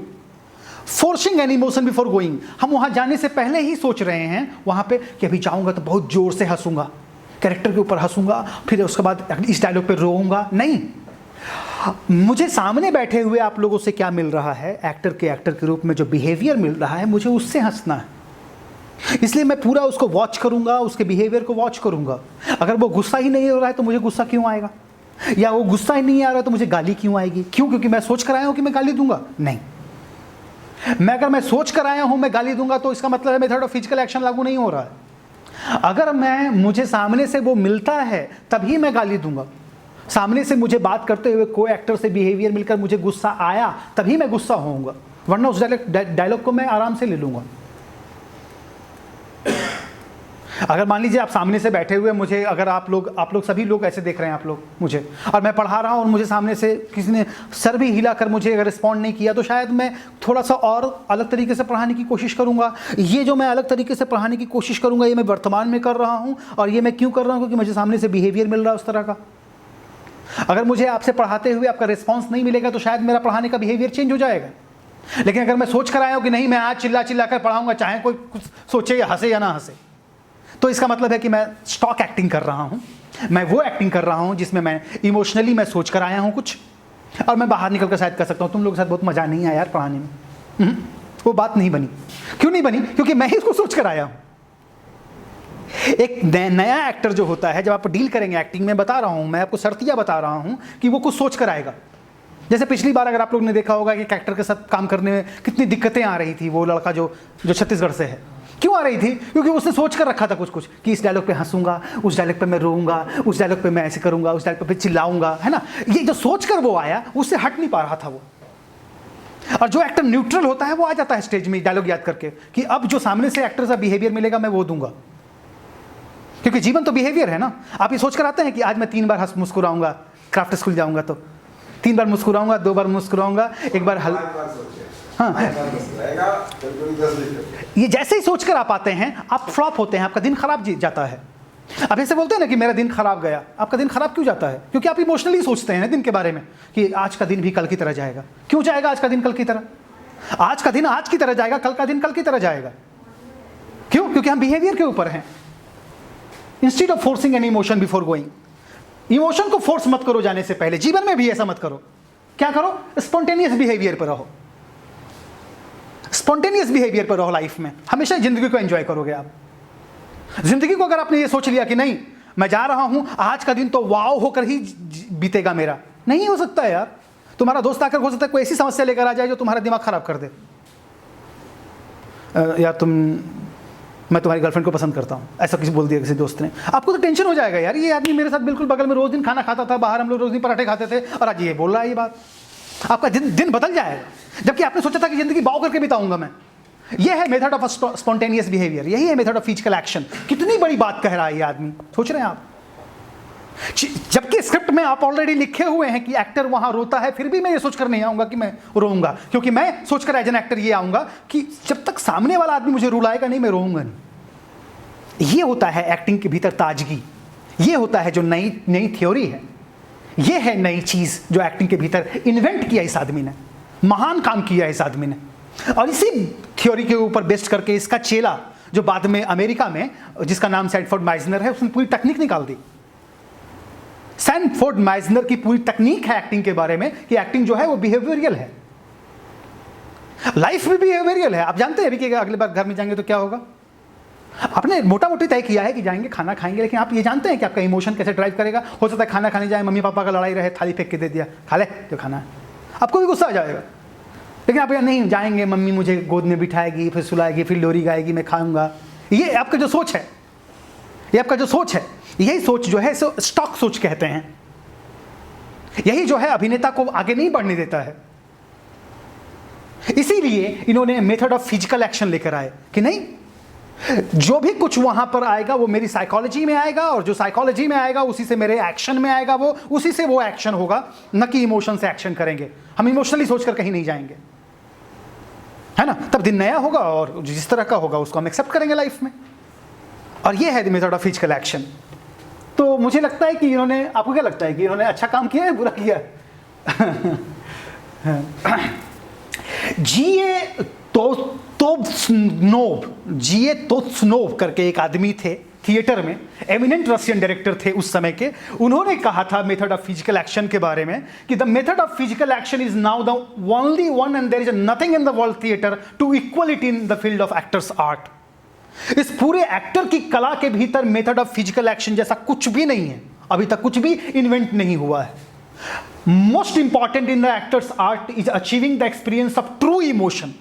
Forcing an emotion before going, हम वहाँ जाने से पहले ही सोच रहे हैं वहाँ पे कि अभी जाऊँगा तो बहुत जोर से हंसूंगा, कैरेक्टर के ऊपर हंसूंगा, फिर उसके बाद इस डायलॉग पे रोऊंगा. नहीं, मुझे सामने बैठे हुए आप लोगों से क्या मिल रहा है, एक्टर के रूप में जो बिहेवियर मिल रहा है, मुझे उससे हंसना है. इसलिए मैं पूरा उसको वॉच करूंगा, उसके बिहेवियर को वॉच करूंगा. अगर वो गुस्सा ही नहीं हो रहा है तो मुझे गुस्सा क्यों आएगा, या वो गुस्सा ही नहीं आ रहा है तो मुझे गाली क्यों आएगी. क्यों? क्योंकि मैं सोच कर आया हूं कि मैं गाली दूंगा. नहीं, अगर मैं सोच कर आया हूं मैं गाली दूंगा तो इसका मतलब है मेथड ऑफ फिजिकल एक्शन लागू नहीं हो रहा है. अगर मुझे सामने से वो मिलता है तभी मैं गाली दूंगा. सामने से मुझे बात करते हुए कोई एक्टर से बिहेवियर मिलकर मुझे गुस्सा आया तभी मैं गुस्सा होऊंगा, वरना उस डायलॉग को मैं आराम से ले लूंगा. अगर मान लीजिए आप सामने से बैठे हुए मुझे, अगर आप लोग सभी लोग ऐसे देख रहे हैं आप लोग मुझे, और मैं पढ़ा रहा हूँ और मुझे सामने से किसी ने सर भी हिलाकर मुझे अगर रिस्पॉन्ड नहीं किया तो शायद मैं थोड़ा सा और अलग तरीके से पढ़ाने की कोशिश करूँगा. ये जो मैं अलग तरीके से पढ़ाने की कोशिश करूँगा ये मैं वर्तमान में कर रहा हूँ, और ये मैं क्यों कर रहा हूँ, क्योंकि मुझे सामने से बिहेवियर मिल रहा है उस तरह का. अगर मुझे आपसे पढ़ाते हुए आपका रिस्पॉन्स नहीं मिलेगा तो शायद मेरा पढ़ाने का बिहेवियर चेंज हो जाएगा. लेकिन अगर मैं सोच कर आया हूँ कि नहीं मैं आज चिल्ला कर पढ़ाऊँगा, चाहे कोई कुछ सोचे या हंसे या ना हंसे, तो इसका मतलब है कि मैं स्टॉक एक्टिंग कर रहा हूं. मैं वो एक्टिंग कर रहा हूं जिसमें मैं इमोशनली मैं सोच कर आया हूं कुछ, और मैं बाहर निकल कर शायद कर सकता हूं तुम लोग के साथ बहुत मजा नहीं आया यार पढ़ाने में. वो बात नहीं बनी. क्यों नहीं बनी? क्योंकि मैं ही इसको सोच कर आया हूं. एक नया एक्टर जो होता है, जब आप डील करेंगे एक्टिंग में, बता रहा हूं मैं आपको शर्तिया बता रहा हूं कि वो कुछ सोच कर आएगा. जैसे पिछली बार अगर आप लोग ने देखा होगा कि कैरेक्टर के साथ काम करने में कितनी दिक्कतें आ रही थी, वो लड़का जो छत्तीसगढ़ से है, क्यों आ रही थी? क्योंकि उसने सोच कर रखा था कुछ कि इस डायलॉग पे हंसूंगा, उस डायलॉग पे मैं रोऊंगा, उस डायलॉग पे मैं ऐसे करूंगा, उस डायलॉग पे चिल्लाऊंगा, है ना. ये जो सोच कर वो आया उससे हट नहीं पा रहा था वो. और जो एक्टर न्यूट्रल होता है वो आ जाता है स्टेज में डायलॉग याद करके कि अब जो सामने से एक्टर का बिहेवियर मिलेगा मैं वो दूंगा. क्योंकि जीवन तो बिहेवियर है ना. आप ये सोच कर आते हैं कि आज मैं 3 बार मुस्कुराऊंगा, क्राफ्ट स्कूल जाऊंगा तो 3 बार मुस्कुराऊंगा, 2 बार मुस्कुराऊंगा, 1 बार हाँ. ये जैसे ही सोच कर आप आते हैं आप फ्लॉप होते हैं, आपका दिन खराब जाता है. अब ऐसे बोलते हैं ना कि मेरा दिन खराब गया, आपका दिन खराब क्यों जाता है? क्योंकि आप इमोशनली सोचते हैं दिन के बारे में कि आज का दिन भी कल की तरह जाएगा। क्यों जाएगा आज का दिन कल की तरह? आज का दिन आज की तरह जाएगा, कल का दिन कल की तरह जाएगा। क्यों? क्योंकि हम बिहेवियर के ऊपर हैं। Instead of forcing an emotion before going, emotion को फोर्स मत करो जाने से पहले। जीवन में भी ऐसा मत करो। क्या करो? स्पॉन्टेनियस बिहेवियर पर रहो, स्पॉन्टेनियस बिहेवियर पर रहो। लाइफ में हमेशा जिंदगी को एंजॉय करोगे आप। जिंदगी को अगर आपने ये सोच लिया कि नहीं मैं जा रहा हूं, आज का दिन तो वाव होकर ही बीतेगा मेरा, नहीं हो सकता है यार। तुम्हारा दोस्त आकर हो सकता है कोई ऐसी समस्या लेकर आ जाए जो तुम्हारा दिमाग खराब कर दे। यार मैं तुम्हारी गर्लफ्रेंड को पसंद करता हूँ, ऐसा किसी बोल दिया किसी दोस्त ने, आपको तो टेंशन हो जाएगा यार। ये आदमी मेरे साथ बिल्कुल बगल में रोज दिन खाना खाता था, बाहर हम लोग रोज दिन पराठे खाते थे, और आज ये बोल रहा है ये बात। आपका दिन बदल जाएगा। जबकि आपने सोचा था कि जिंदगी बाव करके बिताऊंगा मैं। यह है मेथड ऑफ स्पॉन्टेनियस बिहेवियर, यही है मेथड ऑफ फिजिकल एक्शन। कितनी बड़ी बात कह रहा है ये आदमी, सोच रहे हैं आप? जबकि स्क्रिप्ट में आप ऑलरेडी लिखे हुए हैं कि एक्टर वहां रोता है, फिर भी मैं ये सोचकर नहीं आऊंगा कि मैं रोऊंगा, क्योंकि मैं सोचकर एज एन एक्टर ये आऊंगा कि जब तक सामने वाला आदमी मुझे रुलाएगा नहीं, मैं रोऊंगा नहीं। ये होता है एक्टिंग के भीतर ताजगी, ये होता है जो नई थ्योरी है, ये है नई चीज जो एक्टिंग के भीतर इन्वेंट किया इस आदमी ने, महान काम किया इस आदमी ने। और इसी थ्योरी के ऊपर बेस्ड करके इसका चेला जो बाद में अमेरिका में, जिसका नाम सैनफोर्ड माइजनर है, उसने पूरी टेक्निक निकाल दी। सैनफोर्ड माइजनर की पूरी टेक्निक है एक्टिंग के बारे में कि एक्टिंग जो है वो बिहेवियरल है, लाइफ भी बिहेवियरल है। आप जानते हैं अभी कि अगली बार घर में जाएंगे तो क्या होगा? आपने मोटा मोटी तय किया है कि जाएंगे खाना खाएंगे, लेकिन आप ये जानते हैं कि आपका इमोशन कैसे ड्राइव करेगा। हो सकता है खाना खाने जाए, मम्मी पापा का लड़ाई रहे, थाली फेंक के दे दिया, खा ले जो खाना है, आपको भी गुस्सा आ जाएगा। लेकिन आप यहाँ नहीं जाएंगे, मम्मी मुझे गोद में बिठाएगी, फिर सुलाएगी, फिर लोरी गाएगी, मैं खाऊंगा। ये आपका जो सोच है, ये आपका जो सोच है, यही सोच जो है इसे स्टॉक सोच कहते हैं। यही जो है अभिनेता को आगे नहीं बढ़ने देता है। इसीलिए इन्होंने मेथड ऑफ फिजिकल एक्शन लेकर आए कि नहीं, जो भी कुछ वहां पर आएगा वो मेरी साइकोलॉजी में आएगा, और जो साइकोलॉजी में आएगा उसी से मेरे एक्शन में आएगा, वो उसी से वो एक्शन होगा, न कि इमोशन से एक्शन करेंगे। हम इमोशनली सोचकर कहीं नहीं जाएंगे, है ना? तब दिन नया होगा और जिस तरह का होगा उसको हम एक्सेप्ट करेंगे लाइफ में। और ये है the method of physical action. तो मुझे लगता है कि इन्होंने, आपको क्या लगता है कि इन्होंने अच्छा काम किया है, बुरा किया है? G.A. Totsnov करके एक आदमी थे थिएटर में, एमिनेंट रशियन डायरेक्टर थे उस समय के। उन्होंने कहा था मेथड ऑफ फिजिकल एक्शन के बारे में कि the method of physical action is now the only one and there is nothing in the world theatre to equal it in the field of actor's art. इस पूरे actor की कला के भीतर मेथड ऑफ फिजिकल एक्शन जैसा कुछ भी नहीं है, अभी तक कुछ भी इन्वेंट नहीं हुआ है। Most important in the actors art is achieving the experience of true emotion.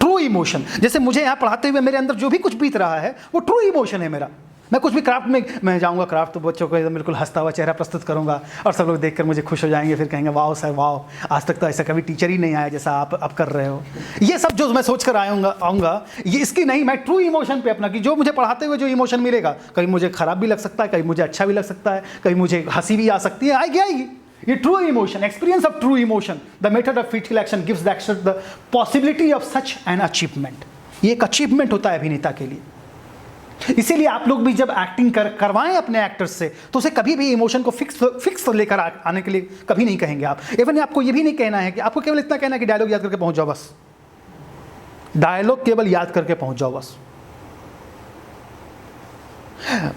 True emotion, जैसे मुझे यहाँ पढ़ाते हुए मेरे अंदर जो भी कुछ बीत रहा है वो ट्रू इमोशन है मेरा। मैं कुछ भी क्राफ्ट में मैं जाऊँगा, क्राफ्ट तो बच्चों को एकदम बिल्कुल हंसता हुआ चेहरा प्रस्तुत करूँगा और सब लोग देखकर मुझे खुश हो जाएंगे, फिर कहेंगे वाओ सर वाओ, आज तक तो ऐसा कभी टीचर ही नहीं आया जैसा आप कर रहे हो। ये सब जो मैं सोच कर आऊँगा ये इसकी नहीं, मैं ट्रू इमोशन पे अपना, कि जो मुझे पढ़ाते हुए जो इमोशन मिलेगा, कभी मुझे खराब भी लग सकता है, कभी मुझे अच्छा भी लग सकता है, कभी मुझे हंसी भी आ सकती है, आएगी। ये true emotion, experience of true emotion, the method of physical action gives the actor the possibility of such an achievement. ये एक अचीवमेंट होता है अभिनेता के लिए। इसीलिए आप लोग भी जब एक्टिंग करवाएं अपने एक्टर्स से, तो उसे कभी भी इमोशन को फिक्स लेकर आने के लिए कभी नहीं कहेंगे आप। इवन आपको ये भी नहीं कहना है कि आपको केवल इतना कहना है कि डायलॉग याद करके पहुंच जाओ, बस डायलॉग केवल याद करके पहुंच जाओ बस।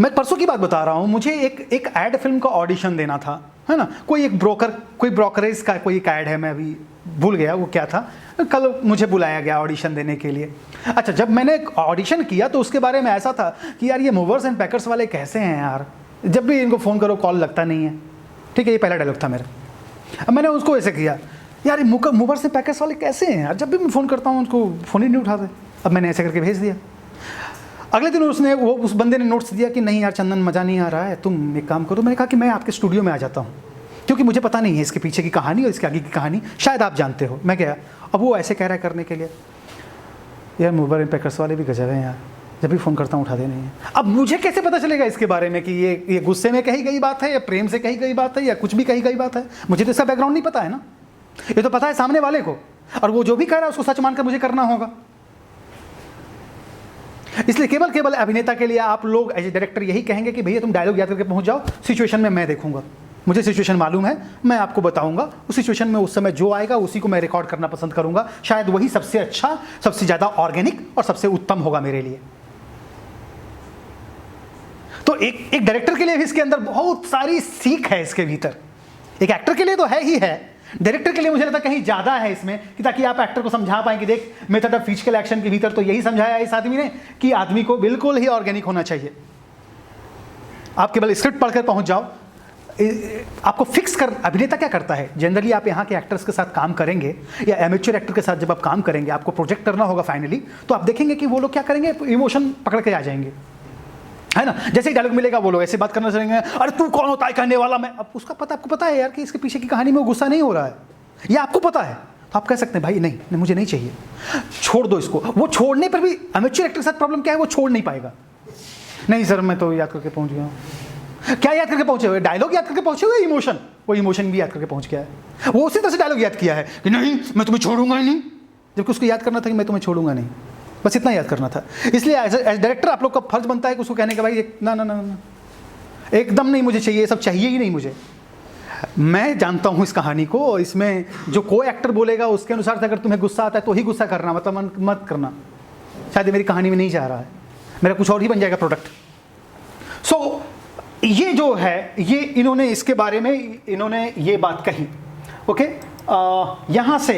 मैं परसों की बात बता रहा हूं, मुझे एक एड फिल्म का ऑडिशन देना था, है ना? कोई ब्रोकरेज का कोई एक ऐड है, मैं अभी भूल गया वो क्या था। कल मुझे बुलाया गया ऑडिशन देने के लिए। अच्छा, जब मैंने ऑडिशन किया तो उसके बारे में ऐसा था कि यार ये मूवर्स एंड पैकर्स वाले कैसे हैं यार, जब भी इनको फ़ोन करो कॉल लगता नहीं है। ठीक है, ये पहला डायलॉग था मेरा। अब मैंने उसको ऐसे किया, यार ये मूवर्स एंड पैकर्स वाले कैसे हैं यार, जब भी मैं फ़ोन करता हूँ उनको फ़ोन ही नहीं उठाते। अब मैंने ऐसे करके भेज दिया। अगले दिन उस बंदे ने नोट्स दिया कि नहीं यार चंदन, मज़ा नहीं आ रहा है, तुम एक काम करो। मैंने कहा कि मैं आपके स्टूडियो में आ जाता हूँ, क्योंकि मुझे पता नहीं है इसके पीछे की कहानी और इसके आगे की कहानी, शायद आप जानते हो। मैं गया, अब वो ऐसे कह रहा है करने के लिए, यार मूवर एंड पैकर्स वाले भी गजब हैं यार, जब भी फ़ोन करता हूँ उठाते नहीं है। अब मुझे कैसे पता चलेगा इसके बारे में कि ये गुस्से में कही गई बात है या प्रेम से कही गई बात है या कुछ भी कही गई बात है? मुझे तो इसका बैकग्राउंड नहीं पता है ना, ये तो पता है सामने वाले को, और वो जो भी कह रहा है उसको सच मानकर मुझे करना होगा। इसलिए केवल अभिनेता के लिए आप लोग एज ए डायरेक्टर यही कहेंगे कि भैया तुम डायलॉग याद करके पहुंच जाओ, सिचुएशन में मैं देखूंगा, मुझे सिचुएशन मालूम है, मैं आपको बताऊंगा, उस सिचुएशन में उस समय जो आएगा उसी को मैं रिकॉर्ड करना पसंद करूंगा, शायद वही सबसे अच्छा, सबसे ज़्यादा ऑर्गेनिक और सबसे उत्तम होगा मेरे लिए। तो एक डायरेक्टर के लिए भी इसके अंदर बहुत सारी सीख है इसके भीतर। एक एक्टर के लिए तो है ही है, डायरेक्टर के लिए मुझे लगता है कहीं ज़्यादा है इसमें, कि ताकि आप एक्टर को समझा पाएं कि देख मेथड ऑफ फिजिकल एक्शन के भीतर तो यही समझाया इस आदमी ने कि आदमी को बिल्कुल ही ऑर्गेनिक होना चाहिए। आप केवल स्क्रिप्ट पढ़कर पहुंच जाओ, आपको फिक्स कर। अभिनेता क्या करता है जनरली, आप यहाँ के एक्टर्स के साथ काम करेंगे या एमेच्योर एक्टर के साथ जब आप काम करेंगे, आपको प्रोजेक्ट करना होगा फाइनली, तो आप देखेंगे कि वो लोग क्या करेंगे, इमोशन पकड़ के आ जाएंगे, है ना। जैसे ही डायलॉग मिलेगा वो लोग ऐसे बात करना चलेंगे, अरे तू कौन होता है कहने वाला मैं। अब उसका पता, आपको पता है यार कि इसके पीछे की कहानी में वो गुस्सा नहीं हो रहा है, ये आपको पता है, तो आप कह सकते हैं भाई नहीं मुझे नहीं चाहिए, छोड़ दो इसको। वो छोड़ने पर भी एमेच्योर एक्टर के साथ प्रॉब्लम क्या है, वो छोड़ नहीं पाएगा। नहीं सर मैं तो याद करके पहुंच गया हूँ। क्या याद करके पहुंचे हुए? डायलॉग याद करके पहुंचे हुए, इमोशन, वो इमोशन भी याद करके पहुंच गया है। वो उसी तरह से डायलॉग याद किया है कि नहीं मैं तुम्हें छोड़ूंगा ही नहीं, जबकि उसको याद करना था कि मैं तुम्हें छोड़ूंगा नहीं, बस इतना याद करना था। इसलिए एज डायरेक्टर आप लोग का फर्ज बनता है कि उसको कहने का भाई ना ना ना ना एकदम नहीं, मुझे चाहिए, ये सब चाहिए ही नहीं मुझे। मैं जानता हूँ इस कहानी को, और इसमें जो कोई एक्टर बोलेगा उसके अनुसार से अगर तुम्हें गुस्सा आता है तो ही गुस्सा करना, मतलब मत करना, शायद मेरी कहानी में नहीं जा रहा है, मेरा कुछ और ही बन जाएगा प्रोडक्ट। सो ये जो है, ये इन्होंने इसके बारे में इन्होंने ये बात कही। ओके, यहाँ से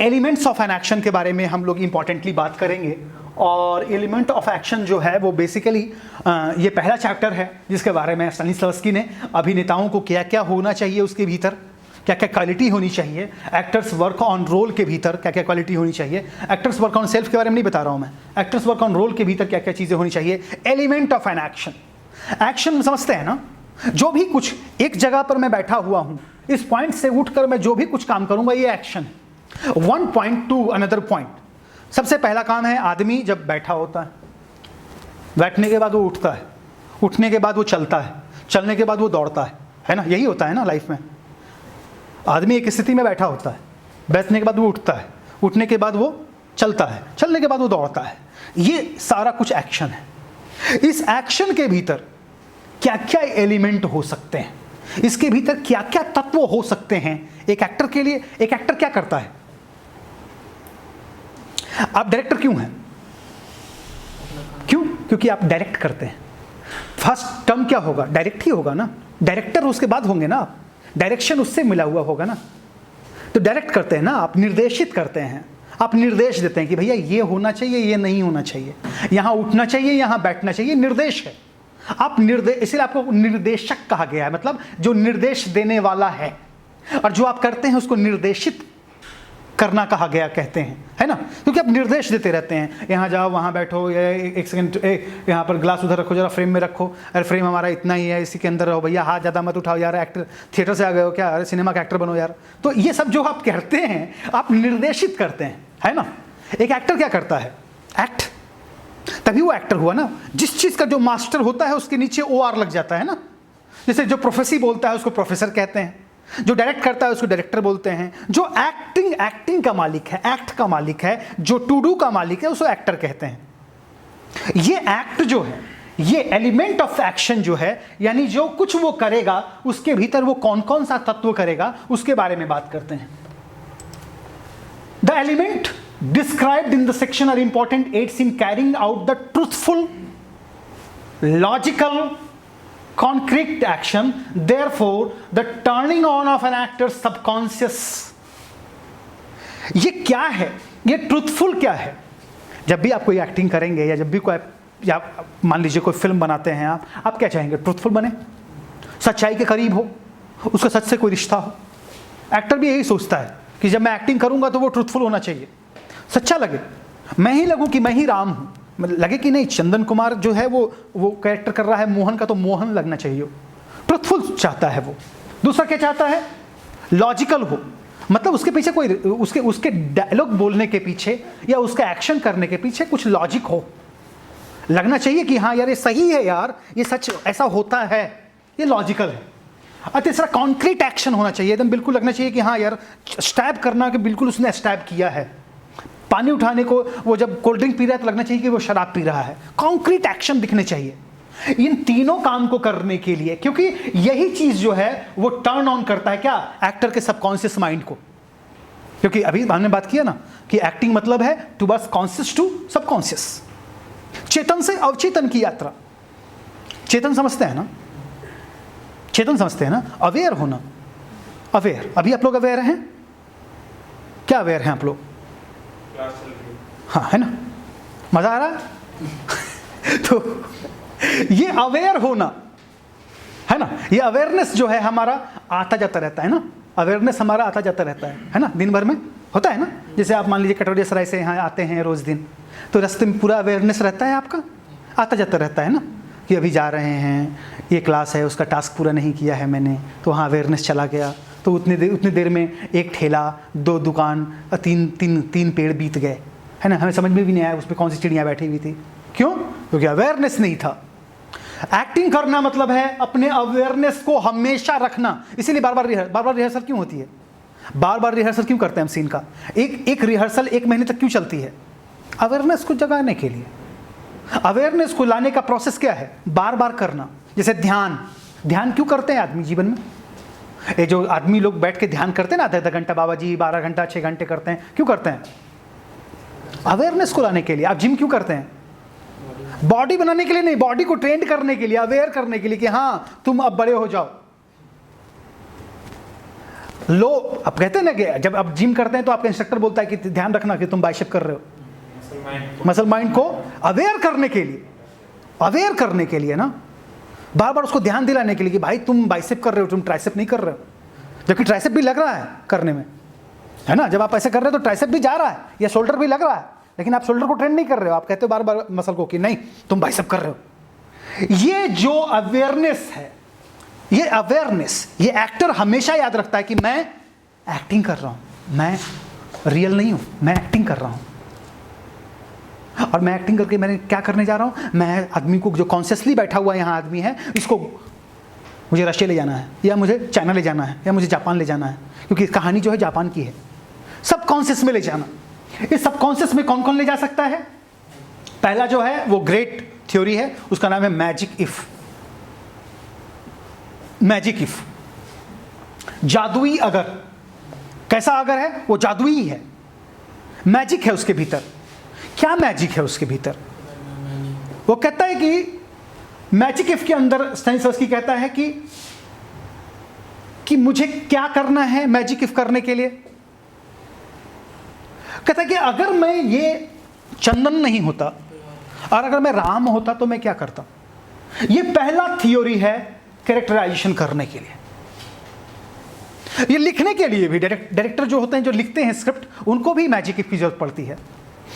एलिमेंट्स ऑफ एन एक्शन के बारे में हम लोग इंपॉर्टेंटली बात करेंगे। और एलिमेंट ऑफ एक्शन जो है वो बेसिकली ये पहला चैप्टर है जिसके बारे में स्टेनिस्लवस्की ने अभिनेताओं को क्या क्या होना चाहिए, उसके भीतर क्या क्या क्वालिटी होनी चाहिए, एक्टर्स वर्क ऑन रोल के भीतर क्या क्या क्वालिटी होनी चाहिए, एक्टर्स वर्क ऑन सेल्फ के बारे में नहीं बता रहा हूँ मैं, एक्टर्स वर्क ऑन रोल के भीतर क्या क्या चीज़ें होनी चाहिए। Element of an action, action समझते हैं ना, जो भी कुछ एक जगह पर मैं बैठा हुआ हूँ, इस पॉइंट से उठकर मैं जो भी कुछ काम करूँगा ये एक्शन है। One point two another point, सबसे पहला काम है आदमी जब बैठा होता है, बैठने के बाद वो उठता है, उठने के बाद वो चलता है, चलने के बाद वो दौड़ता है ना, यही होता है ना लाइफ में। आदमी एक स्थिति में बैठा होता है, बैठने के बाद वो उठता है, उठने के बाद वो चलता है, चलने के बाद वो दौड़ता है, ये सारा कुछ एक्शन है। इस एक्शन के भीतर क्या क्या एलिमेंट हो सकते हैं, इसके भीतर क्या क्या तत्व हो सकते हैं एक एक्टर के लिए। एक एक्टर क्या करता है, आप डायरेक्टर क्यों हैं? क्यों? क्योंकि आप डायरेक्ट करते हैं। फर्स्ट टर्म क्या होगा, डायरेक्ट ही होगा ना, डायरेक्टर उसके बाद होंगे ना आप, डायरेक्शन उससे मिला हुआ होगा ना, तो डायरेक्ट करते हैं ना आप, निर्देशित करते हैं, आप निर्देश देते हैं कि भैया ये होना चाहिए, ये नहीं होना चाहिए, यहाँ उठना चाहिए, यहाँ बैठना चाहिए, निर्देश है। आप इसलिए आपको निर्देशक कहा गया है, मतलब जो निर्देश देने वाला है, और जो आप करते हैं उसको निर्देशित करना कहा गया कहते हैं, है ना, क्योंकि आप निर्देश देते रहते हैं, यहाँ जाओ, वहाँ बैठो, एक सेकंड यहाँ पर ग्लास उधर रखो, जरा फ्रेम में रखो, अरे फ्रेम हमारा इतना ही है, इसी के अंदर रहो भैया, हाथ ज़्यादा मत उठाओ यार, एक्टर थिएटर से आ गए हो क्या, अरे सिनेमा का एक्टर बनो यार। तो ये सब जो आप करते हैं आप निर्देशित करते हैं, है ना। एक एक्टर क्या करता है, एक्ट, तभी वो एक्टर हुआ ना। जिस चीज़ का जो मास्टर होता है उसके नीचे OR लग जाता है ना, जैसे जो प्रोफेसी बोलता है उसको प्रोफेसर कहते हैं, जो डायरेक्ट करता है उसको डायरेक्टर बोलते हैं, जो एक्टिंग का मालिक है, एक्ट का मालिक है, जो टू डू का मालिक है उसको एक्टर कहते हैं। ये एक्ट जो है, ये एलिमेंट ऑफ एक्शन जो है, यानी जो कुछ वो करेगा उसके भीतर वो कौन कौन सा तत्व करेगा उसके बारे में बात करते हैं। The element described in the section are important aids in carrying out the truthful, logical, concrete action. Therefore, the turning on of an actor's subconscious. ये क्या है, ये truthful क्या है? जब भी आप कोई एक्टिंग करेंगे या जब भी कोई, या मान लीजिए कोई फिल्म बनाते हैं आप क्या चाहेंगे, ट्रुथफुल बने, सच्चाई के करीब हो, उसका सच से कोई रिश्ता हो। एक्टर भी यही सोचता है कि जब मैं एक्टिंग करूंगा तो वो ट्रुथफुल होना चाहिए, सच्चा लगे, मैं ही लगूं कि मैं ही राम हूं, लगे कि नहीं चंदन कुमार जो है वो कैरेक्टर कर रहा है मोहन का, तो मोहन लगना चाहिए, ट्रुथफुल चाहता है वो। दूसरा क्या चाहता है, लॉजिकल हो, मतलब उसके पीछे कोई उसके डायलॉग बोलने के पीछे या उसका एक्शन करने के पीछे कुछ लॉजिक हो, लगना चाहिए कि हाँ यार ये सही है यार, ये सच ऐसा होता है, ये लॉजिकल है। और तीसरा कॉन्क्रीट एक्शन होना चाहिए, एकदम बिल्कुल लगना चाहिए कि हाँ यार स्टैब करना कि बिल्कुल उसने स्टैब किया है, पानी उठाने को, वो जब कोल्ड ड्रिंक पी रहा है तो लगना चाहिए कि वो शराब पी रहा है। कॉन्क्रीट एक्शन दिखने चाहिए इन तीनों काम को करने के लिए, क्योंकि यही चीज जो है वो टर्न ऑन करता है क्या, एक्टर के सबकॉन्शियस माइंड को। क्योंकि अभी हमने बात किया ना कि एक्टिंग मतलब है टू बस कॉन्शियस टू सबकॉन्शियस, चेतन से अवचेतन की यात्रा। चेतन समझते हैं ना, चेतन समझते हैं ना, अवेयर होना, अवेयर। अभी आप लोग अवेयर हैं क्या, अवेयर हैं आप लोग? हाँ है ना, मजा आ रहा है तो ये अवेयर होना है ना, ये अवेयरनेस जो है हमारा आता जाता रहता है ना, अवेयरनेस हमारा आता जाता रहता है ना, दिन भर में होता है ना। जैसे आप मान लीजिए कटोरिया सराय से यहाँ आते हैं रोज दिन, तो रास्ते में पूरा अवेयरनेस रहता है आपका, आता जाता रहता है ना, कि अभी जा रहे हैं, ये क्लास है, उसका टास्क पूरा नहीं किया है मैंने, तो वहाँ अवेयरनेस चला गया, तो उतनी देर में एक ठेला, 2 दुकान, 3 पेड़ बीत गए, है ना, हमें समझ में भी नहीं आया उसमें कौन सी चिड़िया बैठी हुई थी। क्यों? क्योंकि अवेयरनेस नहीं था। एक्टिंग करना मतलब है अपने अवेयरनेस को हमेशा रखना। इसीलिए बार बार रिहर्सल क्यों होती है, बार बार रिहर्सल क्यों करते हैं हम सीन का? एक रिहर्सल 1 महीने तक क्यों चलती है? अवेयरनेस को जगाने के लिए। अवेयरनेस को लाने का प्रोसेस क्या है? बार बार करना। जैसे ध्यान क्यों करते हैं आदमी जीवन में? ये जो आदमी लोग बैठ के ध्यान करते हैं ना, आधा घंटा, बाबा जी 12 घंटा 6 घंटे करते हैं, क्यों करते हैं? अवेयरनेस को लाने के लिए। आप जिम क्यों करते हैं? बॉडी बनाने के लिए नहीं, बॉडी को ट्रेंड करने के लिए, अवेयर करने के लिए कि हाँ तुम अब बड़े हो जाओ। लो, अब कहते हैं ना कि जब आप जिम करते हैं तो आपका इंस्ट्रक्टर बोलता है कि ध्यान रखना कि तुम बाइसेप कर रहे हो, मसल माइंड को अवेयर करने के लिए, अवेयर करने के लिए ना, बार बार उसको ध्यान दिलाने के लिए कि भाई तुम बाइसेप कर रहे हो, तुम ट्राइसेप नहीं कर रहे हो, जबकि ट्राइसेप भी लग रहा है करने में, है ना। जब आप ऐसे कर रहे हो तो ट्राइसेप भी जा रहा है या शोल्डर भी लग रहा है, लेकिन आप शोल्डर को ट्रेंड नहीं कर रहे हो, आप कहते हो बार बार मसल को कि नहीं तुम बाइसेप कर रहे हो। ये जो अवेयरनेस है, ये अवेयरनेस, ये एक्टर हमेशा याद रखता है कि मैं एक्टिंग कर रहा हूं, मैं रियल नहीं हूं, मैं एक्टिंग कर रहा हूं। और मैं एक्टिंग करके मैंने क्या करने जा रहा हूं? मैं आदमी को, जो कॉन्शियसली बैठा हुआ यहाँ आदमी है, इसको मुझे रशिया ले जाना है, या मुझे चाइना ले जाना है, या मुझे जापान ले जाना है, क्योंकि कहानी जो है जापान की है। सब कॉन्शियस में ले जाना। इस सब कॉन्शियस में कौन कौन ले जा सकता है? पहला जो है वो ग्रेट थ्योरी है, उसका नाम है मैजिक इफ। मैजिक इफ, जादुई अगर। कैसा अगर है? वो जादुई है, मैजिक है उसके भीतर। क्या मैजिक है उसके भीतर? वो कहता है कि मैजिक इफ के अंदर स्टेनिस्लॉवस्की कहता है कि मुझे क्या करना है मैजिक इफ करने के लिए। कहता है कि अगर मैं ये चंदन नहीं होता और अगर मैं राम होता तो मैं क्या करता। ये पहला थ्योरी है कैरेक्टराइजेशन करने के लिए। ये लिखने के लिए भी डायरेक्टर जो होते हैं, जो लिखते हैं स्क्रिप्ट, उनको भी मैजिक इफ की जरूरत पड़ती है,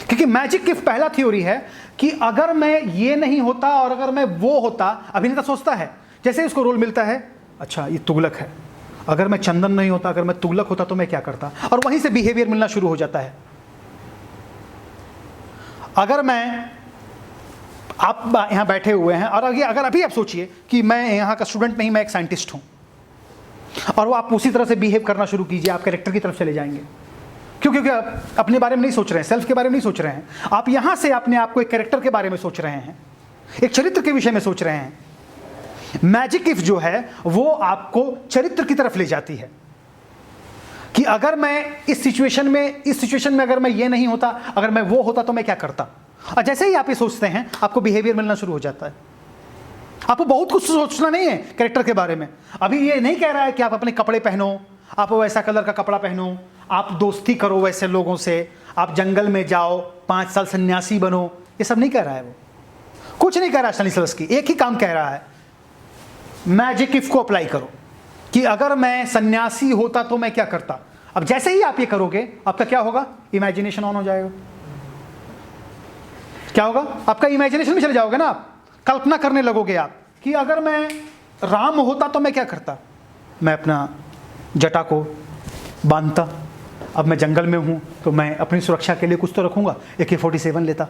क्योंकि मैजिक इफ पहला थ्योरी है कि अगर मैं ये नहीं होता और अगर मैं वो होता। अभिनेता सोचता है, जैसे उसको रोल मिलता है, अच्छा ये तुगलक है, अगर मैं चंदन नहीं होता, अगर मैं तुगलक होता तो मैं क्या करता, और वहीं से बिहेवियर मिलना शुरू हो जाता है। अगर मैं, आप यहां बैठे हुए हैं और अगर अभी आप सोचिए कि मैं यहां का स्टूडेंट नहीं, मैं एक साइंटिस्ट हूं, और वो आप उसी तरह से बिहेव करना शुरू कीजिए, आप कैरेक्टर की तरफ चले जाएंगे। क्यों? क्योंकि आप अपने बारे में नहीं सोच रहे हैं, सेल्फ के बारे में नहीं सोच रहे हैं, आप यहां से अपने आप को एक कैरेक्टर के बारे में सोच रहे हैं, एक चरित्र के विषय में सोच रहे हैं। मैजिक इफ जो है वो आपको चरित्र की तरफ ले जाती है कि अगर मैं इस सिचुएशन में अगर मैं ये नहीं होता, अगर मैं वो होता तो मैं क्या करता। और जैसे ही आप ये सोचते हैं, आपको बिहेवियर मिलना शुरू हो जाता है। आपको बहुत कुछ सोचना नहीं है कैरेक्टर के बारे में। अभी ये नहीं कह रहा है कि आप अपने कपड़े पहनो, आप वैसा कलर का कपड़ा पहनो, आप दोस्ती करो वैसे लोगों से, आप जंगल में जाओ, 5 साल सन्यासी बनो, ये सब नहीं कह रहा है। वो कुछ नहीं कह रहा है स्टेनिस्लॉवस्की, एक ही काम कह रहा है, मैजिक इफ को अप्लाई करो कि अगर मैं सन्यासी होता तो मैं क्या करता। अब जैसे ही आप ये करोगे, आपका क्या होगा? इमेजिनेशन ऑन हो जाएगा। क्या होगा? आपका इमेजिनेशन में चले जाओगे ना, आप कल्पना करने लगोगे आप कि अगर मैं राम होता तो मैं क्या करता। मैं अपना जटा को बांधता, अब मैं जंगल में हूं तो मैं अपनी सुरक्षा के लिए कुछ तो रखूंगा, AK-47 लेता,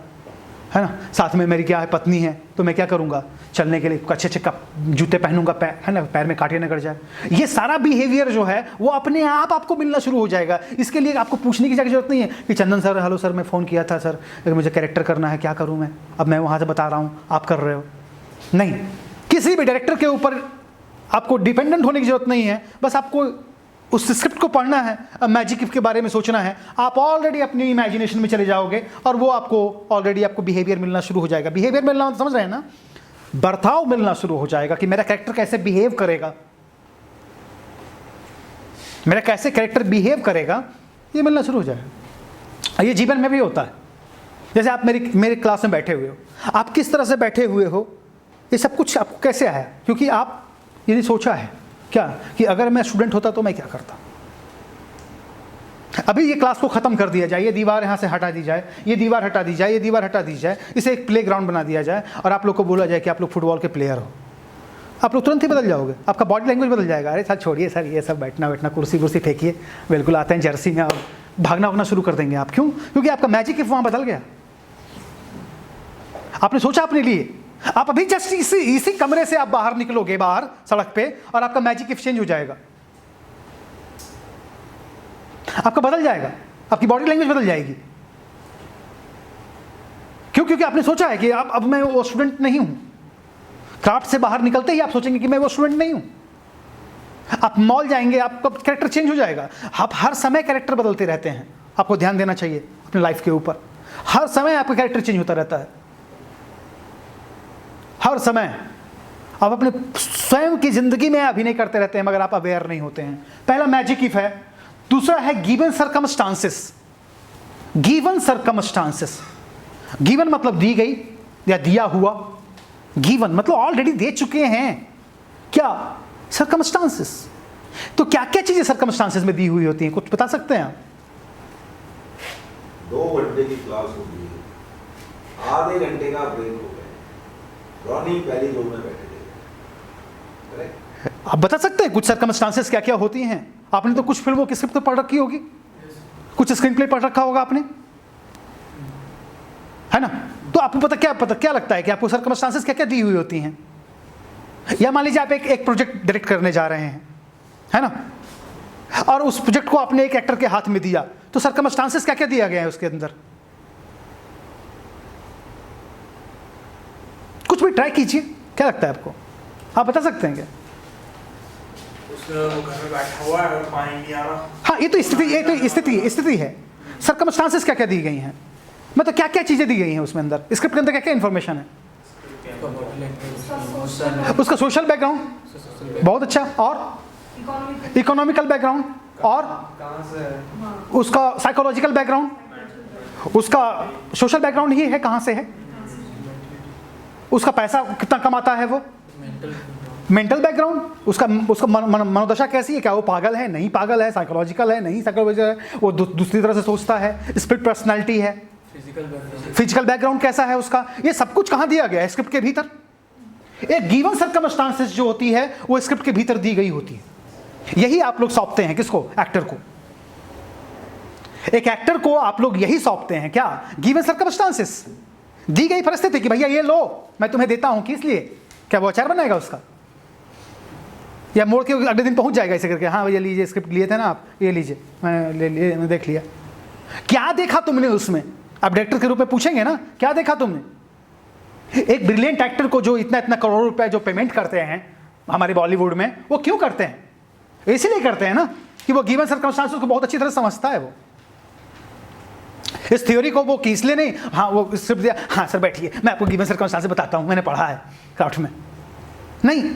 है ना, साथ में मेरी क्या है पत्नी है, तो मैं क्या करूँगा, चलने के लिए अच्छे अच्छे जूते पहनूंगा, है ना, पैर में कांटे न कट जाए। ये सारा बिहेवियर जो है वो अपने आप आपको मिलना शुरू हो जाएगा। इसके लिए आपको पूछने की जरूरत नहीं है कि चंदन सर, हेलो सर, मैं फ़ोन किया था सर, मुझे कैरेक्टर करना है, क्या करूँ मैं, अब मैं वहाँ से बता रहा हूँ, आप कर रहे हो। नहीं, किसी भी डायरेक्टर के ऊपर आपको डिपेंडेंट होने की जरूरत नहीं है। बस आपको उस स्क्रिप्ट को पढ़ना है, मैजिक के बारे में सोचना है, आप ऑलरेडी अपनी इमेजिनेशन में चले जाओगे और वो आपको ऑलरेडी आपको बिहेवियर मिलना शुरू हो जाएगा। बिहेवियर मिलना समझ रहे हैं ना, बर्ताव मिलना शुरू हो जाएगा कि मेरा कैरेक्टर कैसे बिहेव करेगा, मेरा कैसे कैरेक्टर बिहेव करेगा, ये मिलना शुरू हो जाएगा। ये जीवन में भी होता है। जैसे आप मेरे क्लास में बैठे हुए हो, आप किस तरह से बैठे हुए हो, ये सब कुछ आपको कैसे आया, क्योंकि आप ये सोचा है क्या कि अगर मैं स्टूडेंट होता तो मैं क्या करता। अभी ये क्लास को ख़त्म कर दिया जाए, ये दीवार यहाँ से हटा दी जाए, ये दीवार हटा दी जाए, ये दीवार हटा दी जाए, इसे एक प्लेग्राउंड बना दिया जाए और आप लोग को बोला जाए कि आप लोग फुटबॉल के प्लेयर हो, आप लोग तुरंत ही बदल जाओगे, आपका बॉडी लैंग्वेज बदल जाएगा। अरे सर छोड़िए सर, ये सब बैठना कुर्सी कुर्सी फेंकिए, बिल्कुल आते हैं जर्सी में और भागना उगना शुरू कर देंगे आप। क्यों? क्योंकि आपका मैजिक वहाँ बदल गया। आपने सोचा अपने लिए, आप अभी जस्ट इसी कमरे से आप बाहर निकलोगे, बाहर सड़क पे, और आपका मैजिक चेंज हो जाएगा, आपका बदल जाएगा, आपकी बॉडी लैंग्वेज बदल जाएगी। क्यों? क्योंकि आपने सोचा है कि अब मैं वो स्टूडेंट नहीं हूं। क्राफ्ट से बाहर निकलते ही आप सोचेंगे कि मैं वो स्टूडेंट नहीं हूं। आप मॉल जाएंगे, आपका कैरेक्टर चेंज हो जाएगा। आप हर समय कैरेक्टर बदलते रहते हैं, आपको ध्यान देना चाहिए अपने लाइफ के ऊपर। हर समय आपका कैरेक्टर चेंज होता रहता है, हर समय। आप अपने स्वयं की जिंदगी में अभिनय करते रहते हैं मगर आप अवेयर नहीं होते हैं। पहला मैजिक इफ है। दूसरा है given circumstances. Given circumstances, given मतलब दी गई या दिया हुआ, गिवन मतलब ऑलरेडी दे चुके हैं। क्या? सर्कमस्टांसेस। तो क्या क्या चीजें सर्कमस्टांसेस में दी हुई होती हैं, कुछ बता सकते हैं आप? 2 घंटे की क्लास होगी, आधे घंटे का ब्रेक हो गया, रॉनी पहली रो में बैठे थे। आप बता सकते हैं कुछ सर्कमस्टांसेस क्या क्या होती हैं? आपने तो कुछ फिल्मों की स्क्रिप्ट तो पढ़ रखी होगी, कुछ स्क्रीन प्ले पढ़ रखा होगा आपने, है ना? तो आपको पता क्या लगता है कि आपको सर्कमस्टांसेस क्या क्या दी हुई होती हैं? या मान लीजिए आप एक प्रोजेक्ट डायरेक्ट करने जा रहे हैं, है ना, और उस प्रोजेक्ट को आपने एक एक्टर के हाथ में दिया, तो सर्कमस्टांसेस क्या क्या दिया गया है उसके अंदर? कुछ भी ट्राई कीजिए, क्या लगता है आपको? आप बता सकते हैं क्या? वो घर में बैठा हुआ है और पानी नहीं आ रहा। हाँ, ये तो स्थिति है। सर्कमस्टांसेस क्या क्या दी गई हैं, मतलब क्या क्या चीजें दी गई हैं उसमें अंदर, स्क्रिप्ट के अंदर क्या क्या इंफॉर्मेशन है? उसका सोशल बैकग्राउंड बहुत अच्छा, और इकोनॉमिकल बैकग्राउंड, और उसका साइकोलॉजिकल बैकग्राउंड, उसका सोशल बैकग्राउंड ही है, कहाँ से है, उसका पैसा कितना कमाता है, वो मेंटल बैकग्राउंड, उसका मनोदशा कैसी है, क्या वो पागल है, नहीं पागल है, साइकोलॉजिकल है, नहीं साइकोलॉजिकल है, वो दूसरी तरह से सोचता है, स्प्लिट पर्सनालिटी है, फिजिकल बैकग्राउंड कैसा है उसका, ये सब कुछ कहाँ दिया गया है? स्क्रिप्ट के भीतर। एक गिवन सर्कमस्टांसेस जो होती है वो स्क्रिप्ट के भीतर दी गई होती है। यही आप लोग सौंपते हैं किसको? एक्टर को। एक एक्टर को आप लोग यही सौंपते हैं, क्या? गिवन सर्कमस्टांसेस, दी गई परिस्थिति कि भैया ये लो, मैं तुम्हें देता हूं, किस लिए? क्या वो अचार बनाएगा उसका, या मोड़ के अगले दिन पहुंच जाएगा ऐसे करके, हाँ भैया लीजिए, स्क्रिप्ट लिए थे ना आप, ये लीजिए, मैं देख लिया। क्या देखा तुमने उसमें? आप डायरेक्टर के रूप में पूछेंगे ना, क्या देखा तुमने? एक ब्रिलियंट एक्टर को जो इतना इतना करोड़ों रुपए जो पेमेंट करते हैं हमारे बॉलीवुड में, वो क्यों करते हैं? इसीलिए करते हैं ना कि वो गिवन सर्कमस्टांसेस को बहुत अच्छी तरह समझता है। वो इस थ्योरी को वो इसलिए नहीं, हाँ वो स्क्रिप्ट दिया, हाँ सर बैठिए मैं आपको गिवन सर्कमस्टांसेस बताता हूँ, मैंने पढ़ा है क्राफ्ट में, नहीं,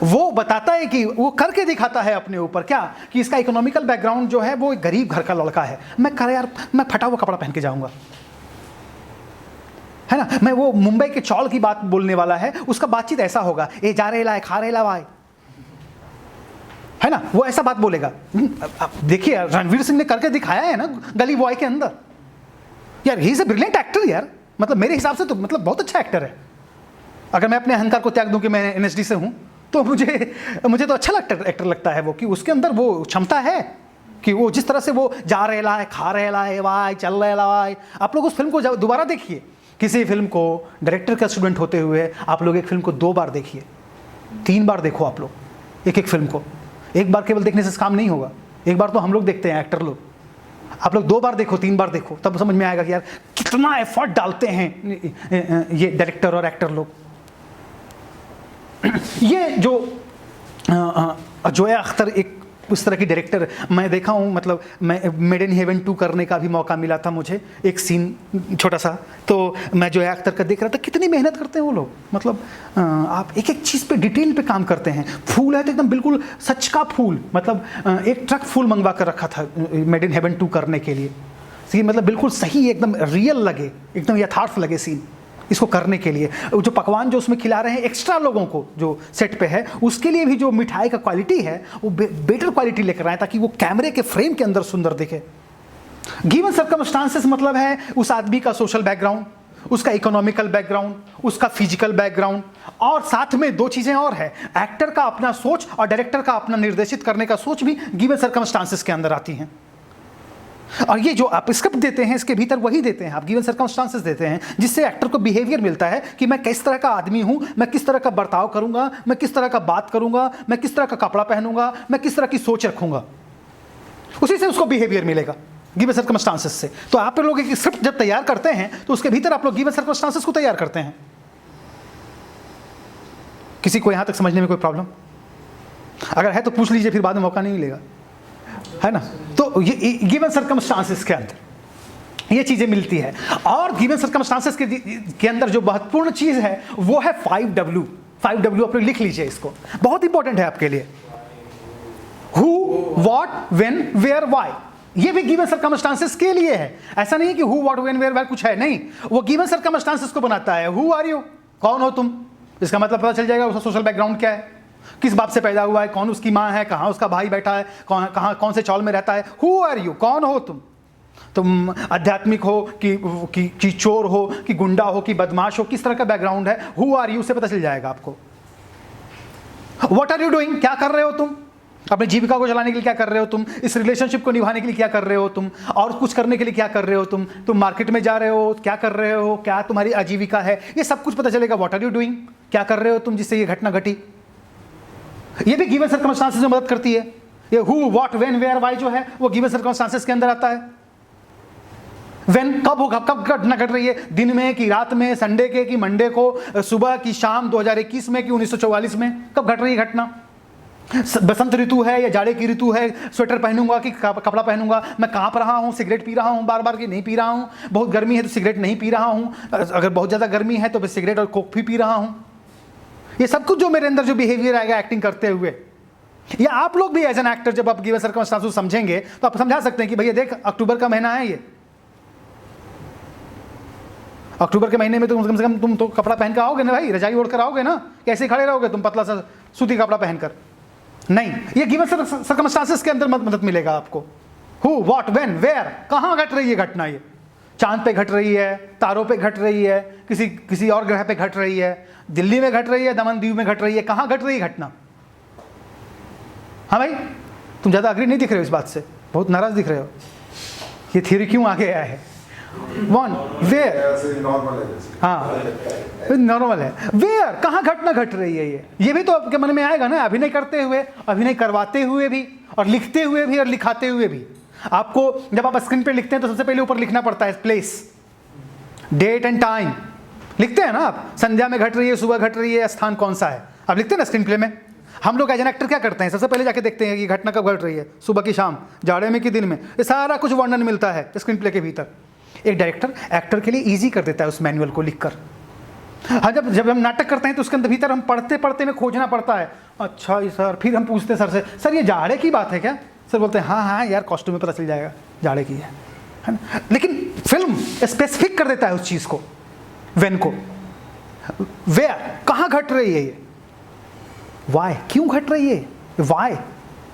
वो बताता है कि वो करके दिखाता है अपने ऊपर, क्या कि इसका इकोनॉमिकल बैकग्राउंड जो है वो एक गरीब घर का लड़का है। मैं कह यार मैं फटा हुआ कपड़ा पहन के जाऊंगा, है ना, मैं वो मुंबई के चौल की बात बोलने वाला है, उसका बातचीत ऐसा होगा, ए जा रहे लाए खा रहे लाए, है ना, वो ऐसा बात बोलेगा। देखिए रणवीर सिंह ने करके दिखाया है ना गली बॉय के अंदर, यार he is a brilliant actor यार, मतलब मेरे हिसाब से तो मतलब बहुत अच्छा एक्टर है। अगर मैं अपने अहंकार को त्याग दूं कि मैं एनएसडी से हूं, तो मुझे तो अच्छा एक्टर लगता है वो, कि उसके अंदर वो क्षमता है कि वो जिस तरह से वो जा रहे लाए खा रहे लाए वाई चल रहे लाए। आप लोग उस फिल्म को दोबारा देखिए, किसी फिल्म को डायरेक्टर का स्टूडेंट होते हुए आप लोग एक फिल्म को 2 बार देखिए, 3 बार देखो आप लोग एक फिल्म को। एक बार केवल देखने से काम नहीं होगा। एक बार तो हम लोग देखते हैं, एक्टर लोग। आप लोग 2 बार देखो, 3 बार देखो, तब समझ में आएगा कि यार कितना एफर्ट डालते हैं ये डायरेक्टर और एक्टर लोग। ये जो जोया अख्तर एक उस तरह की डायरेक्टर मैं देखा हूँ, मतलब मैं मेड इन हेवन 2 करने का भी मौका मिला था मुझे, एक सीन छोटा सा, तो मैं जोया अख्तर का देख रहा था। कितनी मेहनत करते हैं वो लोग, मतलब आप एक एक चीज़ पे डिटेल पे काम करते हैं। फूल है तो एकदम बिल्कुल सच का फूल, मतलब एक ट्रक फूल मंगवा कर रखा था मेड इन हेवन 2 करने के लिए। सीन मतलब बिल्कुल सही, एकदम रियल लगे, एकदम यथार्थ लगे सीन इसको करने के लिए। जो पकवान जो उसमें खिला रहे हैं एक्स्ट्रा लोगों को जो सेट पे है, उसके लिए भी जो मिठाई का क्वालिटी है वो बेटर क्वालिटी लेकर आए ताकि वो कैमरे के फ्रेम के अंदर सुंदर दिखे। गिवन सर्कमस्टांसेस मतलब है उस आदमी का सोशल बैकग्राउंड, उसका इकोनॉमिकल बैकग्राउंड, उसका फिजिकल बैकग्राउंड, और साथ में 2 चीज़ें और है, एक्टर का अपना सोच और डायरेक्टर का अपना निर्देशित करने का सोच भी गिवन सर्कमस्टांसेस के अंदर आती हैं। और ये जो आप स्क्रिप्ट देते हैं इसके भीतर वही देते हैं, आप गिवन सर्कमस्टांसेस देते हैं, जिससे एक्टर को बिहेवियर मिलता है कि मैं किस तरह का आदमी हूं, मैं किस तरह का बर्ताव करूंगा, मैं किस तरह का बात करूंगा, मैं किस तरह का कपड़ा पहनूंगा, मैं किस तरह की सोच रखूंगा, उसी से उसको बिहेवियर मिलेगा गिवन सर्कमस्टांसेस से। तो आप लोग एक स्क्रिप्ट जब तैयार करते हैं तो उसके भीतर आप लोग गिवन सर्कमस्टांसेस को तैयार करते हैं। किसी को यहां तक समझने में कोई प्रॉब्लम अगर है तो पूछ लीजिए, फिर बाद में मौका नहीं मिलेगा, है ना। तो ये गिवन सर्कमस्टांसेस के अंदर ये चीजें मिलती है। और गिवन सर्कमस्टांसेस के अंदर जो महत्वपूर्ण चीज है वो है 5W। 5W आप लोग लिख लीजिए, इसको बहुत इंपॉर्टेंट है आपके लिए। Who, what, when, where, why. ये भी गिवन सर्कमस्टांसेस के लिए है। ऐसा नहीं है कि who, what, when, where, why कुछ है, नहीं, वो गिवन सर्कमस्टांसेस को बनाता है। हु आर यू, कौन हो तुम, इसका मतलब पता चल जाएगा उसका सोशल बैकग्राउंड क्या है, किस बाप से पैदा हुआ है, कौन उसकी माँ है, कहाँ उसका भाई बैठा है, कौन से चौल में रहता है। हु आर यू, कौन हो तुम आध्यात्मिक हो कि चोर हो कि गुंडा हो कि बदमाश हो, किस तरह का बैकग्राउंड है, हु आर यू से पता चल जाएगा आपको। व्हाट आर यू डूइंग, क्या कर रहे हो तुम, अपनी जीविका को चलाने के लिए क्या कर रहे हो तुम, इस रिलेशनशिप को निभाने के लिए क्या कर रहे हो तुम, और कुछ करने के लिए क्या कर रहे हो तुम मार्केट में जा रहे हो, क्या कर रहे हो, क्या तुम्हारी आजीविका है, ये सब कुछ पता चलेगा। व्हाट आर यू डूइंग, क्या कर रहे हो तुम जिससे ये घटना घटी। ये भी गिवन सर्कमस्टांसेस में मदद करती है। ये who, what, when, where, why जो है वो गिवन सर्कमस्टांसेस के अंदर आता है। व्हेन कब होगा, कब घटना घट रही है, दिन में कि रात में, संडे के कि मंडे को, सुबह की शाम, 2021 में कि 1944 में, कब घट रही है घटना। बसंत ऋतु है या जाड़े की ऋतु है, स्वेटर पहनूंगा कि कपड़ा पहनूंगा, मैं कांप रहा हूँ, सिगरेट पी रहा हूँ बार बार कि नहीं पी रहा हूँ, बहुत गर्मी है तो सिगरेट नहीं पी रहा हूँ, अगर बहुत ज़्यादा गर्मी है तो मैं सिगरेट और कोक भी पी रहा हूँ। ये सब कुछ जो मेरे अंदर जो बिहेवियर आएगा एक्टिंग करते हुए, या आप लोग भी एज एन एक्टर जब आप गिवन सर्कमस्टांसेस समझेंगे तो आप समझा सकते हैं कि भैया देख अक्टूबर का महीना है, ये अक्टूबर के महीने में तो कम से कम तुम तो कपड़ा पहन कर आओगे ना भाई, रजाई ओढ़ कर आओगे ना, कैसे खड़े रहोगे तुम पतला सा सूती कपड़ा पहनकर, नहीं। ये गिवन सर्कमस्टांसेस के अंदर मदद मिलेगा आपको। हु, व्हाट, व्हेन, वेयर, कहाँ घट रही है घटना, ये चांद पे घट रही है, तारों पे घट रही है, किसी और ग्रह पे घट रही है, दिल्ली में घट रही है, दमन दीव में घट रही है, कहाँ घट रही है घटना। हाँ भाई, तुम ज़्यादा अग्री नहीं दिख रहे हो इस बात से, बहुत नाराज दिख रहे हो, ये थ्योरी क्यों आगे आया है। वन, वेयर, हाँ नॉर्मल है, वेयर, कहाँ घटना घट रही है, ये भी तो आपके मन में आएगा ना, अभिनय करते हुए, अभिनय करवाते हुए भी, और लिखते हुए भी, और लिखाते हुए भी। आपको जब आप स्क्रीन पे लिखते हैं तो सबसे पहले ऊपर लिखना पड़ता है प्लेस, डेट एंड टाइम, लिखते हैं ना आप, संध्या में घट रही है, सुबह घट रही है, स्थान कौन सा है, आप लिखते हैं ना स्क्रीन प्ले में। हम लोग एज एन एक्टर क्या करते हैं, सबसे पहले जाके देखते हैं कि घटना कब घट रही है, सुबह की शाम, जाड़े में कि दिन में, ये सारा कुछ वर्णन मिलता है स्क्रीन प्ले के भीतर। एक डायरेक्टर एक्टर के लिए ईजी कर देता है उस मैनुअल को लिखकर। हाँ, जब हम नाटक करते हैं तो उसके अंदर भीतर हम पढ़ते पढ़ते में खोजना पड़ता है, अच्छा सर, फिर हम पूछते हैं सर से, सर ये जाड़े की बात है क्या, सर बोलते हैं हाँ यार कॉस्ट्यूम में पता चल जाएगा जाड़े की है ना। लेकिन फिल्म स्पेसिफिक कर देता है उस चीज़ को, व्हेन को, वेयर, कहाँ घट रही है ये, वाई, क्यों घट रही है, वाई,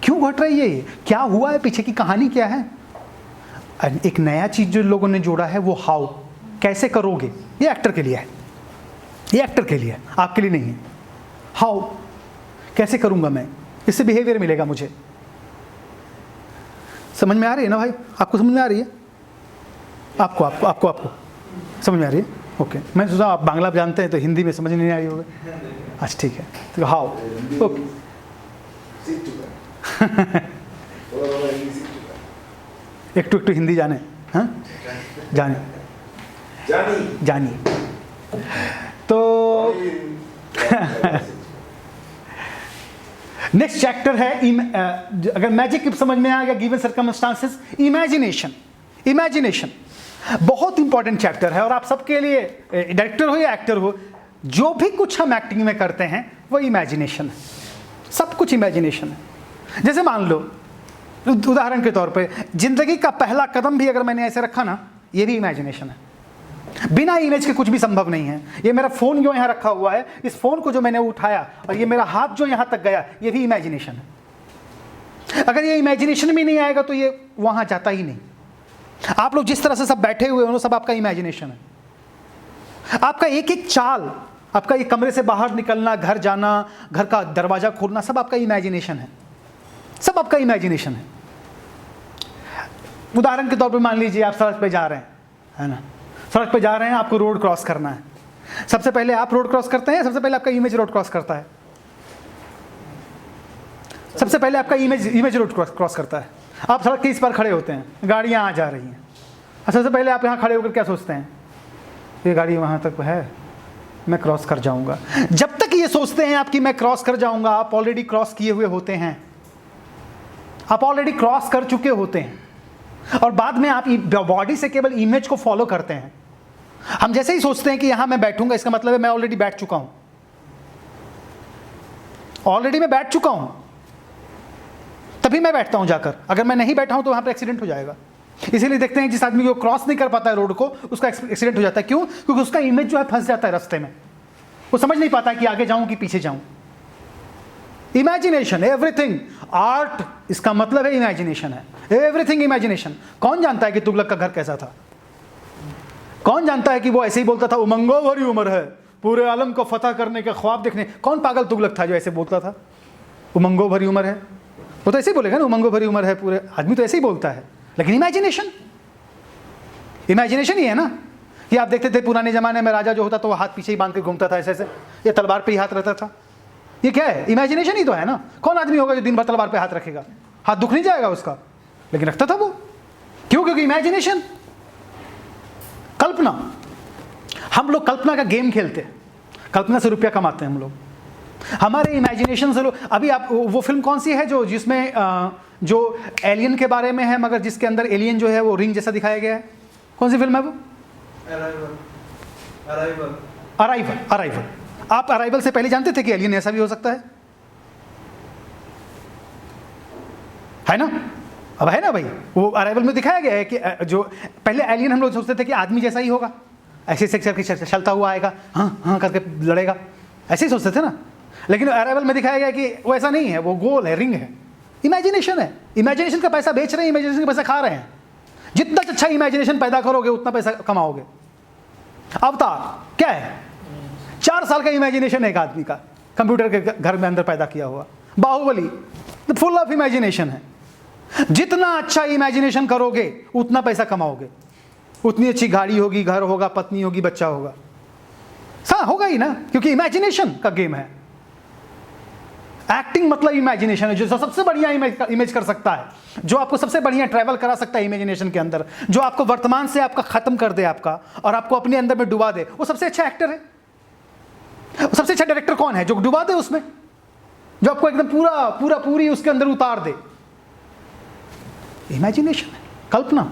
क्यों घट रही है ये, क्या हुआ है, पीछे की कहानी क्या है। एक नया चीज़ जो लोगों ने जोड़ा है वो हाउ, कैसे करोगे, ये एक्टर के लिए है, ये एक्टर के लिए है, आपके लिए नहीं है। हाउ, कैसे करूँगा मैं, इससे बिहेवियर मिलेगा मुझे। समझ में आ रही है ना भाई, आपको समझ में आ रही है, आपको समझ में आ रही है, ओके, मैं सोचा आप बांग्ला जानते हैं तो हिंदी में समझ नहीं आई होगी। अच्छा ठीक है, तो हाउ ओके सीख चुका है, थोड़ा हिंदी सीख चुका है। एक टू हिंदी जाने, हाँ जाने जानी तो नेक्स्ट चैप्टर है अगर मैजिक समझ में आ गया, गिवन सर्कमस्टांसेस, इमेजिनेशन बहुत इंपॉर्टेंट चैप्टर है। और आप सबके लिए, डायरेक्टर हो या एक्टर हो, जो भी कुछ हम एक्टिंग में करते हैं वो इमेजिनेशन है, सब कुछ इमेजिनेशन है। जैसे मान लो उदाहरण के तौर पे जिंदगी का पहला कदम भी अगर मैंने ऐसे रखा ना, ये भी इमेजिनेशन है। बिना इमेज के कुछ भी संभव नहीं है। ये मेरा फोन जो यहाँ रखा हुआ है, इस फोन को जो मैंने उठाया और ये मेरा हाथ जो यहाँ तक गया, ये भी इमेजिनेशन है। अगर ये इमेजिनेशन में नहीं आएगा तो ये वहां जाता ही नहीं। आप लोग जिस तरह से सब बैठे हुए हो, सब आपका इमेजिनेशन है। आपका एक एक चाल, आपका ये कमरे से बाहर निकलना, घर जाना, घर का दरवाजा खोलना, सब आपका इमेजिनेशन है, सब आपका इमेजिनेशन है। उदाहरण के तौर पे मान लीजिए आप सड़क पे जा रहे हैं, है ना, सड़क पे जा रहे हैं, आपको रोड क्रॉस करना है। सबसे पहले आप रोड क्रॉस करते हैं, सबसे पहले आपका इमेज रोड क्रॉस करता है, सबसे पहले आपका इमेज रोड क्रॉस करता है। आप सड़क के इस पर खड़े होते हैं, गाड़ियाँ आ जा रही हैं, सबसे पहले आप यहाँ खड़े होकर क्या सोचते हैं, ये गाड़ी वहाँ तक है, मैं क्रॉस कर जाऊँगा। जब तक ये सोचते हैं आपकी मैं क्रॉस कर जाऊँगा, आप ऑलरेडी क्रॉस किए हुए होते हैं, आप ऑलरेडी क्रॉस कर चुके होते हैं। और बाद में आप बॉडी से केवल इमेज को फॉलो करते हैं। हम जैसे ही सोचते हैं कि यहां मैं बैठूंगा, इसका मतलब है मैं ऑलरेडी बैठ चुका हूं, ऑलरेडी मैं बैठ चुका हूं, तभी मैं बैठता हूं जाकर। अगर मैं नहीं बैठा हूं तो वहां पर एक्सीडेंट हो जाएगा। इसीलिए देखते हैं जिस आदमी को क्रॉस नहीं कर पाता है रोड को, उसका एक्सीडेंट हो जाता है। क्यों? क्योंकि उसका इमेज जो है फंस जाता है रास्ते में, वो समझ नहीं पाता कि आगे जाऊं कि पीछे जाऊं। इमेजिनेशन, एवरीथिंग आर्ट, इसका मतलब है इमेजिनेशन है, एवरीथिंग इमेजिनेशन। कौन जानता है कि तुगलक का घर कैसा था? कौन जानता है कि वो ऐसे ही बोलता था, उमंगों भरी उम्र है, पूरे आलम को फतह करने के ख्वाब देखने? कौन पागल तुगलक था जो ऐसे बोलता था, उमंगों भरी उम्र है? वो तो ऐसे ही बोलेगा ना, उमंगों भरी उम्र है, पूरे आदमी तो ऐसे ही बोलता है। लेकिन इमेजिनेशन, इमेजिनेशन ही है ना कि आप देखते थे पुराने जमाने में राजा जो होता तो वो हाथ पीछे ही बांध के घूमता था, ऐसे ऐसे, ये तलवार पे ही हाथ रहता था। ये क्या है? इमेजिनेशन ही तो है ना। कौन आदमी होगा जो दिन भर तलवार पे हाथ रखेगा? हाथ दुख नहीं जाएगा उसका, लेकिन रखता था वो। क्यों? क्योंकि इमेजिनेशन, कल्पना। हम लोग कल्पना का गेम खेलते हैं, कल्पना से रुपया कमाते हैं हम लोग, हमारे इमेजिनेशन से लोग। अभी आप वो फिल्म कौन सी है जो जिसमें जो एलियन के बारे में है, मगर जिसके अंदर एलियन जो है वो रिंग जैसा दिखाया गया है? कौन सी फिल्म है वो? अराइवल। आप अराइवल से पहले जानते थे कि एलियन ऐसा भी हो सकता है ना? अब है ना भाई, वो अराइवल में दिखाया गया है कि जो पहले एलियन हम लोग सोचते थे कि आदमी जैसा ही होगा, ऐसे करके चलता हुआ आएगा, हाँ हाँ करके लड़ेगा, ऐसे ही सोचते थे ना। लेकिन अराइवल में दिखाया गया कि वो ऐसा नहीं है, वो गोल है, रिंग है। इमेजिनेशन है, इमेजिनेशन का पैसा बेच रहे हैं, इमेजिनेशन का पैसा खा रहे हैं। जितना अच्छा इमेजिनेशन पैदा करोगे उतना पैसा कमाओगे। अवतार क्या है? 4 साल का इमेजिनेशन है एक आदमी का, कंप्यूटर के घर में अंदर पैदा किया हुआ। बाहुबली फुल ऑफ इमेजिनेशन है। जितना अच्छा इमेजिनेशन करोगे उतना पैसा कमाओगे, उतनी अच्छी गाड़ी होगी, घर होगा, पत्नी होगी, बच्चा होगा। हाँ होगा ही ना, क्योंकि इमेजिनेशन का गेम है। एक्टिंग मतलब इमेजिनेशन है, जो सबसे बढ़िया इमेज कर सकता है, जो आपको सबसे बढ़िया ट्रैवल करा सकता है इमेजिनेशन के अंदर, जो आपको वर्तमान से आपका खत्म कर दे आपका और आपको अपने अंदर में डुबा दे, वो सबसे अच्छा एक्टर है। सबसे अच्छा डायरेक्टर कौन है? जो डुबा दे उसमें, जो आपको एकदम पूरी उसके अंदर उतार दे। इमेजिनेशन है, कल्पना।